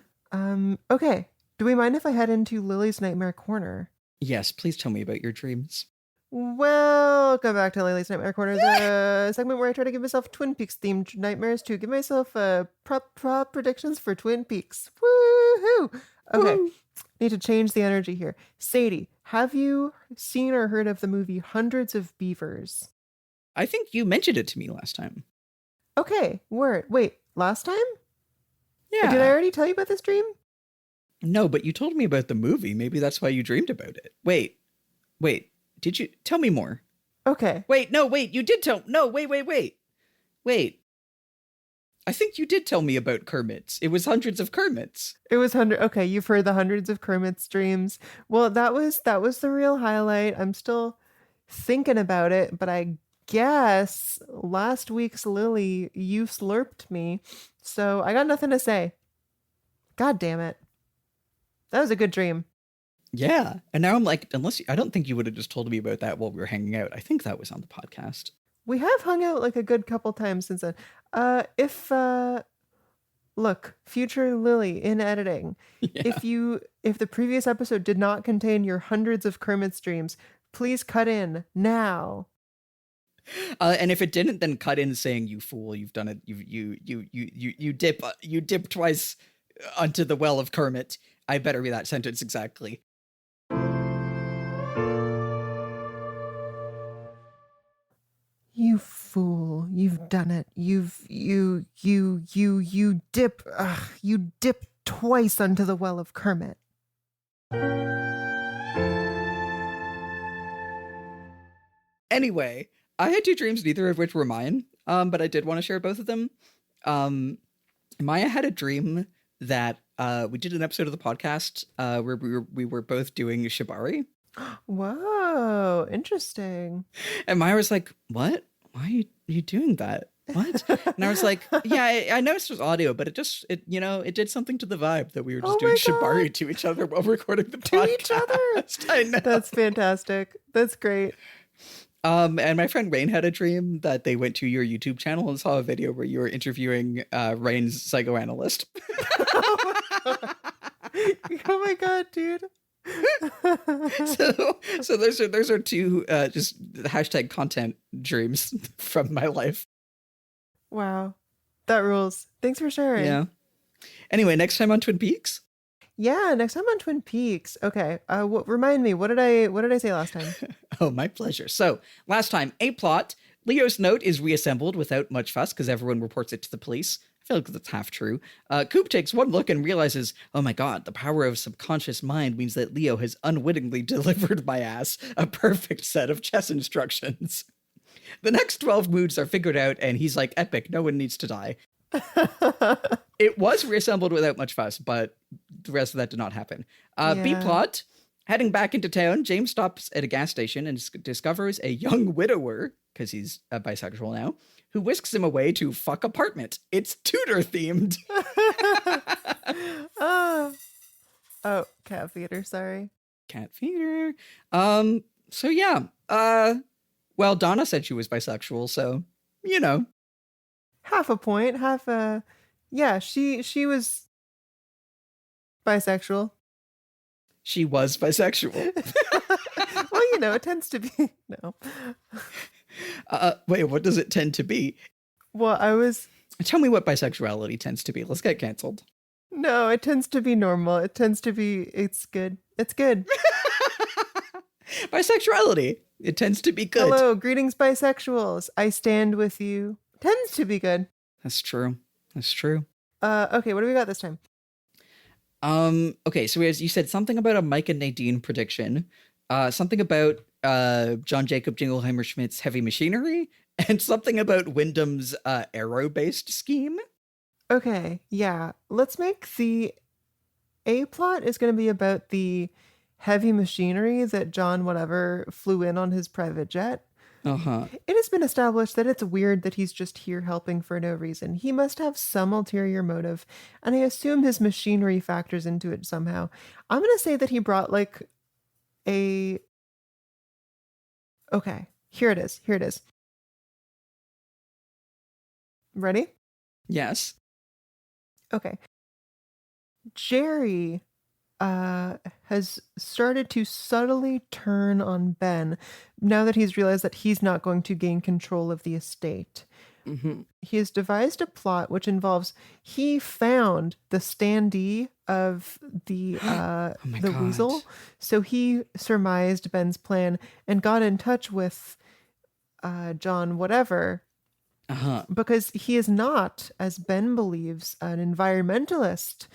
Okay. Do we mind if I head into Lily's Nightmare Corner? Yes, please tell me about your dreams. Welcome back to Lily's Nightmare Corner, the segment where I try to give myself Twin Peaks themed nightmares to give myself prop predictions for Twin Peaks. Woohoo! Okay. Need to change the energy here. Sadie, have you seen or heard of the movie Hundreds of Beavers? I think you mentioned it to me last time. Okay, word. Wait, last time? Yeah. Did I already tell you about this dream? No, but you told me about the movie. Maybe that's why you dreamed about it. Wait. Did you tell me more? Okay. Wait, you did tell. No, wait. I think you did tell me about Kermits. It was hundreds of Kermits. It was Okay, you've heard the hundreds of Kermit's dreams. Well, that was the real highlight. I'm still thinking about it, but I guess last week's Lily, you slurped me. So I got nothing to say. God damn it. That was a good dream. Yeah. And now I'm like, I don't think you would have just told me about that while we were hanging out. I think that was on the podcast. We have hung out like a good couple times since then. Look, future Lily in editing. Yeah. If the previous episode did not contain your hundreds of Kermit streams, please cut in now. And if it didn't, then cut in saying, "You fool! You've done it! You dip twice onto the well of Kermit." I better read that sentence exactly. You fool! You've done it! You dip! You dip twice onto the well of Kermit. Anyway, I had two dreams, neither of which were mine. But I did want to share both of them. Maya had a dream that we did an episode of the podcast where we were both doing shibari. Whoa, interesting. And Maya was like, "What? Why are you doing that? What?" And I was like, "Yeah, I noticed it was audio, but it did something to the vibe that we were just doing shibari to each other while recording the podcast." To each other? I know. That's fantastic. That's great. And my friend Rain had a dream that they went to your YouTube channel and saw a video where you were interviewing Rain's psychoanalyst. Oh my god, dude. so those are two just hashtag content dreams from my life. Wow, that rules. Thanks for sharing. Yeah. Anyway, next time on Twin Peaks. Yeah, next time on Twin Peaks. Okay. Remind me. What did I say last time? Oh, my pleasure. So last time, a plot. Leo's note is reassembled without much fuss because everyone reports it to the police. I feel like that's half true. Coop takes one look and realizes, oh my god, the power of subconscious mind means that Leo has unwittingly delivered my ass a perfect set of chess instructions. The next 12 moods are figured out and he's like, epic, no one needs to die. It was reassembled without much fuss, but the rest of that did not happen. B plot. Heading back into town, James stops at a gas station and discovers a young widower, because he's bisexual now, who whisks him away to fuck apartment. It's Tudor themed. Oh, cat feeder, sorry. Cat feeder. So yeah. Well, Donna said she was bisexual, so, you know. Half a point, yeah, she was bisexual. She was bisexual. Well, it tends to be. No. Wait, what does it tend to be? Well, Tell me what bisexuality tends to be. Let's get canceled. No, it tends to be normal. It tends to be, it's good. It's good. Bisexuality. It tends to be good. Hello, greetings, bisexuals. I stand with you. Tends to be good. That's true. Okay, what do we got this time? Okay, so as you said something about a Mike and Nadine prediction, something about John Jacob Jingleheimer Schmidt's heavy machinery, and something about Windom's arrow-based scheme. Okay, yeah. Let's make the A plot is going to be about the heavy machinery that John whatever flew in on his private jet. Uh-huh. It has been established that it's weird that he's just here helping for no reason. He must have some ulterior motive, and I assume his machinery factors into it somehow. I'm going to say that he brought like a... Okay, here it is. Ready? Yes. Okay. Jerry has started to subtly turn on Ben now that he's realized that he's not going to gain control of the estate. Mm-hmm. He has devised a plot which involves he found the standee of the Oh my the God. weasel. So he surmised Ben's plan and got in touch with John whatever, Uh-huh. because he is not, as Ben believes, an environmentalist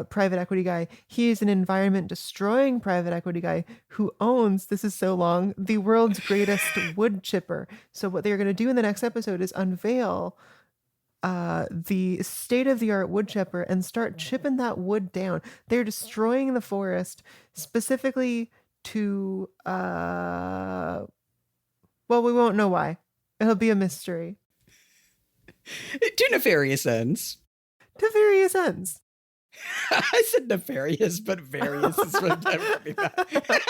private equity guy. He is an environment destroying private equity guy who owns, this is so long, the world's greatest wood chipper. So what they're going to do in the next episode is unveil the state of the art wood chipper and start chipping that wood down. They're destroying the forest specifically to well, we won't know why. It'll be a mystery. To nefarious ends. To various ends. I said nefarious, but various is what that.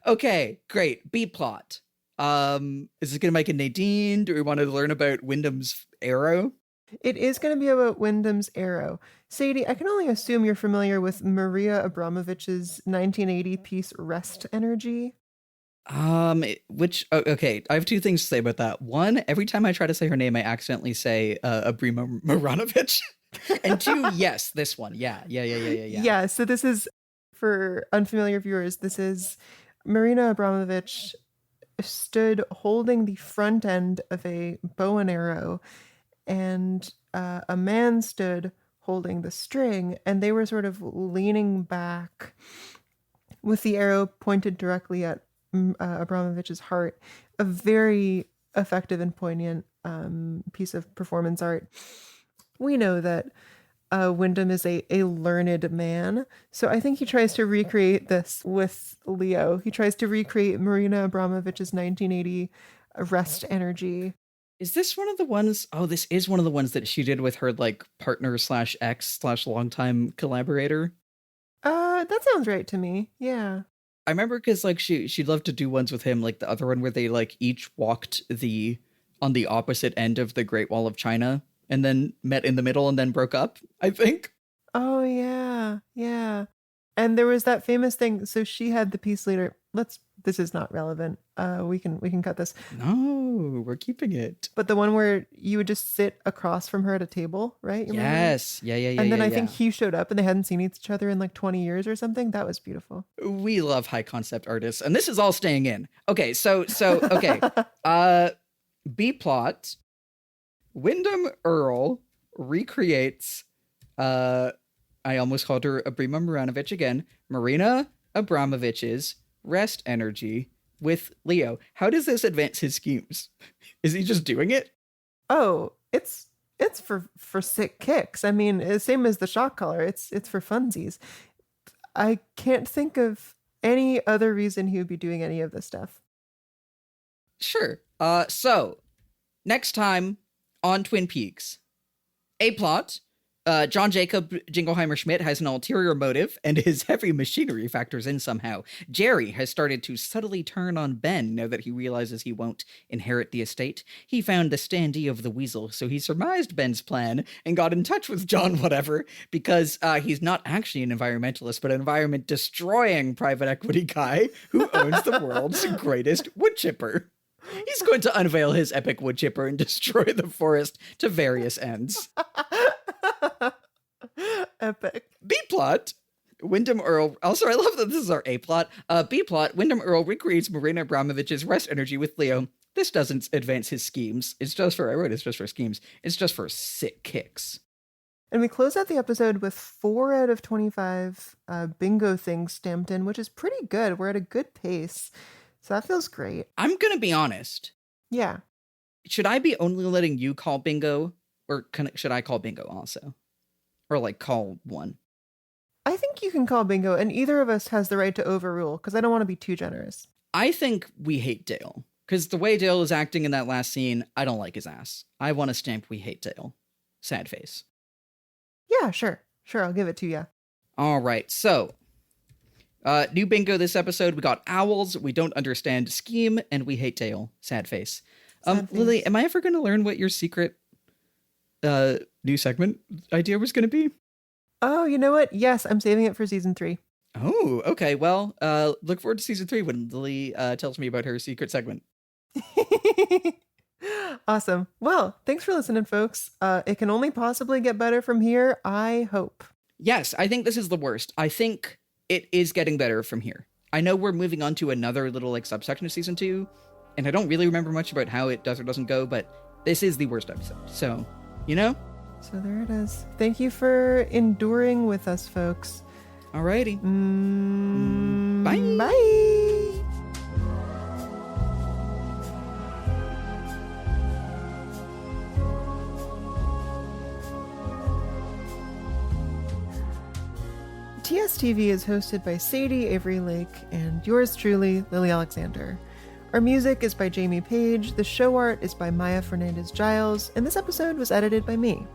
Okay, great. B plot. Is it gonna make a Nadine? Do we want to learn about Windom's arrow? It is going to be about Windom's arrow. Sadie, I can only assume you're familiar with Maria Abramovic's 1980 piece Rest Energy. Okay, I have two things to say about that. One, every time I try to say her name, I accidentally say Abramovic. And two, yes, this one. Yeah. Yeah, so this is, for unfamiliar viewers, this is Marina Abramovic stood holding the front end of a bow and arrow, and a man stood holding the string, and they were sort of leaning back with the arrow pointed directly at Abramovic's heart. A very effective and poignant piece of performance art. We know that Windom is a learned man, so I think he tries to recreate this with Leo. He tries to recreate Marina Abramovic's 1980 Rest Energy. Is this one of the ones? Oh, this is one of the ones that she did with her like partner / ex / longtime collaborator. That sounds right to me. Yeah. I remember because like she'd love to do ones with him, like the other one where they like each walked on the opposite end of the Great Wall of China and then met in the middle and then broke up, I think. Oh yeah. And there was that famous thing. So she had the piece leader. This is not relevant. We can cut this. No, we're keeping it. But the one where you would just sit across from her at a table, right? You remember? Yes. Yeah. And then I think he showed up and they hadn't seen each other in like 20 years or something. That was beautiful. We love high concept artists, and this is all staying in. Okay, so okay. B plot. Windom Earle recreates I almost called her Abrima Maranovic again. Marina Abramovic's Rest Energy with Leo. How does this advance his schemes? Is he just doing it? Oh, it's for sick kicks. I mean, same as the shock collar. It's for funsies. I can't think of any other reason he would be doing any of this stuff. Sure. So next time on Twin Peaks, A plot. John Jacob Jingleheimer Schmidt has an ulterior motive, and his heavy machinery factors in somehow. Jerry has started to subtly turn on Ben now that he realizes he won't inherit the estate. He found the standee of the weasel, so he surmised Ben's plan and got in touch with John whatever, because he's not actually an environmentalist, but an environment-destroying private equity guy who owns the world's greatest wood chipper. He's going to unveil his epic wood chipper and destroy the forest to various ends. Epic. B plot. Windom Earle. Also, I love that this is our A plot. B plot. Windom Earle recreates Marina Abramovic's Rest Energy with Leo. This doesn't advance his schemes. It's just for schemes. It's just for sick kicks. And we close out the episode with 4 out of 25 bingo things stamped in, which is pretty good. We're at a good pace. So that feels great. I'm going to be honest. Yeah. Should I be only letting you call bingo? Or should I call bingo also? Or like call one? I think you can call bingo, and either of us has the right to overrule, because I don't want to be too generous. I think we hate Dale. Because the way Dale is acting in that last scene, I don't like his ass. I want to stamp we hate Dale. Sad face. Yeah, sure. Sure, I'll give it to you. All right, so new bingo this episode. We got owls, we don't understand scheme, and we hate Dale. Sad face. Sad face. Lily, am I ever going to learn what your secret new segment idea was going to be? Oh, you know what? Yes, I'm saving it for season 3. Oh, okay. Well, look forward to season 3 when Lily tells me about her secret segment. Awesome. Well, thanks for listening, folks. It can only possibly get better from here, I hope. Yes, I think this is the worst. I think it is getting better from here. I know we're moving on to another little like subsection of season 2, and I don't really remember much about how it does or doesn't go, but this is the worst episode. So, you know? So there it is. Thank you for enduring with us, folks. Alrighty. Bye. Bye. TSTV is hosted by Sadie Avery Lake and yours truly, Lily Alexander. Our music is by Jamie Page, the show art is by Maya Fernandez-Giles, and this episode was edited by me.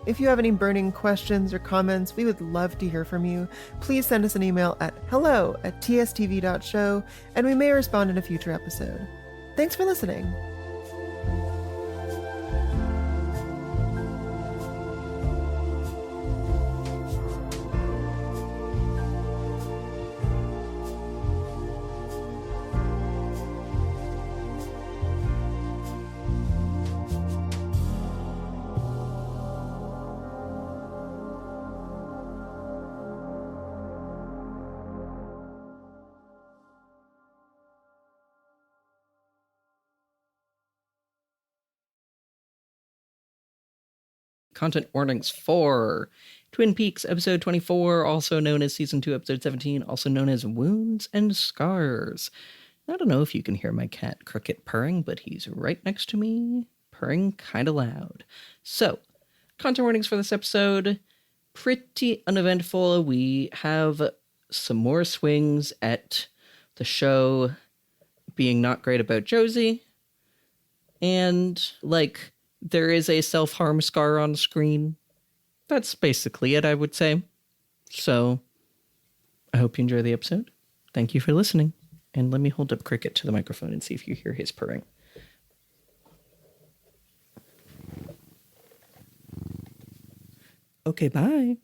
If you have any burning questions or comments, we would love to hear from you. Please send us an email at hello@tstv.show, and we may respond in a future episode. Thanks for listening. Content warnings for Twin Peaks episode 24, also known as season 2 episode 17, also known as Wounds and Scars. I don't know if you can hear my cat Cricket purring, but he's right next to me, purring kind of loud. So, content warnings for this episode, pretty uneventful. We have some more swings at the show being not great about Josie, and like there is a self-harm scar on screen. That's basically it, I would say. So, I hope you enjoy the episode. Thank you for listening. And let me hold up Cricket to the microphone and see if you hear his purring. Okay, bye.